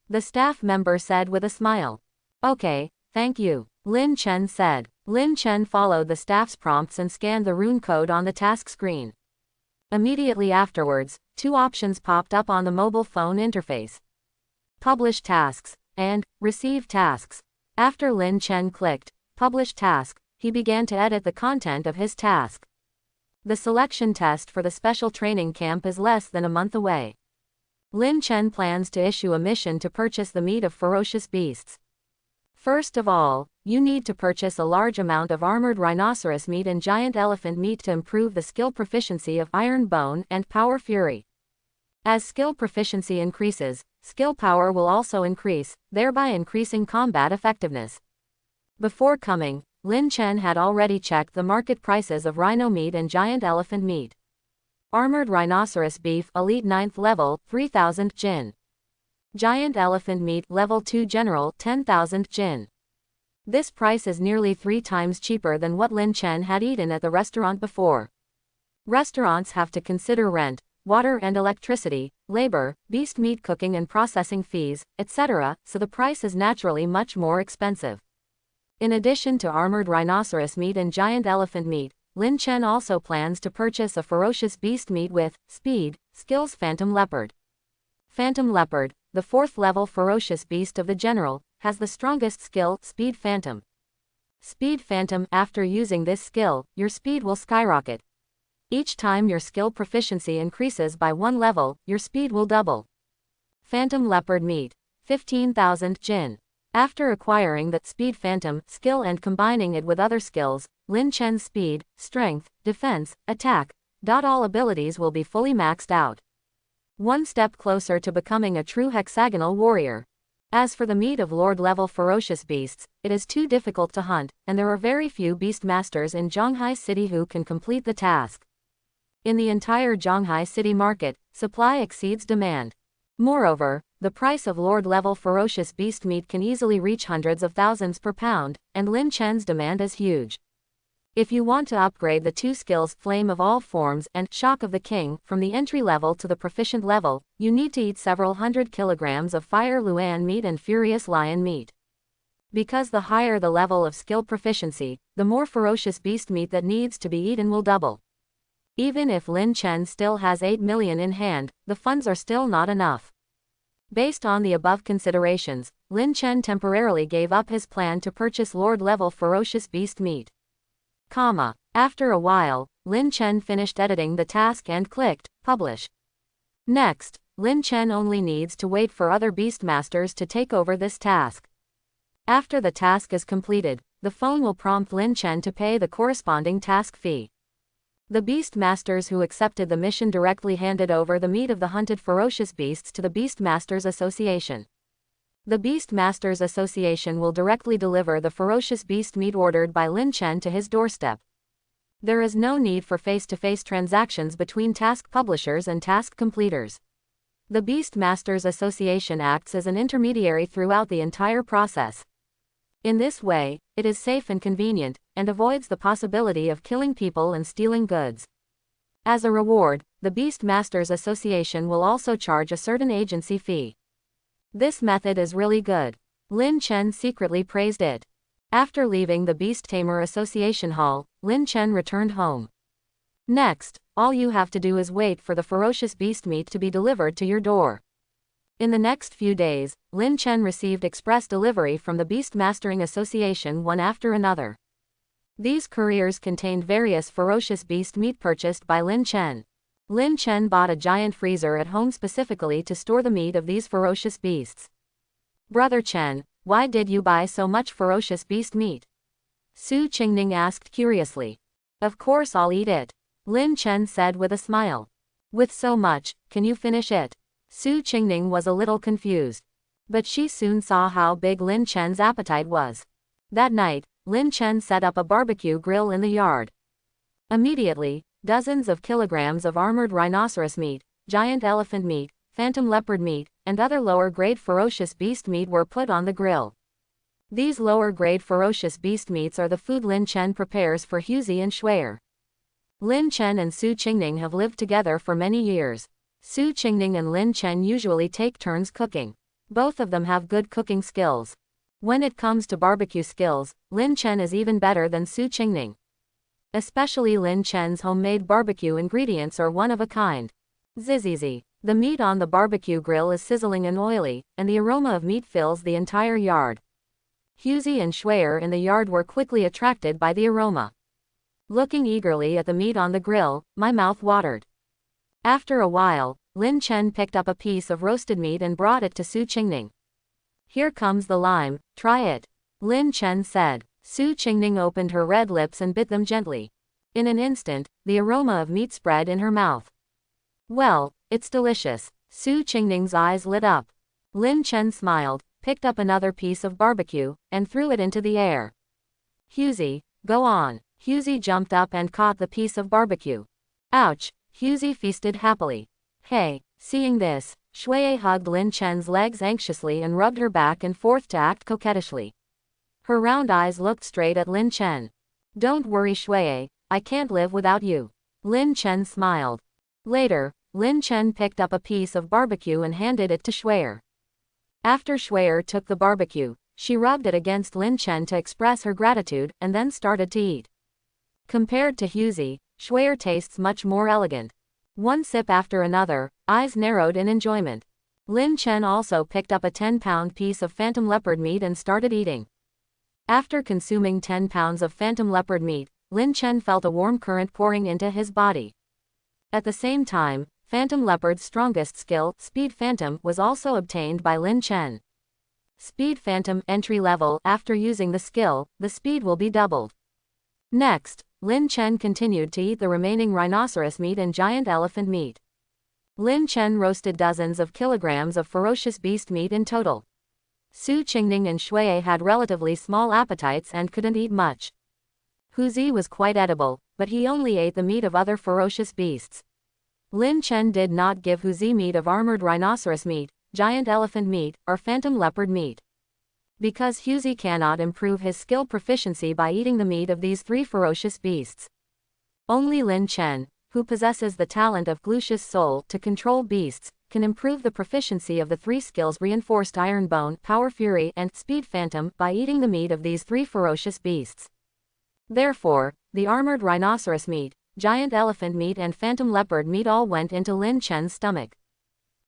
The staff member said with a smile. Okay, thank you, Lin Chen said. Lin Chen followed the staff's prompts and scanned the rune code on the task screen. Immediately afterwards, two options popped up on the mobile phone interface. Publish tasks, and receive tasks. After Lin Chen clicked Publish task, he began to edit the content of his task. The selection test for the special training camp is less than a month away. Lin Chen plans to issue a mission to purchase the meat of ferocious beasts. First of all, you need to purchase a large amount of armored rhinoceros meat and giant elephant meat to improve the skill proficiency of Iron Bone and Power Fury. As skill proficiency increases, skill power will also increase, thereby increasing combat effectiveness. Before coming, Lin Chen had already checked the market prices of rhino meat and giant elephant meat. Armored rhinoceros beef elite 9th level, 3000 Jin. Giant elephant meat level 2 general, 10,000 Jin. This price is nearly 3 times cheaper than what Lin Chen had eaten at the restaurant before. Restaurants have to consider rent, water and electricity, labor, beast meat cooking and processing fees, etc., so the price is naturally much more expensive. In addition to armored rhinoceros meat and giant elephant meat, Lin Chen also plans to purchase a ferocious beast meat with speed skills Phantom Leopard. Phantom Leopard, the 4th level ferocious beast of the general, has the strongest skill, Speed Phantom. Speed Phantom, after using this skill, your speed will skyrocket. Each time your skill proficiency increases by 1 level, your speed will double. Phantom Leopard meat, 15,000 Jin. After acquiring the Speed Phantom skill and combining it with other skills, Lin Chen's speed, strength, defense, attack, all abilities will be fully maxed out. One step closer to becoming a true hexagonal warrior. As for the meat of Lord-level ferocious beasts, it is too difficult to hunt, and there are very few beastmasters in Zhonghai City who can complete the task. In the entire Zhonghai City market, supply exceeds demand. Moreover, the price of Lord-level ferocious beast meat can easily reach hundreds of thousands per pound, and Lin Chen's demand is huge. If you want to upgrade the 2 skills Flame of All Forms and Shock of the King from the entry level to the proficient level, you need to eat several hundred kilograms of Fire Luan meat and Furious Lion meat. Because the higher the level of skill proficiency, the more ferocious beast meat that needs to be eaten will double. Even if Lin Chen still has 8 million in hand, the funds are still not enough. Based on the above considerations, Lin Chen temporarily gave up his plan to purchase Lord-level ferocious beast meat. After a while, Lin Chen finished editing the task and clicked Publish. Next, Lin Chen only needs to wait for other beastmasters to take over this task. After the task is completed, the phone will prompt Lin Chen to pay the corresponding task fee. The beastmasters who accepted the mission directly handed over the meat of the hunted ferocious beasts to the Beastmasters Association. The Beastmasters Association will directly deliver the ferocious beast meat ordered by Lin Chen to his doorstep. There is no need for face-to-face transactions between task publishers and task completers. The Beastmasters Association acts as an intermediary throughout the entire process. In this way, it is safe and convenient, and avoids the possibility of killing people and stealing goods. As a reward, the Beastmasters Association will also charge a certain agency fee. This method is really good. Lin Chen secretly praised it. After leaving the Beast Tamer Association Hall, Lin Chen returned home. Next, all you have to do is wait for the ferocious beast meat to be delivered to your door. In the next few days, Lin Chen received express delivery from the Beastmastering Association one after another. These couriers contained various ferocious beast meat purchased by Lin Chen. Lin Chen bought a giant freezer at home specifically to store the meat of these ferocious beasts. Brother Chen, why did you buy so much ferocious beast meat? Su Qingning asked curiously. Of course I'll eat it. Lin Chen said with a smile. With so much, can you finish it? Su Qingning was a little confused. But she soon saw how big Lin Chen's appetite was. That night, Lin Chen set up a barbecue grill in the yard. Immediately, dozens of kilograms of armored rhinoceros meat, giant elephant meat, phantom leopard meat, and other lower-grade ferocious beast meat were put on the grill. These lower-grade ferocious beast meats are the food Lin Chen prepares for Huzi and Shui'er. Lin Chen and Su Qingning have lived together for many years. Su Qingning and Lin Chen usually take turns cooking. Both of them have good cooking skills. When it comes to barbecue skills, Lin Chen is even better than Su Qingning. Especially Lin Chen's homemade barbecue ingredients are one of a kind. Zizizi. The meat on the barbecue grill is sizzling and oily, and the aroma of meat fills the entire yard. Huzi and Shui'er in the yard were quickly attracted by the aroma. Looking eagerly at the meat on the grill, my mouth watered. After a while, Lin Chen picked up a piece of roasted meat and brought it to Su Qingning. Here comes the lime, try it. Lin Chen said. Su Qingning opened her red lips and bit them gently. In an instant, the aroma of meat spread in her mouth. Well, it's delicious. Su Qingning's eyes lit up. Lin Chen smiled, picked up another piece of barbecue, and threw it into the air. Huzi, go on. Huzi jumped up and caught the piece of barbecue. Ouch! Huzi feasted happily. Hey, seeing this, Shui'er hugged Lin Chen's legs anxiously and rubbed her back and forth to act coquettishly. Her round eyes looked straight at Lin Chen. Don't worry Shui'er, I can't live without you. Lin Chen smiled. Later, Lin Chen picked up a piece of barbecue and handed it to Shui'er. After Shui'er took the barbecue, she rubbed it against Lin Chen to express her gratitude and then started to eat. Compared to Huzi, Shui'er tastes much more elegant. One sip after another, eyes narrowed in enjoyment. Lin Chen also picked up a 10-pound piece of phantom leopard meat and started eating. After consuming 10 pounds of phantom leopard meat, Lin Chen felt a warm current pouring into his body. At the same time, Phantom Leopard's strongest skill, Speed Phantom, was also obtained by Lin Chen. Speed Phantom entry level. After using the skill, the speed will be doubled. Next, Lin Chen continued to eat the remaining rhinoceros meat and giant elephant meat. Lin Chen roasted dozens of kilograms of ferocious beast meat in total. Su Qingning and Shui'er had relatively small appetites and couldn't eat much. Huzi was quite edible, but he only ate the meat of other ferocious beasts. Lin Chen did not give Huzi meat of armored rhinoceros meat, giant elephant meat, or phantom leopard meat. Because Huzi cannot improve his skill proficiency by eating the meat of these three ferocious beasts. Only Lin Chen, who possesses the talent of Glucious Soul to control beasts, can improve the proficiency of the three skills Reinforced Iron Bone, Power Fury, and Speed Phantom by eating the meat of these three ferocious beasts. Therefore, the armored rhinoceros meat, giant elephant meat and phantom leopard meat all went into Lin Chen's stomach.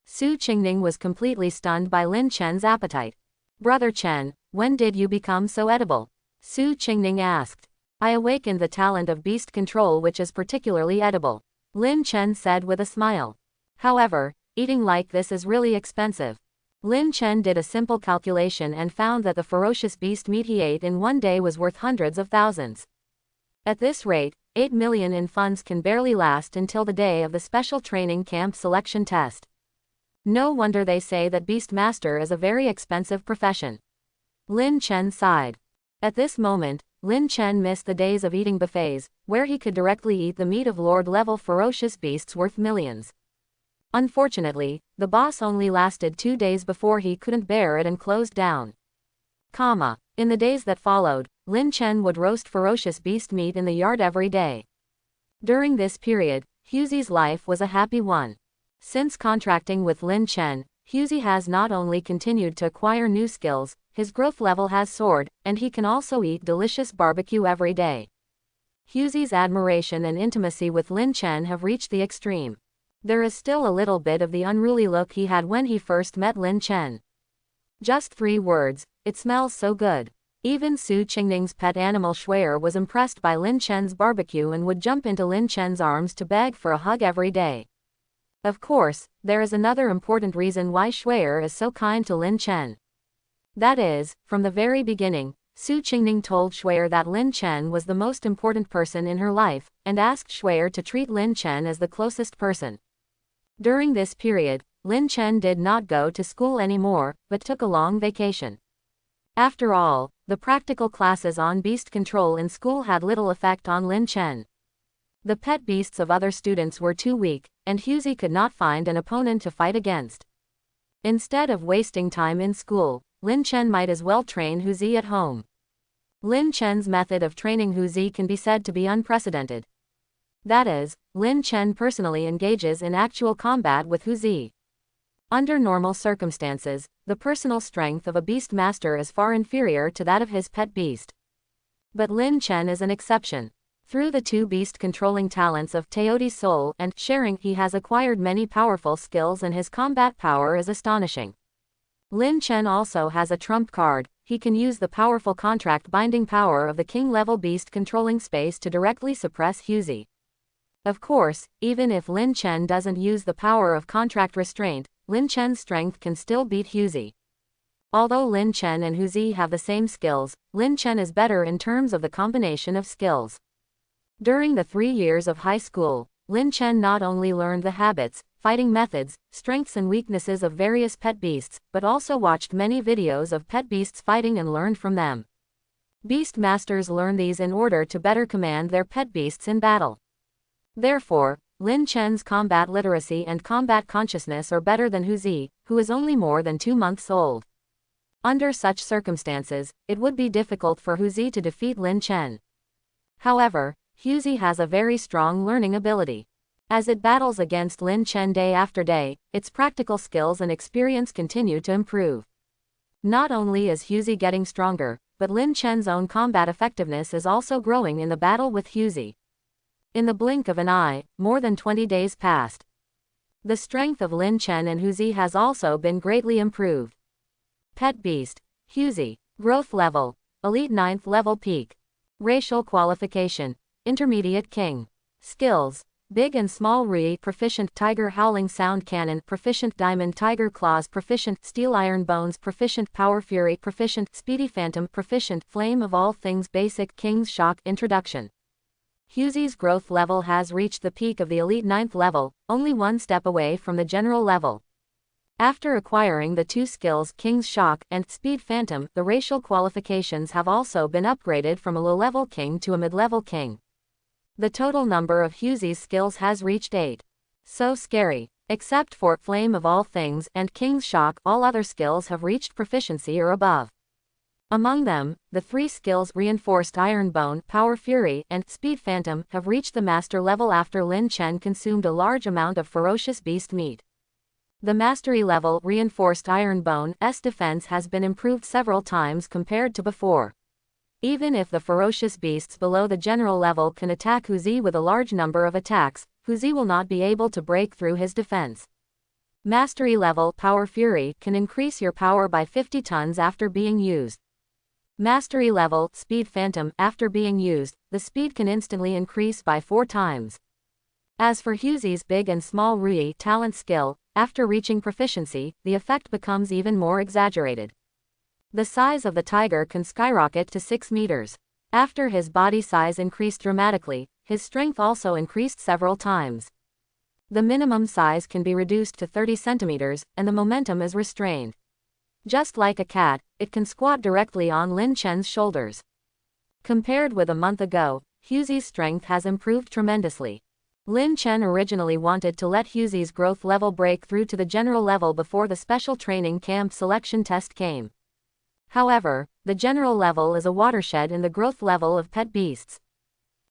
Su Qingning was completely stunned by Lin Chen's appetite. Brother Chen, when did you become so edible? Su Qingning asked. I awakened the talent of beast control which is particularly edible. Lin Chen said with a smile. However, eating like this is really expensive. Lin Chen did a simple calculation and found that the ferocious beast meat he ate in one day was worth hundreds of thousands. At this rate, 8 million in funds can barely last until the day of the special training camp selection test. No wonder they say that Beast Master is a very expensive profession. Lin Chen sighed. At this moment, Lin Chen missed the days of eating buffets, where he could directly eat the meat of Lord-level ferocious beasts worth millions. Unfortunately, the boss only lasted 2 days before he couldn't bear it and closed down. In the days that followed, Lin Chen would roast ferocious beast meat in the yard every day. During this period, Huzi's life was a happy one. Since contracting with Lin Chen, Huzi has not only continued to acquire new skills, his growth level has soared, and he can also eat delicious barbecue every day. Huzi's admiration and intimacy with Lin Chen have reached the extreme. There is still a little bit of the unruly look he had when he first met Lin Chen. Just 3 words, it smells so good. Even Su Qingning's pet animal Shui'er was impressed by Lin Chen's barbecue and would jump into Lin Chen's arms to beg for a hug every day. Of course, there is another important reason why Shui'er is so kind to Lin Chen. That is, from the very beginning, Su Qingning told Shui'er that Lin Chen was the most important person in her life, and asked Shui'er to treat Lin Chen as the closest person. During this period, Lin Chen did not go to school anymore, but took a long vacation. After all, the practical classes on beast control in school had little effect on Lin Chen. The pet beasts of other students were too weak, and Huzi could not find an opponent to fight against. Instead of wasting time in school, Lin Chen might as well train Huzi at home. Lin Chen's method of training Huzi can be said to be unprecedented. That is, Lin Chen personally engages in actual combat with Huzi. Under normal circumstances, the personal strength of a beast master is far inferior to that of his pet beast. But Lin Chen is an exception. Through the two beast-controlling talents of Teoti's soul and sharing, he has acquired many powerful skills and his combat power is astonishing. Lin Chen also has a trump card. He can use the powerful contract binding power of the king-level beast controlling space to directly suppress Huzi. Of course, even if Lin Chen doesn't use the power of contract restraint, Lin Chen's strength can still beat Huzi. Although Lin Chen and Huzi have the same skills, Lin Chen is better in terms of the combination of skills. During the 3 years of high school, Lin Chen not only learned the habits, fighting methods, strengths and weaknesses of various pet beasts, but also watched many videos of pet beasts fighting and learned from them. Beast masters learn these in order to better command their pet beasts in battle. Therefore, Lin Chen's combat literacy and combat consciousness are better than Huzi, who is only more than 2 months old. Under such circumstances, it would be difficult for Huzi to defeat Lin Chen. However, Huzi has a very strong learning ability. As it battles against Lin Chen day after day, its practical skills and experience continue to improve. Not only is Huzi getting stronger, but Lin Chen's own combat effectiveness is also growing in the battle with Huzi. In the blink of an eye, more than 20 days passed. The strength of Lin Chen and Huzi has also been greatly improved. Pet Beast, Huzi, Growth Level, Elite 9th Level Peak. Racial Qualification, Intermediate King. Skills, Big and Small Rui Proficient, Tiger Howling Sound Cannon Proficient, Diamond Tiger Claws Proficient, Steel Iron Bones Proficient, Power Fury Proficient, Speedy Phantom Proficient, Flame of All Things Basic, King's Shock. Introduction. Huzi's growth level has reached the peak of the Elite 9th level, only one step away from the general level. After acquiring the two skills King's Shock and Speed Phantom, the racial qualifications have also been upgraded from a low-level king to a mid-level king. The total number of Huzi's skills has reached 8. So scary. Except for Flame of All Things and King's Shock, all other skills have reached proficiency or above. Among them, the 3 skills Reinforced Iron Bone, Power Fury, and Speed Phantom have reached the master level after Lin Chen consumed a large amount of ferocious beast meat. The mastery level Reinforced Iron Bone's defense has been improved several times compared to before. Even if the ferocious beasts below the general level can attack Huzi with a large number of attacks, Huzi will not be able to break through his defense. Mastery level Power Fury can increase your power by 50 tons after being used. Mastery level Speed Phantom, after being used, the speed can instantly increase by 4 times. As for Huzi's Big and Small Rui talent skill, after reaching proficiency, the effect becomes even more exaggerated. The size of the tiger can skyrocket to 6 meters. After his body size increased dramatically, his strength also increased several times. The minimum size can be reduced to 30 centimeters, and the momentum is restrained. Just like a cat, it can squat directly on Lin Chen's shoulders. Compared with a month ago, Huzi's strength has improved tremendously. Lin Chen originally wanted to let Huzi's growth level break through to the general level before the special training camp selection test came. However, the general level is a watershed in the growth level of pet beasts.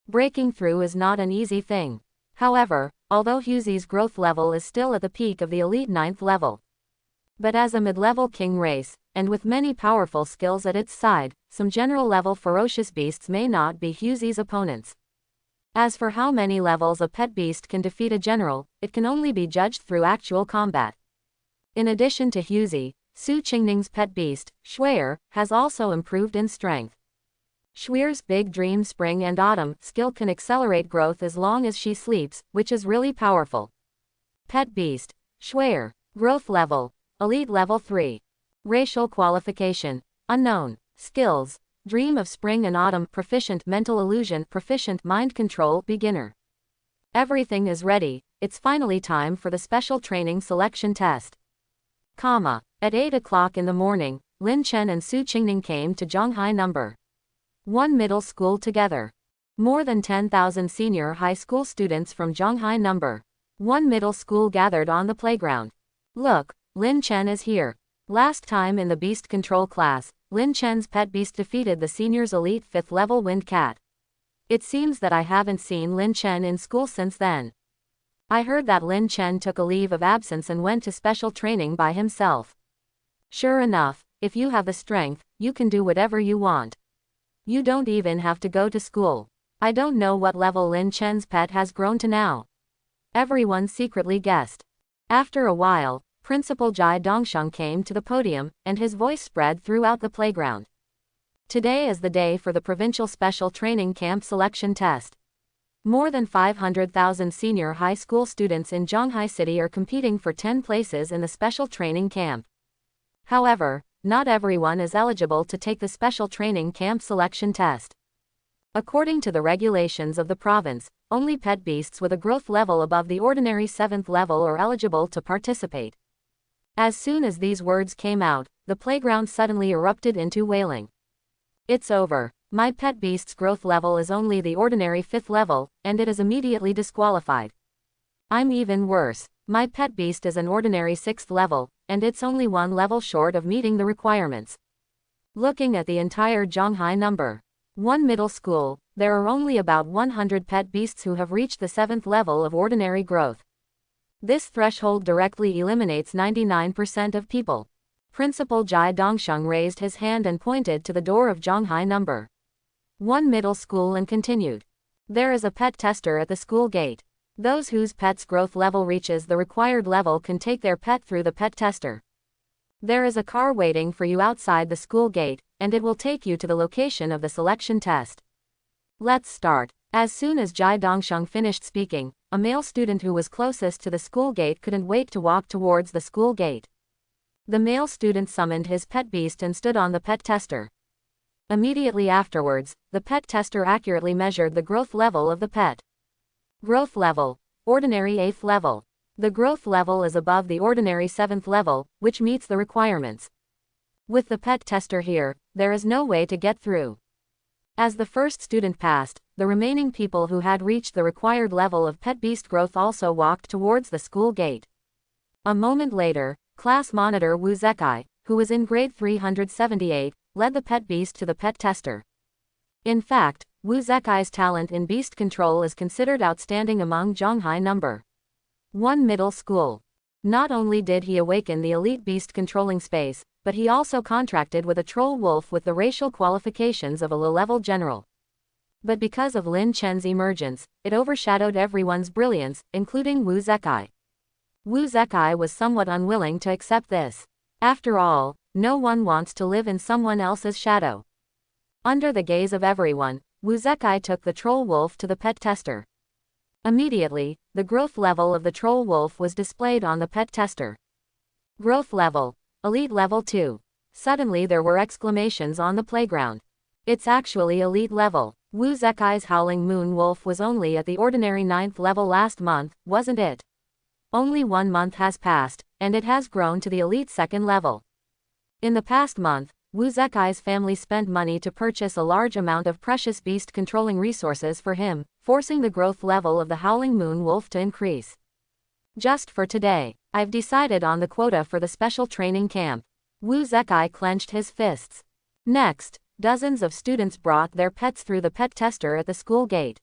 Breaking through is not an easy thing. However, although Huzi's growth level is still at the peak of the Elite 9th level. But as a mid-level king race, and with many powerful skills at its side, some general-level ferocious beasts may not be Huzi's opponents. As for how many levels a pet beast can defeat a general, it can only be judged through actual combat. In addition to Huzi, Su Qingning's pet beast, Shui'er, has also improved in strength. Shui'er's Big Dream Spring and Autumn skill can accelerate growth as long as she sleeps, which is really powerful. Pet beast, Shui'er, growth level, Elite level 3. Racial qualification, unknown. Skills, Dream of spring and autumn, proficient mental illusion, proficient mind control, beginner. Everything is ready, it's finally time for the special training selection test. At 8 o'clock in the morning, Lin Chen and Su Qingning came to Zhonghai No. 1 middle school together. More than 10,000 senior high school students from Zhonghai No. 1 middle school gathered on the playground. Look, Lin Chen is here. Last time in the beast control class, Lin Chen's pet beast defeated the seniors' elite 5th level wind cat. It seems that I haven't seen Lin Chen in school since then. I heard that Lin Chen took a leave of absence and went to special training by himself. Sure enough, if you have the strength, you can do whatever you want. You don't even have to go to school. I don't know what level Lin Chen's pet has grown to now. Everyone secretly guessed. After a while, Principal Jai Dongsheng came to the podium, and his voice spread throughout the playground. Today is the day for the Provincial Special Training Camp Selection Test. More than 500,000 senior high school students in Zhonghai City are competing for 10 places in the special training camp. However, not everyone is eligible to take the special training camp selection test. According to the regulations of the province, only pet beasts with a growth level above the ordinary 7th level are eligible to participate. As soon as these words came out, the playground suddenly erupted into wailing. It's over. My pet beast's growth level is only the ordinary 5th level, and it is immediately disqualified. I'm even worse. My pet beast is an ordinary 6th level, and it's only 1 level short of meeting the requirements. Looking at the entire Zhonghai No. 1 middle school, there are only about 100 pet beasts who have reached the 7th level of ordinary growth. This threshold directly eliminates 99% of people. Principal Jai Dongsheng raised his hand and pointed to the door of Zhonghai No. 1 middle school and continued. There is a pet tester at the school gate. Those whose pet's growth level reaches the required level can take their pet through the pet tester. There is a car waiting for you outside the school gate, and it will take you to the location of the selection test. Let's start. As soon as Jai Dongsheng finished speaking, a male student who was closest to the school gate couldn't wait to walk towards the school gate. The male student summoned his pet beast and stood on the pet tester. Immediately afterwards, the pet tester accurately measured the growth level of the pet. Growth level: ordinary 8th level. The growth level is above the ordinary 7th level, which meets the requirements. With the pet tester here, there is no way to get through. As the first student passed, the remaining people who had reached the required level of pet beast growth also walked towards the school gate. A moment later, class monitor Wu Zekai, who was in grade 378, led the pet beast to the pet tester. In fact, Wu Zekai's talent in beast control is considered outstanding among Zhonghai No. 1 middle school. Not only did he awaken the elite beast controlling space, but he also contracted with a troll wolf with the racial qualifications of a low-level general. But because of Lin Chen's emergence, it overshadowed everyone's brilliance, including Wu Zekai. Wu Zekai was somewhat unwilling to accept this. After all, no one wants to live in someone else's shadow. Under the gaze of everyone, Wu Zekai took the troll wolf to the pet tester. Immediately, the growth level of the troll wolf was displayed on the pet tester. Growth level: Elite Level 2. Suddenly there were exclamations on the playground. It's actually elite level. Wu Zekai's howling moon wolf was only at the ordinary 9th level last month, wasn't it? Only 1 month has passed, and it has grown to the elite 2nd level. In the past month, Wu Zekai's family spent money to purchase a large amount of precious beast controlling resources for him, forcing the growth level of the howling moon wolf to increase. Just for today, I've decided on the quota for the special training camp. Wu Zekai clenched his fists. Next, dozens of students brought their pets through the pet tester at the school gate.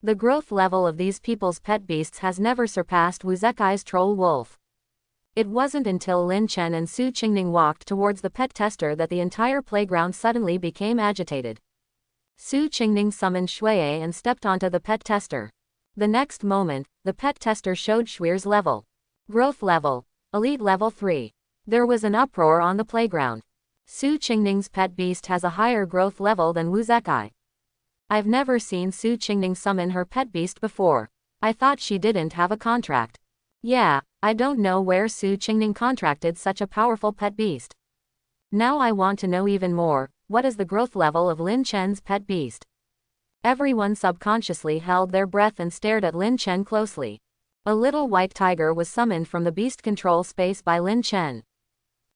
The growth level of these people's pet beasts has never surpassed Wu Zekai's troll wolf. It wasn't until Lin Chen and Su Qingning walked towards the pet tester that the entire playground suddenly became agitated. Su Qingning summoned Shuiye and stepped onto the pet tester. The next moment, the pet tester showed Shui's level. Growth level: Elite Level 3. There was an uproar on the playground. Su Qingning's pet beast has a higher growth level than Wu Zekai. I've never seen Su Qingning summon her pet beast before. I thought she didn't have a contract. Yeah, I don't know where Su Qingning contracted such a powerful pet beast. Now I want to know even more, what is the growth level of Lin Chen's pet beast? Everyone subconsciously held their breath and stared at Lin Chen closely. A little white tiger was summoned from the beast control space by Lin Chen.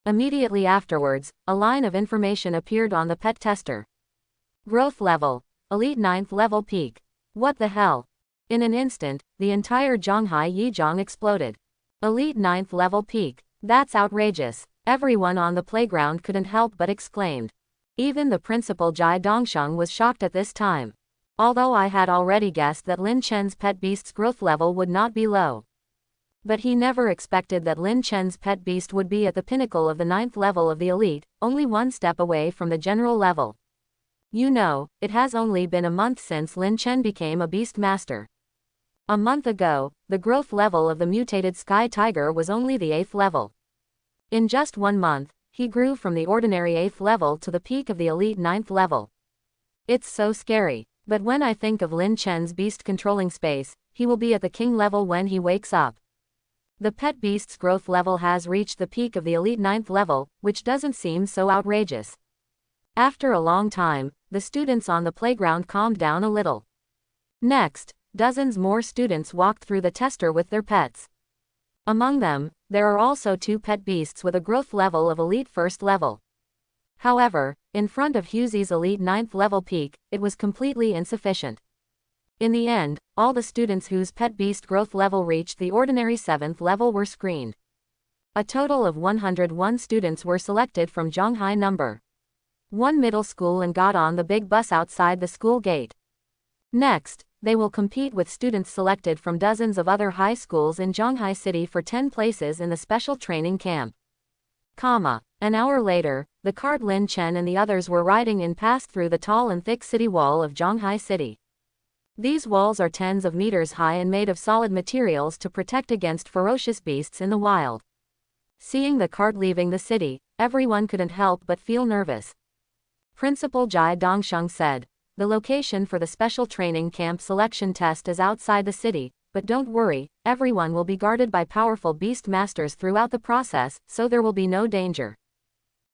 Immediately afterwards, a line of information appeared on the pet tester. Growth level. Elite 9th level peak. What the hell? In an instant, the entire Zhonghai Yizhong exploded. Elite 9th level peak. That's outrageous. Everyone on the playground couldn't help but exclaimed. Even the principal Jai Dongsheng was shocked at this time. Although I had already guessed that Lin Chen's pet beast's growth level would not be low. But he never expected that Lin Chen's pet beast would be at the pinnacle of the 9th level of the elite, only one step away from the general level. You know, it has only been a month since Lin Chen became a beast master. A month ago, the growth level of the mutated sky tiger was only the 8th level. In just 1 month, he grew from the ordinary 8th level to the peak of the elite 9th level. It's so scary. But when I think of Lin Chen's beast controlling space, he will be at the king level when he wakes up. The pet beast's growth level has reached the peak of the elite 9th level, which doesn't seem so outrageous. After a long time, the students on the playground calmed down a little. Next, dozens more students walked through the tester with their pets. Among them, there are also 2 pet beasts with a growth level of elite 1st level. However, in front of Huzie's elite 9th level peak, it was completely insufficient. In the end, all the students whose pet beast growth level reached the ordinary 7th level were screened. A total of 101 students were selected from Zhonghai number 1 middle school and got on the big bus outside the school gate. Next, they will compete with students selected from dozens of other high schools in Zhonghai City for 10 places in the special training camp. An hour later, the cart Lin Chen and the others were riding in passed through the tall and thick city wall of Zhonghai City. These walls are tens of meters high and made of solid materials to protect against ferocious beasts in the wild. Seeing the cart leaving the city, everyone couldn't help but feel nervous. Principal Jai Dongsheng said, "The location for the special training camp selection test is outside the city, but don't worry, everyone will be guarded by powerful beast masters throughout the process, so there will be no danger."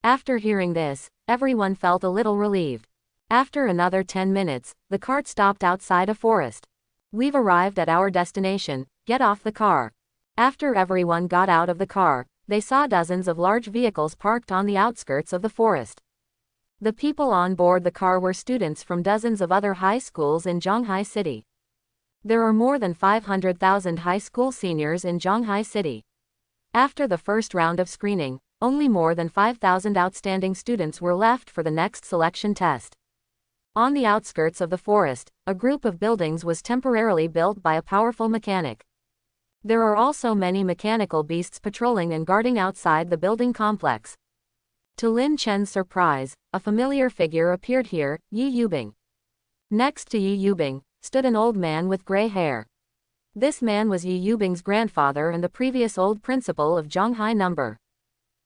After hearing this, everyone felt a little relieved. After another 10 minutes, the cart stopped outside a forest. "We've arrived at our destination, get off the car." After everyone got out of the car, they saw dozens of large vehicles parked on the outskirts of the forest. The people on board the car were students from dozens of other high schools in Zhonghai City. There are more than 500,000 high school seniors in Zhonghai City. After the first round of screening, only more than 5,000 outstanding students were left for the next selection test. On the outskirts of the forest, a group of buildings was temporarily built by a powerful mechanic. There are also many mechanical beasts patrolling and guarding outside the building complex. To Lin Chen's surprise, a familiar figure appeared here, Yi Yubing. Next to Yi Yubing, stood an old man with gray hair. This man was Yi Yubing's grandfather and the previous old principal of Zhonghai number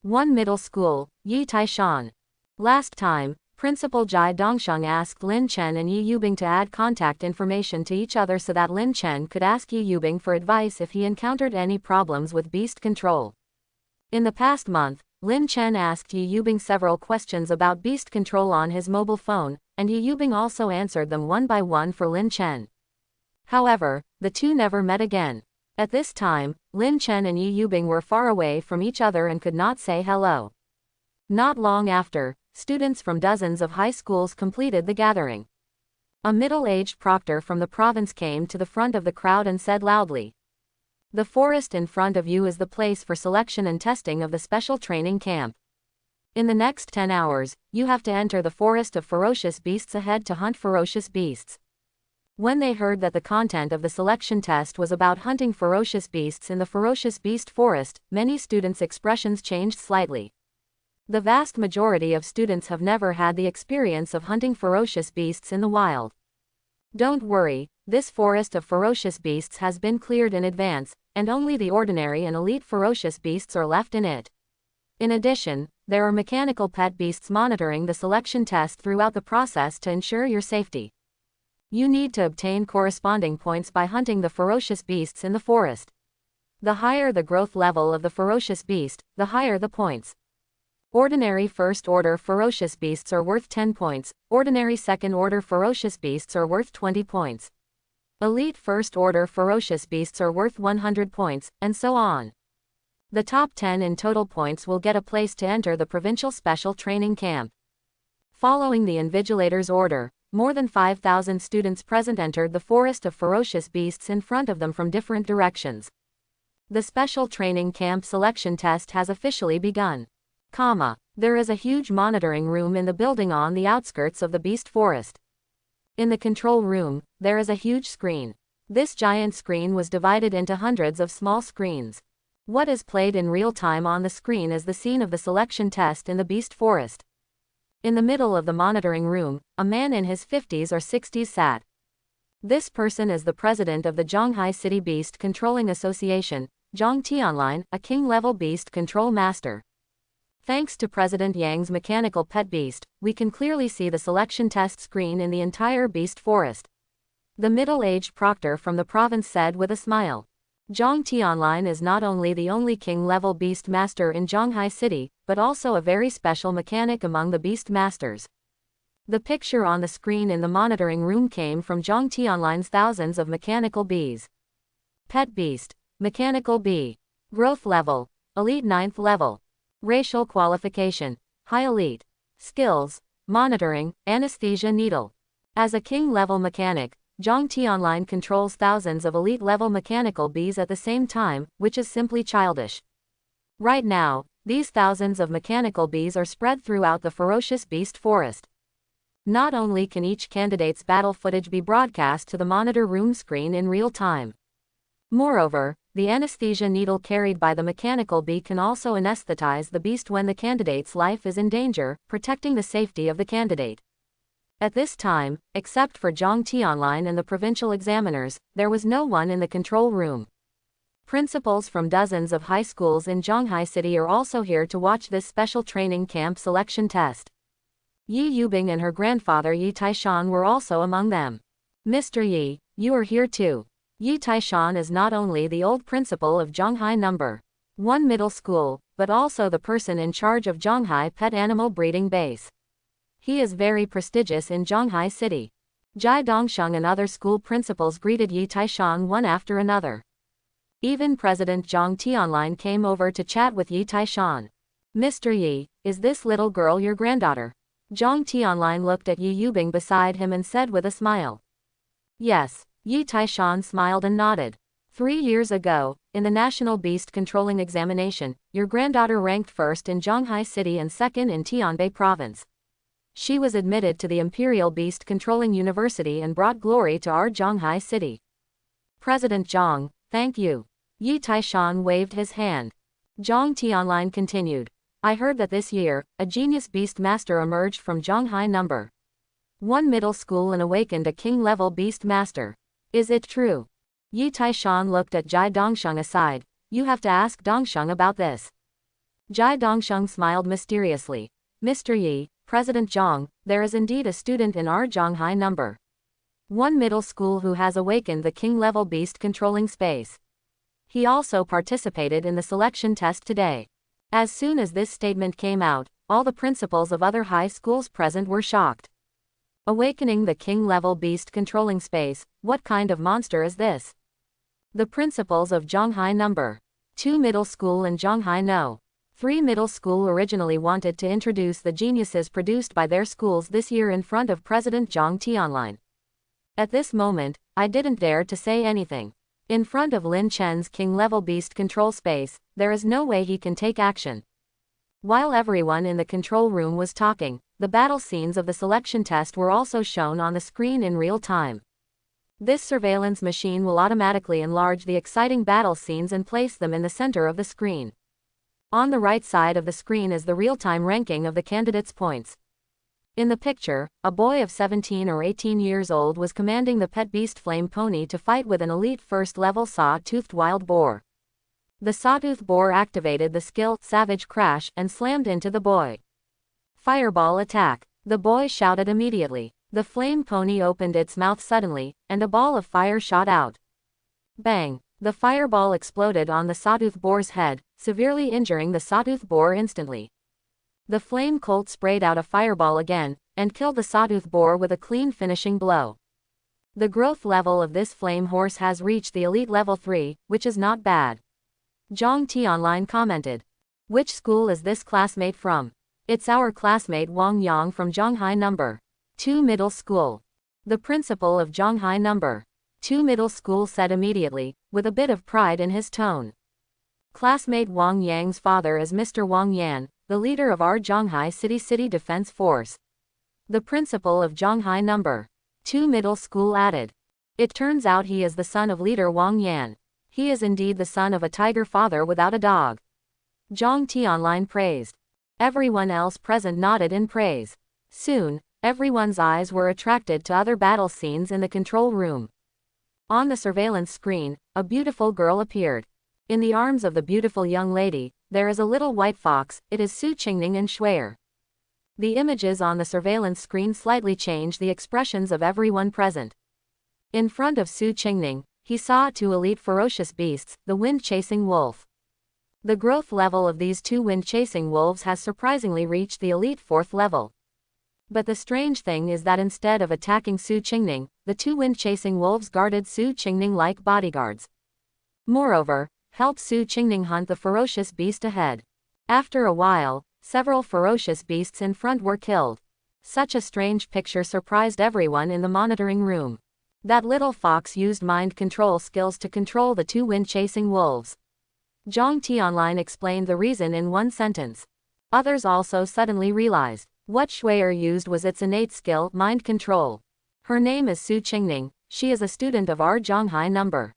1 middle school, Yi Taishan. Last time, Principal Jai Dongsheng asked Lin Chen and Yi Yubing to add contact information to each other so that Lin Chen could ask Yi Yubing for advice if he encountered any problems with beast control. In the past month, Lin Chen asked Yi Yubing several questions about beast control on his mobile phone, and Yi Yubing also answered them one by one for Lin Chen. However, the two never met again. At this time, Lin Chen and Yi Yubing were far away from each other and could not say hello. Not long after, students from dozens of high schools completed the gathering. A middle-aged proctor from the province came to the front of the crowd and said loudly, "The forest in front of you is the place for selection and testing of the special training camp. In the next 10 hours, you have to enter the forest of ferocious beasts ahead to hunt ferocious beasts." When they heard that the content of the selection test was about hunting ferocious beasts in the ferocious beast forest, many students' expressions changed slightly. The vast majority of students have never had the experience of hunting ferocious beasts in the wild. Don't worry, this forest of ferocious beasts has been cleared in advance, and only the ordinary and elite ferocious beasts are left in it. In addition, there are mechanical pet beasts monitoring the selection test throughout the process to ensure your safety. You need to obtain corresponding points by hunting the ferocious beasts in the forest. The higher the growth level of the ferocious beast, the higher the points. Ordinary first order ferocious beasts are worth 10 points, ordinary second order ferocious beasts are worth 20 points. Elite first order ferocious beasts are worth 100 points, and so on. The top 10 in total points will get a place to enter the provincial special training camp. Following the invigilator's order, more than 5,000 students present entered the forest of ferocious beasts in front of them from different directions. The special training camp selection test has officially begun. There is a huge monitoring room in the building on the outskirts of the beast forest. In the control room, there is a huge screen. This giant screen was divided into hundreds of small screens. What is played in real time on the screen is the scene of the selection test in the beast forest. In the middle of the monitoring room, a man in his 50s or 60s sat. This person is the president of the Zhonghai City Beast Controlling Association, Zhang Tianlin, a king-level beast control master. Thanks to President Yang's mechanical pet beast, we can clearly see the selection test screen in the entire beast forest. The middle-aged proctor from the province said with a smile. Zhang Tianlin is not only the only king-level beast master in Zhonghai City, but also a very special mechanic among the beast masters. The picture on the screen in the monitoring room came from Zhang Tianlin's thousands of mechanical bees. Pet beast, mechanical bee. Growth level, elite 9th level. Racial qualification, high elite. Skills, monitoring, anesthesia needle. As a king-level mechanic, Zhang Tianlin controls thousands of elite-level mechanical bees at the same time, which is simply childish. Right now, these thousands of mechanical bees are spread throughout the ferocious beast forest. Not only can each candidate's battle footage be broadcast to the monitor room screen in real time. Moreover, the anesthesia needle carried by the mechanical bee can also anesthetize the beast when the candidate's life is in danger, protecting the safety of the candidate. At this time, except for Zhang Tianlin and the provincial examiners, there was no one in the control room. Principals from dozens of high schools in Zhonghai City are also here to watch this special training camp selection test. Yi Yubing and her grandfather Yi Taishan were also among them. Mr. Yi, you are here too. Yi Taishan is not only the old principal of Zhonghai No. 1 Middle School, but also the person in charge of Zhonghai Pet Animal Breeding Base. He is very prestigious in Zhonghai City. Jai Dongsheng and other school principals greeted Yi Taishan one after another. Even President Zhang Tianlin came over to chat with Yi Taishan. Mr. Yi, is this little girl your granddaughter? Zhang Tianlin looked at Yi Yubing beside him and said with a smile. Yes, Yi Taishan smiled and nodded. 3 years ago, in the National Beast Controlling Examination, your granddaughter ranked first in Zhonghai City and second in Tianbei Province. She was admitted to the Imperial Beast Controlling University and brought glory to our Zhonghai City. President Zhang, thank you. Yi Taishan waved his hand. Zhang Tianlin continued. I heard that this year, a genius beast master emerged from Zhonghai No. 1 Middle School and awakened a king-level beast master. Is it true? Yi Taishan looked at Jai Dongsheng aside. You have to ask Dongsheng about this. Jai Dongsheng smiled mysteriously. Mr. Yi, President Zhang, there is indeed a student in our Zhonghai No. 1 Middle School who has awakened the king-level beast controlling space. He also participated in the selection test today. As soon as this statement came out, all the principals of other high schools present were shocked. Awakening the king-level beast controlling space, what kind of monster is this? The principals of Zhonghai No. 2 Middle School and Zhonghai No. 3 Middle School originally wanted to introduce the geniuses produced by their schools this year in front of President Zhang Tianlin. At this moment, I didn't dare to say anything. In front of Lin Chen's king-level beast control space, there is no way he can take action. While everyone in the control room was talking, the battle scenes of the selection test were also shown on the screen in real time. This surveillance machine will automatically enlarge the exciting battle scenes and place them in the center of the screen. On the right side of the screen is the real-time ranking of the candidates' points. In the picture, a boy of 17 or 18 years old was commanding the pet beast Flame Pony to fight with an elite first-level saw-toothed wild boar. The sawtooth boar activated the skill Savage Crash and slammed into the boy. Fireball attack. The boy shouted immediately. The Flame Pony opened its mouth suddenly, and a ball of fire shot out. Bang! The fireball exploded on the sawtooth boar's head, severely injuring the sawtooth boar instantly. The flame colt sprayed out a fireball again, and killed the sawtooth boar with a clean finishing blow. The growth level of this flame horse has reached the elite level 3, which is not bad. Zhang Tianlin commented. Which school is this classmate from? It's our classmate Wang Yang from Zhonghai No. 2 Middle School. The principal of Zhonghai No. 2 Middle School said immediately, with a bit of pride in his tone. Classmate Wang Yang's father is Mr. Wang Yan, the leader of our Zhonghai City Defense Force. The principal of Zhonghai No. 2 Middle School added. It turns out he is the son of leader Wang Yan. He is indeed the son of a tiger father without a dog. Zhang Tianlin praised. Everyone else present nodded in praise. Soon, everyone's eyes were attracted to other battle scenes in the control room. On the surveillance screen, a beautiful girl appeared. In the arms of the beautiful young lady, there is a little white fox. It is Su Qingning and Shui'er. The images on the surveillance screen slightly changed the expressions of everyone present. In front of Su Qingning, he saw two elite ferocious beasts, the wind-chasing wolf. The growth level of these two wind-chasing wolves has surprisingly reached the elite 4th level. But the strange thing is that instead of attacking Su Qingning, the two wind-chasing wolves guarded Su Qingning like bodyguards. Moreover, helped Su Qingning hunt the ferocious beast ahead. After a while, several ferocious beasts in front were killed. Such a strange picture surprised everyone in the monitoring room. That little fox used mind control skills to control the two wind-chasing wolves. Zhang Tianlin explained the reason in one sentence. Others also suddenly realized. What Shui'er used was its innate skill, mind control. Her name is Su Qingning. She is a student of our Zhonghai No.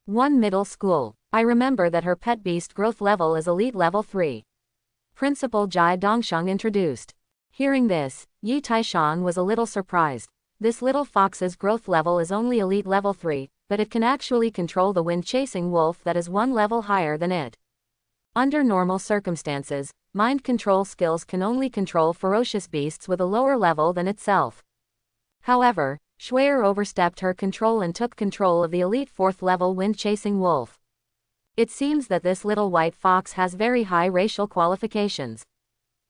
1 Middle School. I remember that her pet beast growth level is elite level 3. Principal Jai Dongsheng introduced. Hearing this, Yi Taishan was a little surprised. This little fox's growth level is only elite level 3, but it can actually control the wind-chasing wolf that is one level higher than it. Under normal circumstances, mind control skills can only control ferocious beasts with a lower level than itself. However, Shui'er overstepped her control and took control of the elite 4th level wind-chasing wolf. It seems that this little white fox has very high racial qualifications.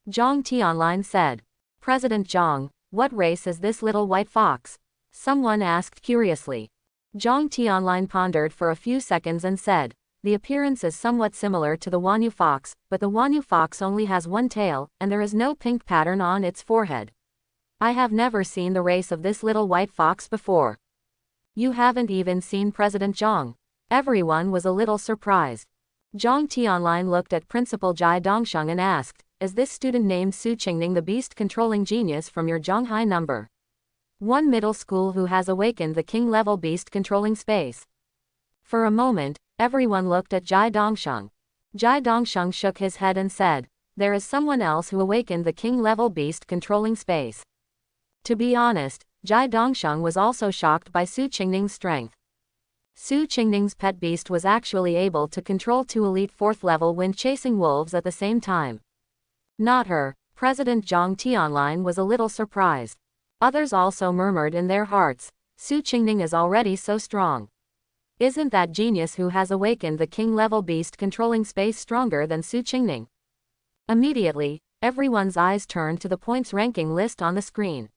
Zhang Tianlin said. President Zhang, what race is this little white fox? Someone asked curiously. Zhang Tianlin pondered for a few seconds and said, the appearance is somewhat similar to the Wanyu fox, but the Wanyu fox only has one tail, and there is no pink pattern on its forehead. I have never seen the race of this little white fox before. You haven't even seen President Zhang. Everyone was a little surprised. Zhang Tianlin looked at Principal Jai Dongsheng and asked, is this student named Su Qingning the beast-controlling genius from your Zhonghai No. 1 Middle School who has awakened the king-level beast-controlling space? For a moment, everyone looked at Jai Dongsheng. Jai Dongsheng shook his head and said, there is someone else who awakened the king-level beast-controlling space. To be honest, Jai Dongsheng was also shocked by Su Qingning's strength. Su Qingning's pet beast was actually able to control two elite 4th level wind-chasing wolves at the same time. Not her. President Zhang Tianlin was a little surprised. Others also murmured in their hearts, Su Qingning is already so strong. Isn't that genius who has awakened the king-level beast-controlling space stronger than Su Qingning? Immediately, everyone's eyes turned to the points ranking list on the screen.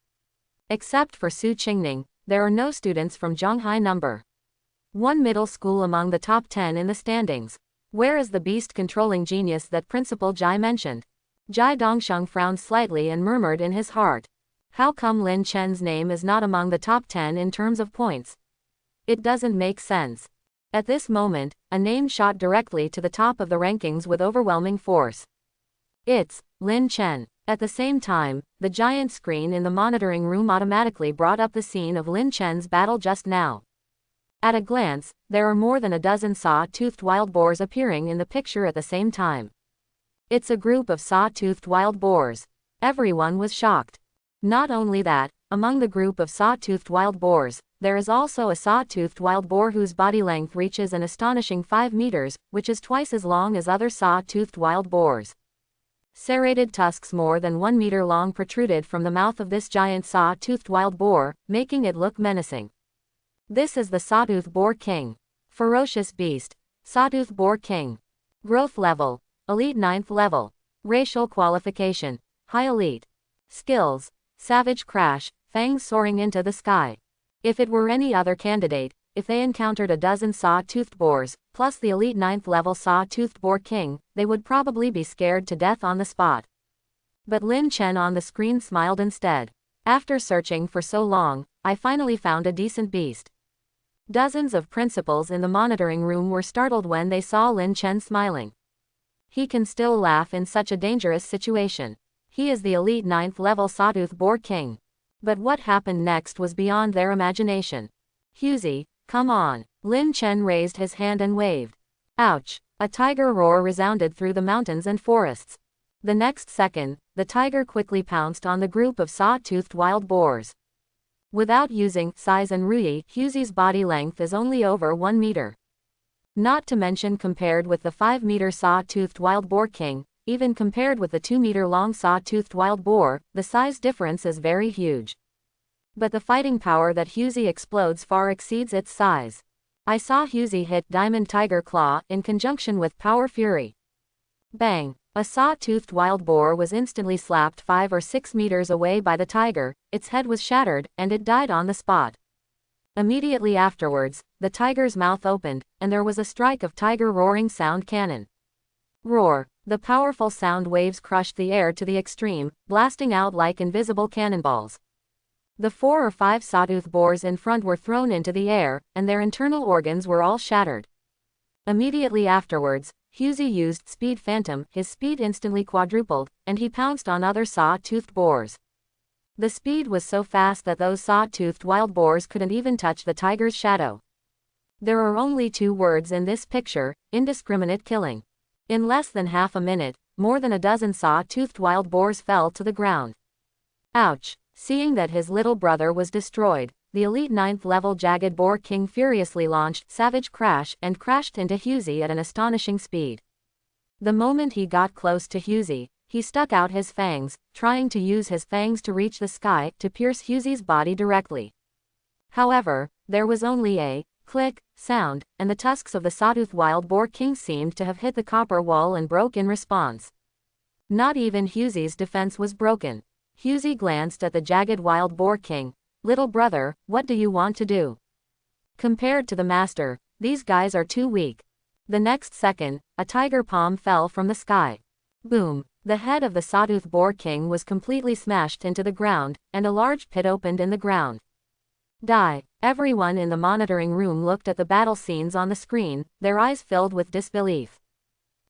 Except for Su Qingning, there are no students from Zhonghai No. 1 Middle School among the top 10 in the standings. Where is the beast-controlling genius that Principal Jai mentioned? Jai Dongsheng frowned slightly and murmured in his heart. How come Lin Chen's name is not among the top 10 in terms of points? It doesn't make sense. At this moment, a name shot directly to the top of the rankings with overwhelming force. It's Lin Chen. At the same time, the giant screen in the monitoring room automatically brought up the scene of Lin Chen's battle just now. At a glance, there are more than a dozen saw-toothed wild boars appearing in the picture at the same time. It's a group of saw-toothed wild boars. Everyone was shocked. Not only that, among the group of saw-toothed wild boars, there is also a saw-toothed wild boar whose body length reaches an astonishing 5 meters, which is twice as long as other saw-toothed wild boars. Serrated tusks more than 1 meter long protruded from the mouth of this giant saw-toothed wild boar, making it look menacing. This is the Sawtooth Boar King. Ferocious beast. Sawtooth Boar King. Growth level. Elite 9th level. Racial qualification. High elite. Skills. Savage crash, fangs soaring into the sky. If it were any other candidate, if they encountered a dozen saw-toothed boars, plus the elite 9th level saw-toothed boar king, they would probably be scared to death on the spot. But Lin Chen on the screen smiled instead. After searching for so long, I finally found a decent beast. Dozens of principals in the monitoring room were startled when they saw Lin Chen smiling. He can still laugh in such a dangerous situation. He is the elite 9th level sawtooth boar king. But what happened next was beyond their imagination. Husey, come on. Lin Chen raised his hand and waved. Ouch! A tiger roar resounded through the mountains and forests. The next second, the tiger quickly pounced on the group of saw-toothed wild boars. Without using size and Rui, Husey's body length is only over 1 meter. Not to mention compared with the 5-meter saw-toothed wild boar king, even compared with the 2-meter-long saw-toothed wild boar, the size difference is very huge. But the fighting power that Husey explodes far exceeds its size. I saw Husey hit Diamond Tiger Claw in conjunction with Power Fury. Bang! A saw-toothed wild boar was instantly slapped 5 or 6 meters away by the tiger, its head was shattered, and it died on the spot. Immediately afterwards, the tiger's mouth opened, and there was a strike of tiger roaring sound cannon. Roar! The powerful sound waves crushed the air to the extreme, blasting out like invisible cannonballs. The 4 or 5 sawtooth boars in front were thrown into the air, and their internal organs were all shattered. Immediately afterwards, Husey used Speed Phantom, his speed instantly quadrupled, and he pounced on other saw-toothed boars. The speed was so fast that those saw-toothed wild boars couldn't even touch the tiger's shadow. There are only 2 words in this picture: indiscriminate killing. In less than half a minute, more than a dozen saw-toothed wild boars fell to the ground. Ouch! Seeing that his little brother was destroyed, the elite 9th level jagged boar king furiously launched Savage Crash and crashed into Husey at an astonishing speed. The moment he got close to Husey, he stuck out his fangs, trying to use his fangs to reach the sky to pierce Husey's body directly. However, there was only a click sound, and the tusks of the sawtooth wild boar king seemed to have hit the copper wall and broke in response. Not even Husey's defense was broken. Husey glanced at the jagged wild boar king. Little brother, what do you want to do? Compared to the master, these guys are too weak. The next second, a tiger palm fell from the sky. Boom! The head of the sawtooth boar king was completely smashed into the ground, and a large pit opened in the ground. Die! Everyone in the monitoring room looked at the battle scenes on the screen, their eyes filled with disbelief.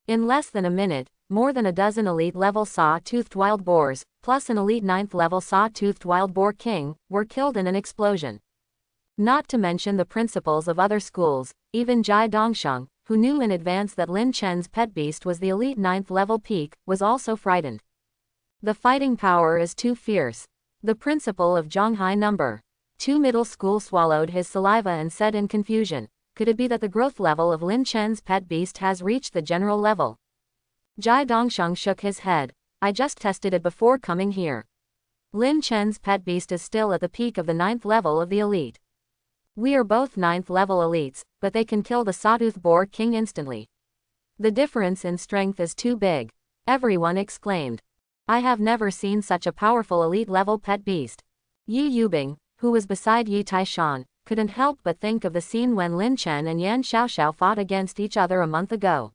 In less than a minute, more than a dozen elite-level saw-toothed wild boars, plus an elite 9th level saw-toothed wild boar king, were killed in an explosion. Not to mention the principals of other schools, even Jai Dongsheng, who knew in advance that Lin Chen's pet beast was the elite 9th level peak, was also frightened. The fighting power is too fierce. The principal of Zhonghai No. 2 Middle School swallowed his saliva and said in confusion, could it be that the growth level of Lin Chen's pet beast has reached the general level? Jai Dongsheng shook his head. I just tested it before coming here. Lin Chen's pet beast is still at the peak of the 9th level of the elite. We are both 9th level elites, but they can kill the sawtooth boar king instantly. The difference in strength is too big. Everyone exclaimed. I have never seen such a powerful elite level pet beast. Yi Yubing, who was beside Yi Taishan, couldn't help but think of the scene when Lin Chen and Yan Xiaoxiao fought against each other a month ago.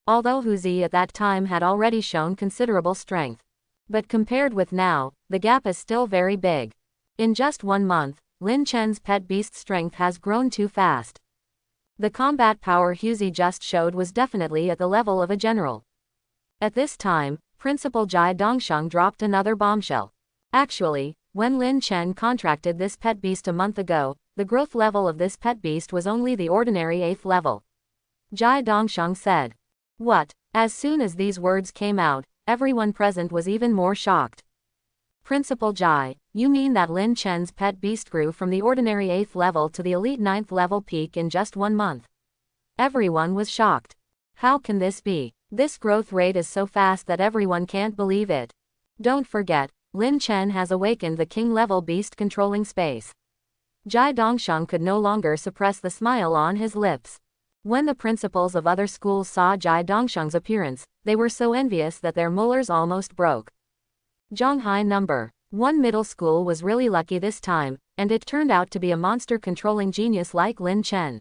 Although Husey at that time had already shown considerable strength. But compared with now, the gap is still very big. In just 1 month, Lin Chen's pet beast's strength has grown too fast. The combat power Husey just showed was definitely at the level of a general. At this time, Principal Jai Dongsheng dropped another bombshell. Actually, when Lin Chen contracted this pet beast a month ago, the growth level of this pet beast was only the ordinary 8th level. Jai Dongsheng said. What? As soon as these words came out, everyone present was even more shocked. Principal Jai, you mean that Lin Chen's pet beast grew from the ordinary 8th level to the elite 9th level peak in just 1 month? Everyone was shocked. How can this be? This growth rate is so fast that everyone can't believe it. Don't forget, Lin Chen has awakened the king-level beast controlling space. Jai Dongsheng could no longer suppress the smile on his lips. When the principals of other schools saw Jai Dongsheng's appearance, they were so envious that their molars almost broke. Zhonghai No. 1 Middle School was really lucky this time, and it turned out to be a monster-controlling genius like Lin Chen.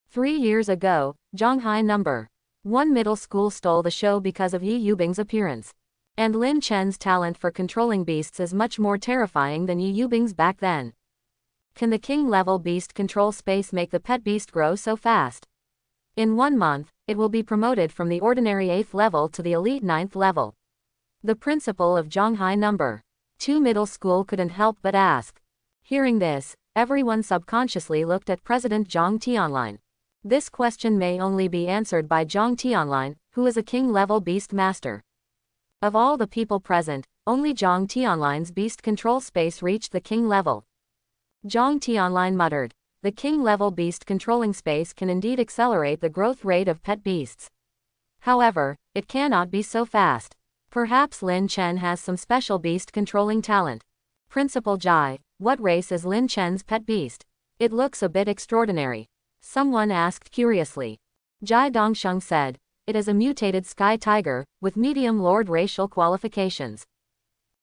3 years ago, Zhonghai No. 1 Middle School stole the show because of Yi Yubing's appearance. And Lin Chen's talent for controlling beasts is much more terrifying than Yi Yubing's back then. Can the king-level beast control space make the pet beast grow so fast? In 1 month, it will be promoted from the ordinary 8th level to the elite 9th level. The principal of Zhonghai No. 2 Middle School couldn't help but ask. Hearing this, everyone subconsciously looked at President Zhang Tianlin. This question may only be answered by Zhang Tianlin, who is a king-level beast master. Of all the people present, only Zhang Tianlin's beast control space reached the king level. Zhang Tianlin muttered, "The king-level beast controlling space can indeed accelerate the growth rate of pet beasts. However, it cannot be so fast. Perhaps Lin Chen has some special beast controlling talent." Principal Jai, what race is Lin Chen's pet beast? It looks a bit extraordinary. Someone asked curiously. Jai Dongsheng said, "It is a mutated sky tiger, with medium lord racial qualifications."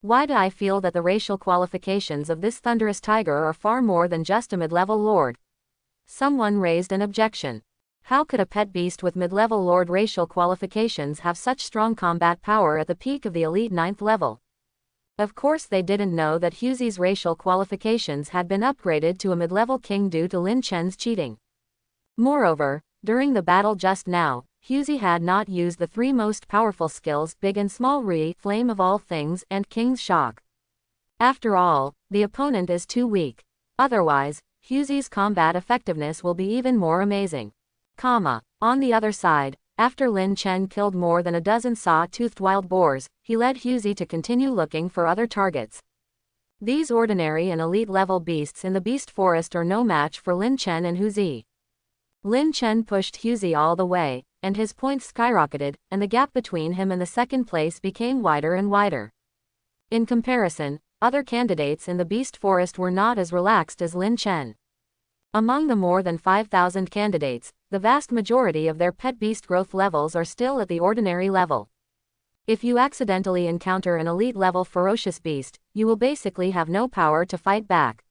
Why do I feel that the racial qualifications of this thunderous tiger are far more than just a mid-level lord? Someone raised an objection. How could a pet beast with mid-level lord racial qualifications have such strong combat power at the peak of the elite 9th level? Of course they didn't know that Huzi's racial qualifications had been upgraded to a mid-level king due to Lin Chen's cheating. Moreover, during the battle just now, Huzi had not used the 3 most powerful skills Big and Small Ri, Flame of All Things, and King's Shock. After all, the opponent is too weak. Otherwise, Huzi's combat effectiveness will be even more amazing. On the other side, after Lin Chen killed more than a dozen saw-toothed wild boars, he led Huzi to continue looking for other targets. These ordinary and elite-level beasts in the beast forest are no match for Lin Chen and Huzi. Lin Chen pushed Huzi all the way, and his points skyrocketed, and the gap between him and the second place became wider and wider. In comparison, other candidates in the beast forest were not as relaxed as Lin Chen. Among the more than 5,000 candidates, the vast majority of their pet beast growth levels are still at the ordinary level. If you accidentally encounter an elite-level ferocious beast, you will basically have no power to fight back.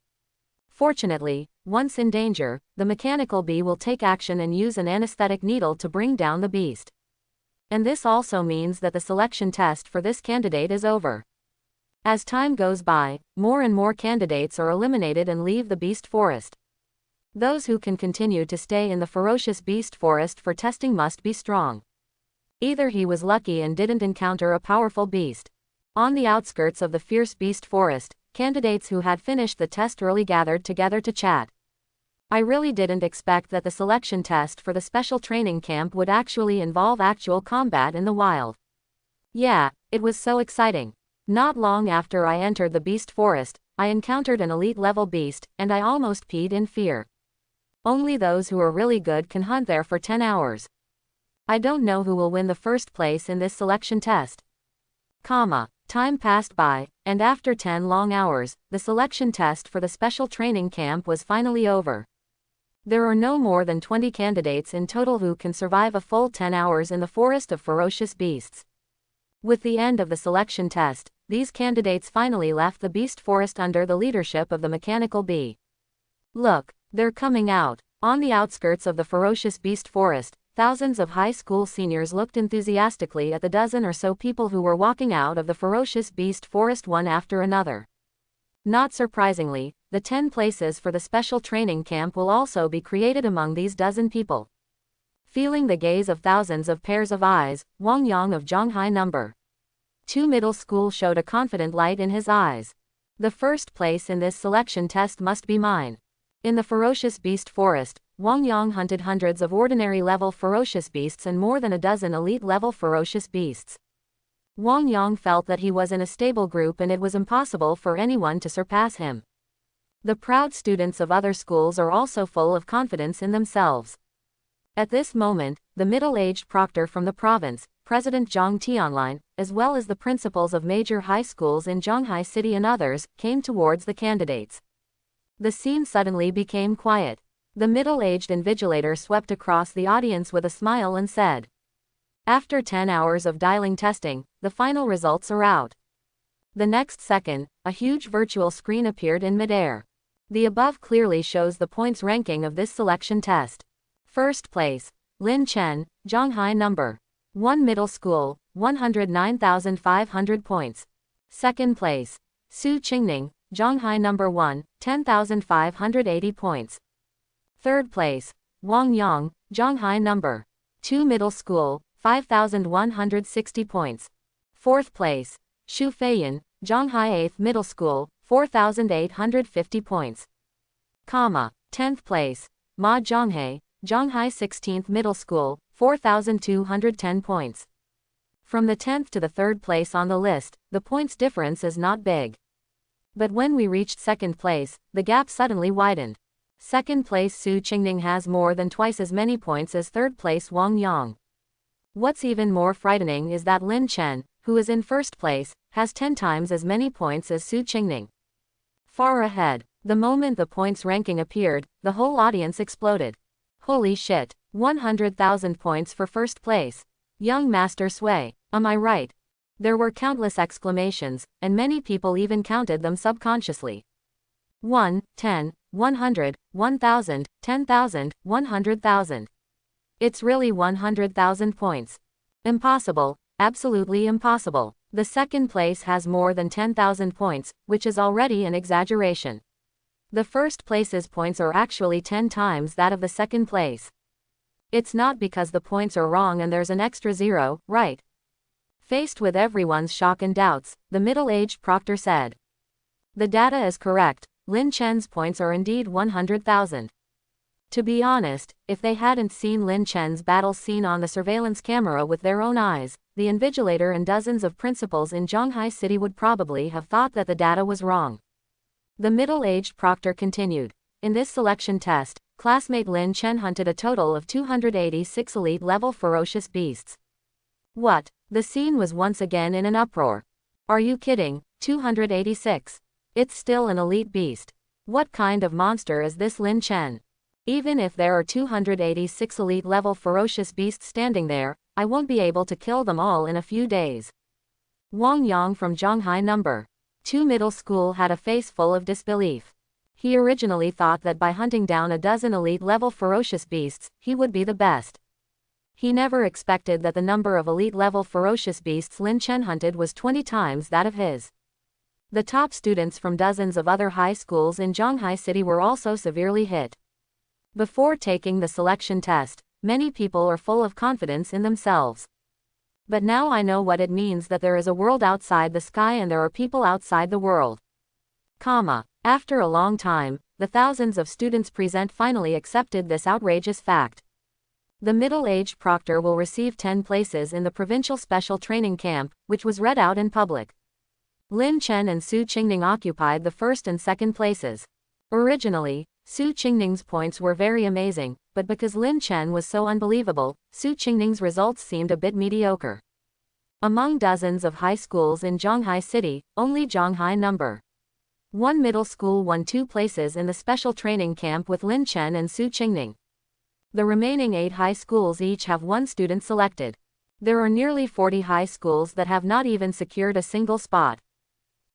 Fortunately, once in danger, the mechanical bee will take action and use an anesthetic needle to bring down the beast. And this also means that the selection test for this candidate is over. As time goes by, more and more candidates are eliminated and leave the beast forest. Those who can continue to stay in the ferocious beast forest for testing must be strong. Either he was lucky and didn't encounter a powerful beast. On the outskirts of the fierce beast forest, candidates who had finished the test early gathered together to chat. I really didn't expect that the selection test for the special training camp would actually involve actual combat in the wild. Yeah, it was so exciting. Not long after I entered the beast forest, I encountered an elite-level beast, and I almost peed in fear. Only those who are really good can hunt there for 10 hours. I don't know who will win the first place in this selection test. Time passed by, and after 10 long hours, the selection test for the special training camp was finally over. There are no more than 20 candidates in total who can survive a full 10 hours in the forest of ferocious beasts. With the end of the selection test, these candidates finally left the beast forest under the leadership of the mechanical bee. Look, they're coming out. On the outskirts of the ferocious beast forest, thousands of high school seniors looked enthusiastically at the dozen or so people who were walking out of the ferocious beast forest one after another. Not surprisingly, the 10 places for the special training camp will also be created among these dozen people. Feeling the gaze of thousands of pairs of eyes, Wang Yang of Zhonghai No. 2 Middle School showed a confident light in his eyes. The first place in this selection test must be mine. In the ferocious beast forest, Wang Yang hunted hundreds of ordinary-level ferocious beasts and more than a dozen elite-level ferocious beasts. Wang Yang felt that he was in a stable group and it was impossible for anyone to surpass him. The proud students of other schools are also full of confidence in themselves. At this moment, the middle-aged proctor from the province, President Zhang Tianlin, as well as the principals of major high schools in Zhonghai City and others, came towards the candidates. The scene suddenly became quiet. The middle-aged invigilator swept across the audience with a smile and said, "After 10 hours of dialing testing, the final results are out." The next second, a huge virtual screen appeared in midair. The above clearly shows the points ranking of this selection test. First place, Lin Chen, Zhonghai number 1 Middle School, 109,500 points. Second place, Su Qingning, Zhonghai number 1, 10,580 points. Third place, Wang Yang, Zhonghai number 2 Middle School, 5,160 points. Fourth place, Xu Feiyan, Zhonghai 8th Middle School, 4,850 points. 10th place, Ma Zhonghe, Zhonghai 16th Middle School, 4,210 points. From the 10th to the 3rd place on the list, the points difference is not big. But when we reached 2nd place, the gap suddenly widened. 2nd place Su Qingning has more than twice as many points as 3rd place Wang Yang. What's even more frightening is that Lin Chen, who is in 1st place, has 10 times as many points as Su Qingning. Far ahead, the moment the points ranking appeared, the whole audience exploded. Holy shit, 100,000 points for 1st place. Young Master Sui, am I right? There were countless exclamations, and many people even counted them subconsciously. 1, 10, 100, 1,000, 10,000, 100,000. It's really 100,000 points. Impossible, absolutely impossible. The 2nd place has more than 10,000 points, which is already an exaggeration. The 1st place's points are actually 10 times that of the 2nd place. It's not because the points are wrong and there's an extra zero, right? Faced with everyone's shock and doubts, the middle-aged proctor said, "The data is correct. Lin Chen's points are indeed 100,000. To be honest, if they hadn't seen Lin Chen's battle scene on the surveillance camera with their own eyes, the invigilator and dozens of principals in Zhonghai City would probably have thought that the data was wrong." The middle-aged proctor continued, "In this selection test, classmate Lin Chen hunted a total of 286 elite-level ferocious beasts." What? The scene was once again in an uproar. Are you kidding? 286? It's still an elite beast. What kind of monster is this Lin Chen? Even if there are 286 elite-level ferocious beasts standing there, I won't be able to kill them all in a few days. Wang Yang from Zhonghai number 2 Middle School had a face full of disbelief. He originally thought that by hunting down a dozen elite-level ferocious beasts, he would be the best. He never expected that the number of elite-level ferocious beasts Lin Chen hunted was 20 times that of his. The top students from dozens of other high schools in Zhonghai City were also severely hit. Before taking the selection test, many people are full of confidence in themselves. But now I know what it means that there is a world outside the sky and there are people outside the world. After a long time, the thousands of students present finally accepted this outrageous fact. The middle-aged proctor will receive 10 places in the provincial special training camp, which was read out in public. Lin Chen and Su Qingning occupied the 1st and 2nd places. Originally, Su Qingning's points were very amazing, but because Lin Chen was so unbelievable, Su Qingning's results seemed a bit mediocre. Among dozens of high schools in Zhonghai City, only Zhonghai number 1 Middle School won 2 places in the special training camp with Lin Chen and Su Qingning. The remaining 8 high schools each have 1 student selected. There are nearly 40 high schools that have not even secured a single spot.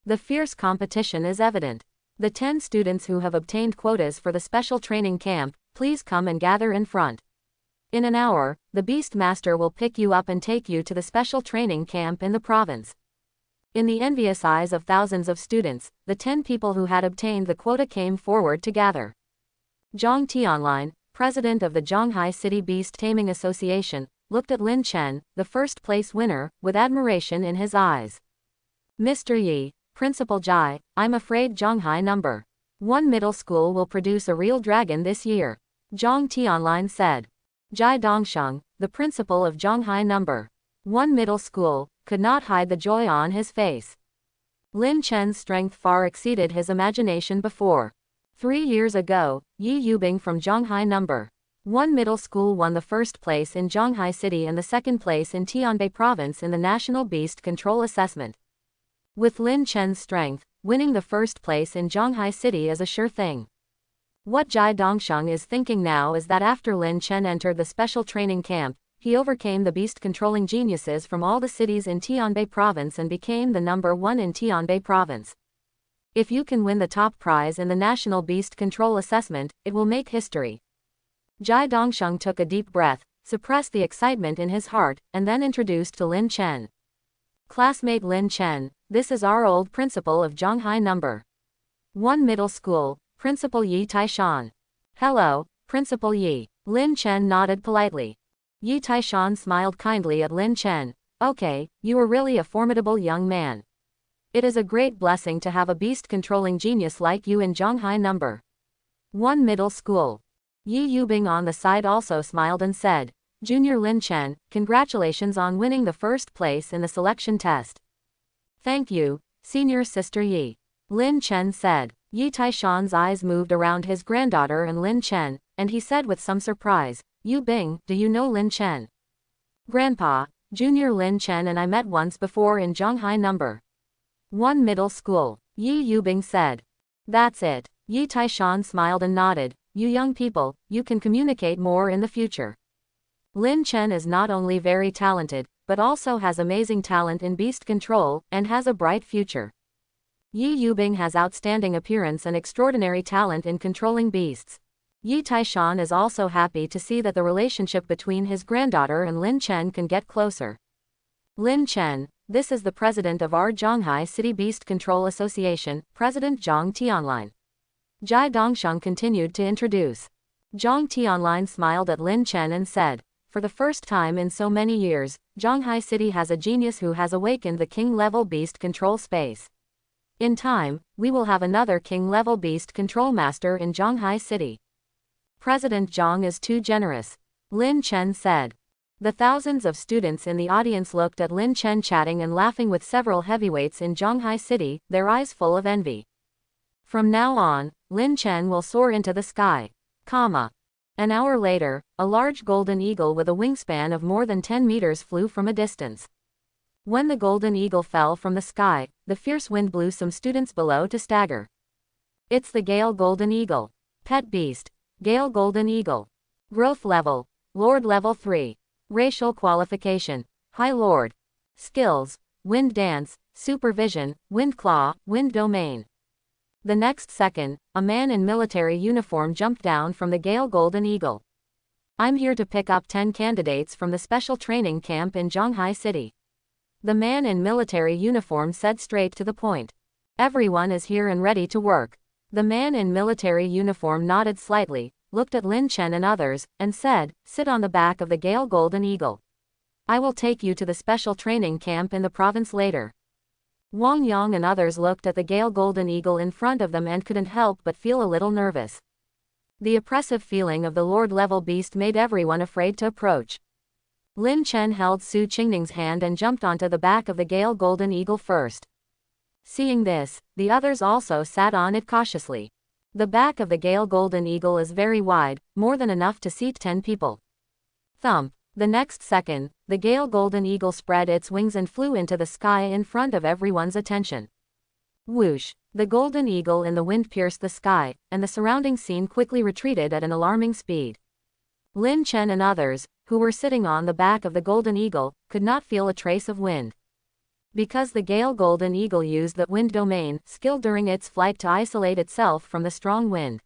The fierce competition is evident. The 10 students who have obtained quotas for the special training camp, please come and gather in front. In an hour, the Beast Master will pick you up and take you to the special training camp in the province. In the envious eyes of thousands of students, the 10 people who had obtained the quota came forward to gather. Zhang Tianlin, president of the Zhonghai City Beast Taming Association, looked at Lin Chen, the 1st place winner, with admiration in his eyes. "Mr. Yi, Principal Jai, I'm afraid Zhonghai number 1 Middle School will produce a real dragon this year," Zhang Tianlin said. Jai Dongsheng, the principal of Zhonghai number 1 Middle School, could not hide the joy on his face. Lin Chen's strength far exceeded his imagination before. 3 years ago, Yi Yubing from Zhonghai number 1 Middle School won the 1st place in Zhonghai City and the 2nd place in Tianbei Province in the National Beast Control Assessment. With Lin Chen's strength, winning the 1st place in Zhonghai City is a sure thing. What Jai Dongsheng is thinking now is that after Lin Chen entered the special training camp, he overcame the beast-controlling geniuses from all the cities in Tianbei province and became the number one in Tianbei province. If you can win the top prize in the National Beast Control Assessment, it will make history. Jai Dongsheng took a deep breath, suppressed the excitement in his heart, and then introduced to Lin Chen. Classmate Lin Chen, this is our old principal of Zhonghai number 1 Middle School, Principal Yi Taishan. Hello, Principal Yi. Lin Chen nodded politely. Yi Taishan smiled kindly at Lin Chen. Okay, you are really a formidable young man. It is a great blessing to have a beast-controlling genius like you in Zhonghai number 1 Middle School. Yi Yubing on the side also smiled and said, Junior Lin Chen, congratulations on winning the first place in the selection test. Thank you, Senior Sister Yi. Lin Chen said. Yi Taishan's eyes moved around his granddaughter and Lin Chen, and he said with some surprise, Yu Bing, do you know Lin Chen? Grandpa, Junior Lin Chen and I met once before in Zhonghai number 1 Middle School. Yi Yubing said. That's it. Yi Taishan smiled and nodded. You young people, you can communicate more in the future. Lin Chen is not only very talented, but also has amazing talent in beast control, and has a bright future. Yi Yubing has outstanding appearance and extraordinary talent in controlling beasts. Yi Taishan is also happy to see that the relationship between his granddaughter and Lin Chen can get closer. Lin Chen, this is the president of our Zhonghai City Beast Control Association, President Zhang Tianlin. Jai Dongsheng continued to introduce. Zhang Tianlin smiled at Lin Chen and said, for the first time in so many years, Zhonghai City has a genius who has awakened the king-level beast control space. In time, we will have another king-level beast control master in Zhonghai City. President Zhang is too generous. Lin Chen said. The thousands of students in the audience looked at Lin Chen chatting and laughing with several heavyweights in Zhonghai City, their eyes full of envy. From now on, Lin Chen will soar into the sky. An hour later, a large golden eagle with a wingspan of more than 10 meters flew from a distance. When the golden eagle fell from the sky, the fierce wind blew some students below to stagger. It's the Gale Golden Eagle. Pet Beast. Gale Golden Eagle. Growth Level. Lord Level 3. Racial Qualification. High Lord. Skills. Wind Dance, Supervision, Wind Claw, Wind Domain. The next second, a man in military uniform jumped down from the Gale Golden Eagle. I'm here to pick up 10 candidates from the special training camp in Zhonghai City. The man in military uniform said straight to the point. Everyone is here and ready to work. The man in military uniform nodded slightly, looked at Lin Chen and others, and said, sit on the back of the Gale Golden Eagle. I will take you to the special training camp in the province later. Wang Yang and others looked at the Gale Golden Eagle in front of them and couldn't help but feel a little nervous. The oppressive feeling of the Lord-level beast made everyone afraid to approach. Lin Chen held Su Qingning's hand and jumped onto the back of the Gale Golden Eagle first. Seeing this, the others also sat on it cautiously. The back of the Gale Golden Eagle is very wide, more than enough to seat 10 people. Thump. The next second, the Gale Golden Eagle spread its wings and flew into the sky in front of everyone's attention. Whoosh! The Golden Eagle in the wind pierced the sky, and the surrounding scene quickly retreated at an alarming speed. Lin Chen and others, who were sitting on the back of the Golden Eagle, could not feel a trace of wind. Because the Gale Golden Eagle used the wind domain skill during its flight to isolate itself from the strong wind.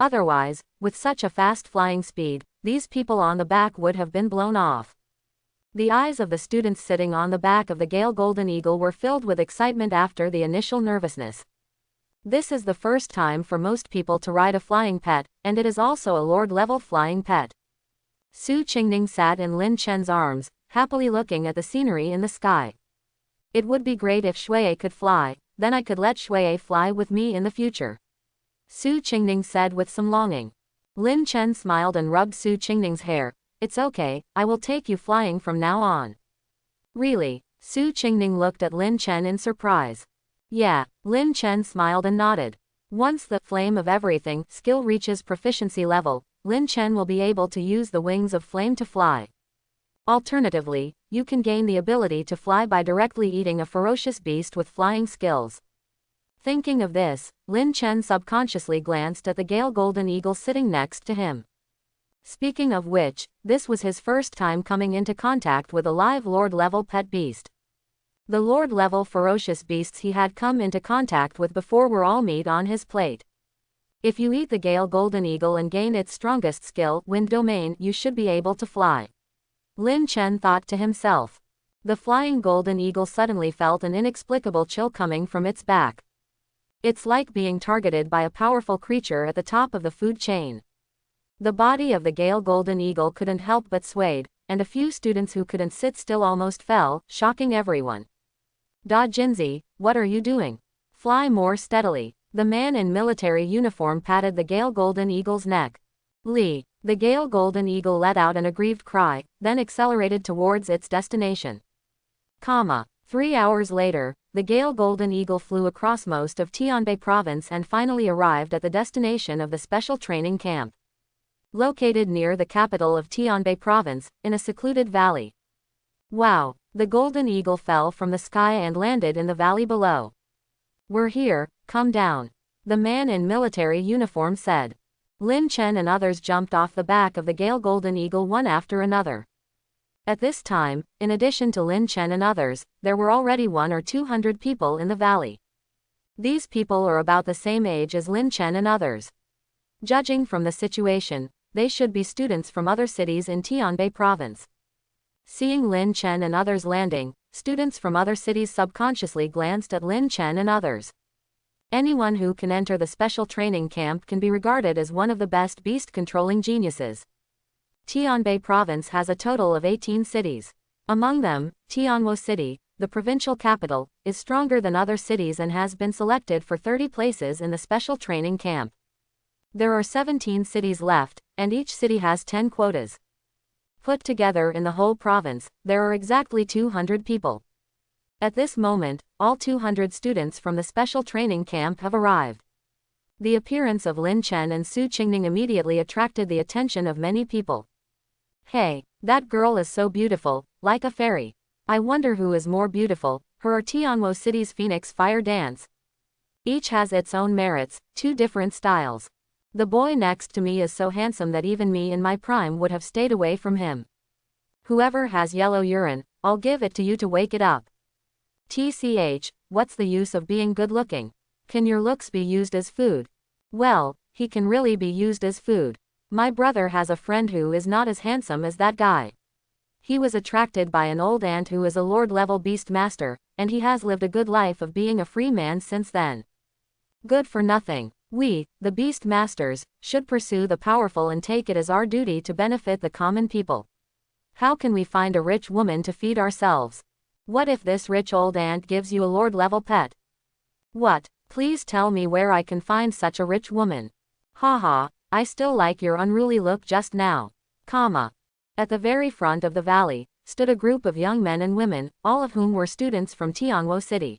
Otherwise, with such a fast flying speed, these people on the back would have been blown off. The eyes of the students sitting on the back of the Gale Golden Eagle were filled with excitement after the initial nervousness. This is the first time for most people to ride a flying pet, and it is also a Lord-level flying pet. Su Qingning sat in Lin Chen's arms, happily looking at the scenery in the sky. It would be great if Shuai could fly, then I could let Shuai fly with me in the future. Su Qingning said with some longing. Lin Chen smiled and rubbed Su Qingning's hair. It's okay, I will take you flying from now on. Really? Su Qingning looked at Lin Chen in surprise. Yeah, Lin Chen smiled and nodded. Once the flame of everything skill reaches proficiency level, Lin Chen will be able to use the wings of flame to fly. Alternatively, you can gain the ability to fly by directly eating a ferocious beast with flying skills. Thinking of this, Lin Chen subconsciously glanced at the Gale Golden Eagle sitting next to him. Speaking of which, this was his first time coming into contact with a live Lord-level pet beast. The Lord-level ferocious beasts he had come into contact with before were all meat on his plate. If you eat the Gale Golden Eagle and gain its strongest skill, Wind Domain, you should be able to fly. Lin Chen thought to himself. The flying Golden Eagle suddenly felt an inexplicable chill coming from its back. It's like being targeted by a powerful creature at the top of the food chain. The body of the Gale Golden Eagle couldn't help but swayed, and a few students who couldn't sit still almost fell, shocking everyone. Da Jinzi, what are you doing? Fly more steadily. The man in military uniform patted the Gale Golden Eagle's neck. Li, the Gale Golden Eagle let out an aggrieved cry, then accelerated towards its destination. 3 hours later, the Gale Golden Eagle flew across most of Tianbei province and finally arrived at the destination of the special training camp. Located near the capital of Tianbei province, in a secluded valley. Wow, the Golden Eagle fell from the sky and landed in the valley below. We're here, come down. The man in military uniform said. Lin Chen and others jumped off the back of the Gale Golden Eagle one after another. At this time, in addition to Lin Chen and others, there were already 100 or 200 people in the valley. These people are about the same age as Lin Chen and others. Judging from the situation, they should be students from other cities in Tianbei province. Seeing Lin Chen and others landing, students from other cities subconsciously glanced at Lin Chen and others. Anyone who can enter the special training camp can be regarded as one of the best beast-controlling geniuses. Tianbei province has a total of 18 cities. Among them, Tianwo City, the provincial capital, is stronger than other cities and has been selected for 30 places in the special training camp. There are 17 cities left, and each city has 10 quotas. Put together in the whole province, there are exactly 200 people. At this moment, all 200 students from the special training camp have arrived. The appearance of Lin Chen and Su Qingning immediately attracted the attention of many people. Hey, that girl is so beautiful, like a fairy. I wonder who is more beautiful, her or Tianwo City's Phoenix Fire Dance. Each has its own merits, 2 different styles. The boy next to me is so handsome that even me in my prime would have stayed away from him. Whoever has yellow urine, I'll give it to you to wake it up. TCH, what's the use of being good looking? Can your looks be used as food? Well, he can really be used as food. My brother has a friend who is not as handsome as that guy. He was attracted by an old ant who is a Lord-level beast master, and he has lived a good life of being a free man since then. Good for nothing. We, the beast masters, should pursue the powerful and take it as our duty to benefit the common people. How can we find a rich woman to feed ourselves? What if this rich old ant gives you a Lord-level pet? What? Please tell me where I can find such a rich woman. Haha, I still like your unruly look just now. At the very front of the valley, stood a group of young men and women, all of whom were students from Tianwo City.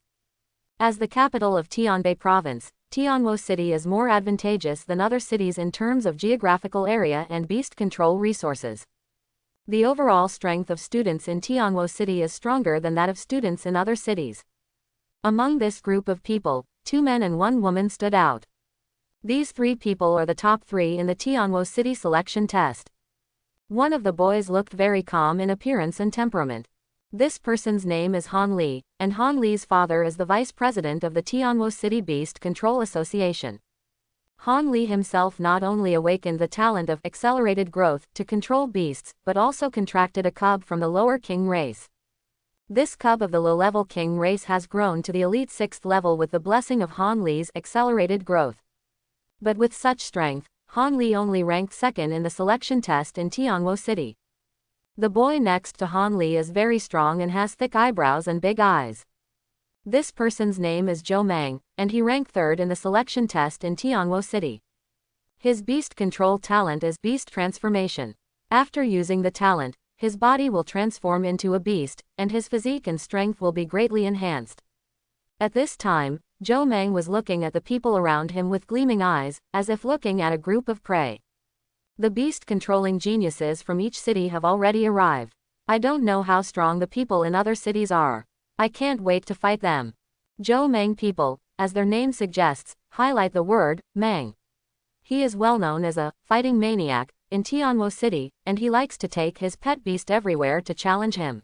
As the capital of Tianbei province, Tianwo City is more advantageous than other cities in terms of geographical area and beast control resources. The overall strength of students in Tianwo City is stronger than that of students in other cities. Among this group of people, 2 men and 1 woman stood out. These 3 people are the top 3 in the Tianwo City selection test. One of the boys looked very calm in appearance and temperament. This person's name is Han Li, and Han Li's father is the vice president of the Tianwo City Beast Control Association. Han Li himself not only awakened the talent of accelerated growth to control beasts, but also contracted a cub from the lower king race. This cub of the low-level king race has grown to the elite 6th level with the blessing of Han Li's accelerated growth. But with such strength, Han Li only ranked 2nd in the selection test in Tianwo City. The boy next to Han Li is very strong and has thick eyebrows and big eyes. This person's name is Zhou Mang, and he ranked 3rd in the selection test in Tianwo City. His beast control talent is beast transformation. After using the talent, his body will transform into a beast, and his physique and strength will be greatly enhanced. At this time, Zhou Mang was looking at the people around him with gleaming eyes, as if looking at a group of prey. The beast-controlling geniuses from each city have already arrived. I don't know how strong the people in other cities are. I can't wait to fight them. Zhou Mang people, as their name suggests, highlight the word, Mang. He is well known as a fighting maniac in Tianwo City, and he likes to take his pet beast everywhere to challenge him.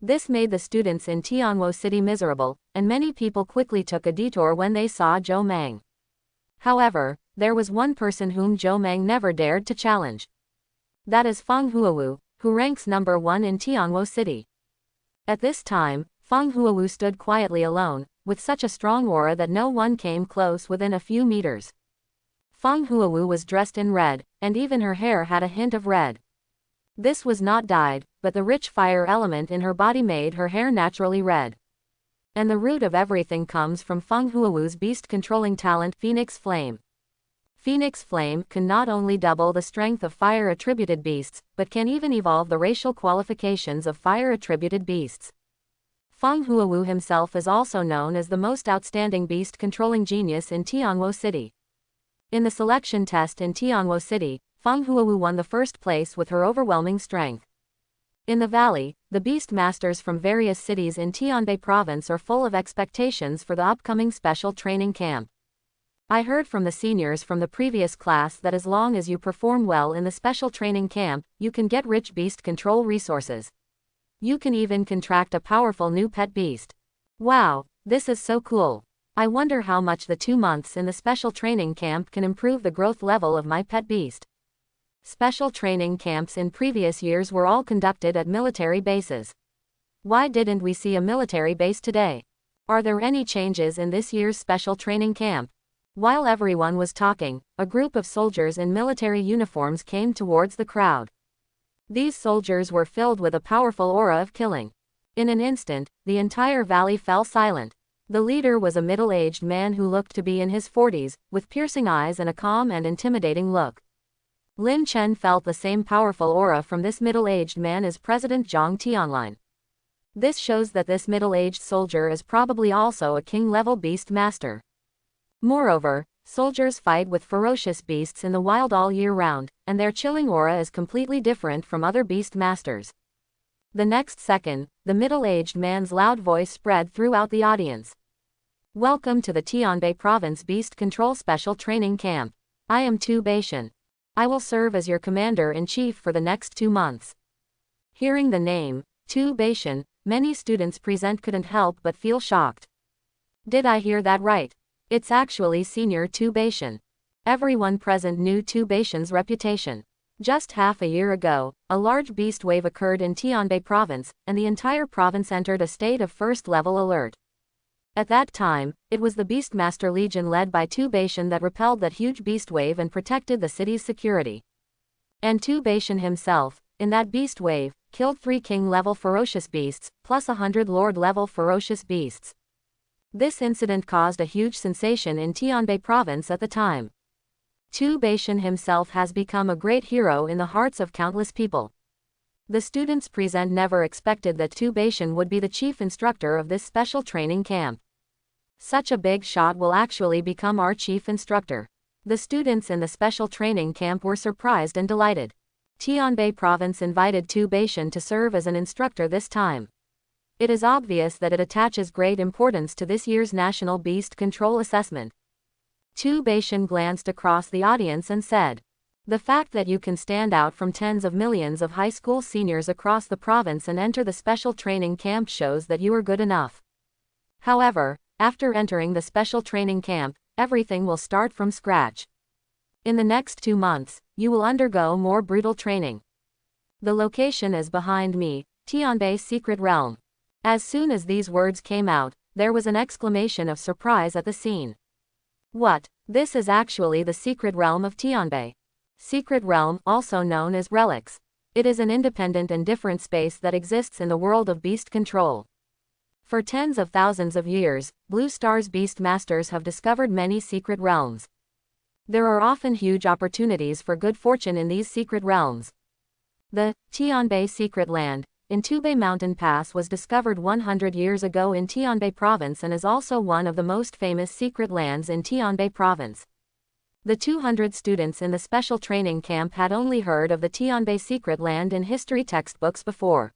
This made the students in Tianwo City miserable, and many people quickly took a detour when they saw Zhou Mang. However, there was one person whom Zhou Mang never dared to challenge. That is Feng Huowu, who ranks number 1 in Tianwo City. At this time, Feng Huowu stood quietly alone, with such a strong aura that no one came close within a few meters. Feng Huowu was dressed in red, and even her hair had a hint of red. This was not dyed, but the rich fire element in her body made her hair naturally red. And the root of everything comes from Feng Huowu's beast-controlling talent, Phoenix Flame. Phoenix Flame can not only double the strength of fire-attributed beasts, but can even evolve the racial qualifications of fire-attributed beasts. Feng Huowu himself is also known as the most outstanding beast-controlling genius in Tianwo City. In the selection test in Tianwo City, Feng Huowu won the first place with her overwhelming strength. In the valley, the beast masters from various cities in Tianbei province are full of expectations for the upcoming special training camp. I heard from the seniors from the previous class that as long as you perform well in the special training camp, you can get rich beast control resources. You can even contract a powerful new pet beast. Wow, this is so cool. I wonder how much the 2 months in the special training camp can improve the growth level of my pet beast. Special training camps in previous years were all conducted at military bases. Why didn't we see a military base today? Are there any changes in this year's special training camp? While everyone was talking, a group of soldiers in military uniforms came towards the crowd. These soldiers were filled with a powerful aura of killing. In an instant, the entire valley fell silent. The leader was a middle-aged man who looked to be in his 40s, with piercing eyes and a calm and intimidating look. Lin Chen felt the same powerful aura from this middle-aged man as President Zhang Tianlin. This shows that this middle-aged soldier is probably also a king-level beast master. Moreover, soldiers fight with ferocious beasts in the wild all year round, and their chilling aura is completely different from other beast masters. The next second, the middle-aged man's loud voice spread throughout the audience. Welcome to the Tianbei Province Beast Control Special Training Camp. I am Tu Beishan. I will serve as your commander-in-chief for the next 2 months. Hearing the name, Tu Beishan, many students present couldn't help but feel shocked. Did I hear that right? It's actually Senior Tu Beishan. Everyone present knew Tu Beishan's reputation. Just half a year ago, a large beast wave occurred in Tianbei province, and the entire province entered a state of first-level alert. At that time, it was the Beastmaster Legion led by Tu Beishan that repelled that huge beast wave and protected the city's security. And Tu Beishan himself, in that beast wave, killed 3 king-level ferocious beasts, plus 100 lord-level ferocious beasts. This incident caused a huge sensation in Tianbei province at the time. Tu Beishan himself has become a great hero in the hearts of countless people. The students present never expected that Tu Beishan would be the chief instructor of this special training camp. Such a big shot will actually become our chief instructor. The students in the special training camp were surprised and delighted. Tianbei province invited Tu Beishan to serve as an instructor this time. It is obvious that it attaches great importance to this year's National Beast Control Assessment. Tu Beishan glanced across the audience and said, "The fact that you can stand out from tens of millions of high school seniors across the province and enter the special training camp shows that you are good enough. However, after entering the special training camp, everything will start from scratch. In the next 2 months, you will undergo more brutal training. The location is behind me, Tianbei's secret realm." As soon as these words came out, there was an exclamation of surprise at the scene. What? This is actually the secret realm of Tianbei. Secret realm, also known as relics. It is an independent and different space that exists in the world of beast control. For tens of thousands of years, Blue Star's beast masters have discovered many secret realms. There are often huge opportunities for good fortune in these secret realms. The Tianbei Secret Land in Tubei Mountain Pass was discovered 100 years ago in Tianbei Province and is also one of the most famous secret lands in Tianbei Province. The 200 students in the special training camp had only heard of the Tianbei Secret Land in history textbooks before.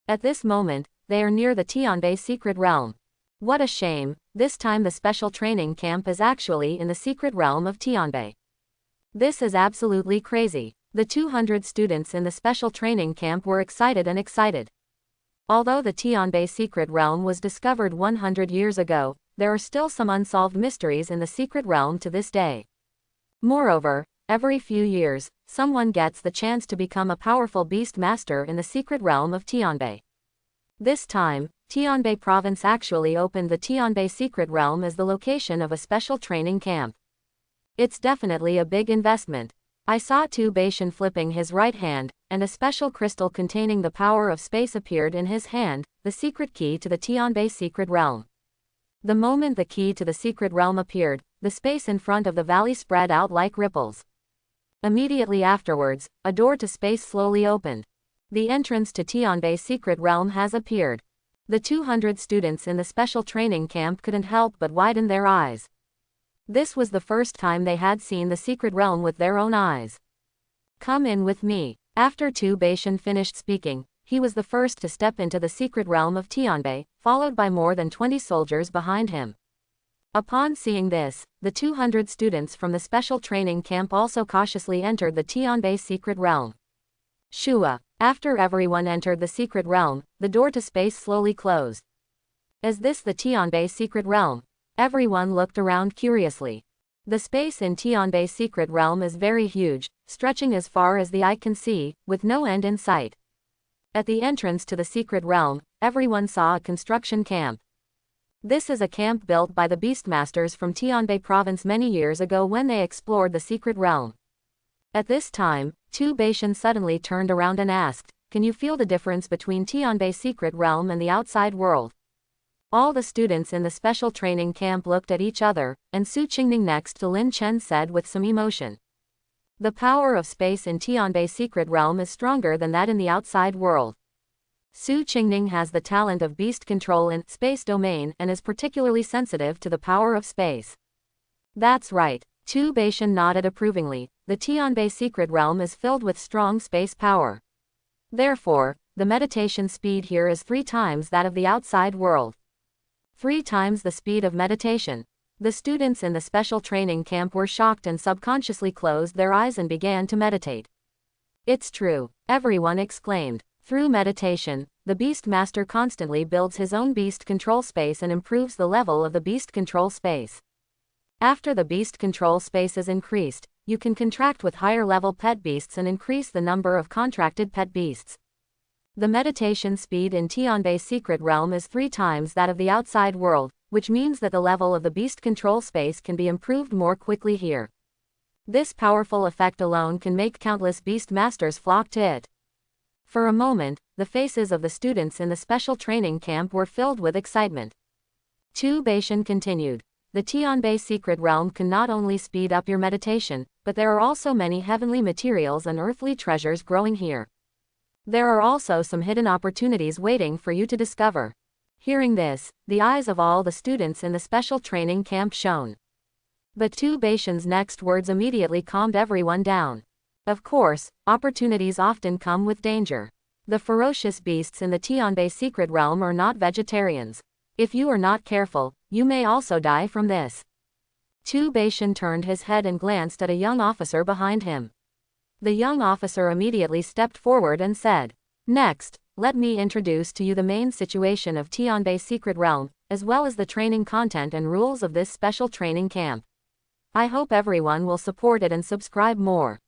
At this moment, they are near the Tianbei Secret Realm. What a shame, this time the special training camp is actually in the secret realm of Tianbei. This is absolutely crazy. The 200 students in the special training camp were excited and excited. Although the Tianbei secret realm was discovered 100 years ago, there are still some unsolved mysteries in the secret realm to this day. Moreover, every few years, someone gets the chance to become a powerful beast master in the secret realm of Tianbei. This time, Tianbei province actually opened the Tianbei secret realm as the location of a special training camp. It's definitely a big investment. I saw Tu Beishan flipping his right hand, and a special crystal containing the power of space appeared in his hand, the secret key to the Tianbei secret realm. The moment the key to the secret realm appeared, the space in front of the valley spread out like ripples. Immediately afterwards, a door to space slowly opened. The entrance to Tianbei secret realm has appeared. The 200 students in the special training camp couldn't help but widen their eyes. This was the first time they had seen the secret realm with their own eyes. Come in with me. After Tu Beishan finished speaking, he was the first to step into the secret realm of Tianbei, followed by more than 20 soldiers behind him. Upon seeing this, the 200 students from the special training camp also cautiously entered the Tianbei secret realm. Shua. After everyone entered the secret realm, the door to space slowly closed. Is this the Tianbei secret realm? Everyone looked around curiously. The space in Tianbei secret realm is very huge, stretching as far as the eye can see, with no end in sight. At the entrance to the secret realm, everyone saw a construction camp. This is a camp built by the Beastmasters from Tianbei province many years ago when they explored the secret realm. At this time, Tu Beishan suddenly turned around and asked, "Can you feel the difference between Tianbei secret realm and the outside world?" All the students in the special training camp looked at each other, and Su Qingning next to Lin Chen said with some emotion. The power of space in Tianbei secret realm is stronger than that in the outside world. Su Qingning has the talent of beast control in space domain and is particularly sensitive to the power of space. That's right. Tu Beishan nodded approvingly. The Tianbei secret realm is filled with strong space power. Therefore, the meditation speed here is 3 times that of the outside world. 3 times the speed of meditation. The students in the special training camp were shocked and subconsciously closed their eyes and began to meditate. It's true, everyone exclaimed. Through meditation, the Beast Master constantly builds his own beast control space and improves the level of the beast control space. After the beast control space is increased, you can contract with higher level pet beasts and increase the number of contracted pet beasts. The meditation speed in Tianbei secret realm is 3 times that of the outside world, which means that the level of the beast control space can be improved more quickly here. This powerful effect alone can make countless beast masters flock to it. For a moment, the faces of the students in the special training camp were filled with excitement. Tu Beishan continued. The Tianbei secret realm can not only speed up your meditation, but there are also many heavenly materials and earthly treasures growing here. There are also some hidden opportunities waiting for you to discover. Hearing this, the eyes of all the students in the special training camp shone. But Tu Beishan's next words immediately calmed everyone down. Of course, opportunities often come with danger. The ferocious beasts in the Tianbei secret realm are not vegetarians. If you are not careful, you may also die from this. Tu Beishan turned his head and glanced at a young officer behind him. The young officer immediately stepped forward and said, "Next, let me introduce to you the main situation of Tianbei secret realm, as well as the training content and rules of this special training camp. I hope everyone will support it and subscribe more."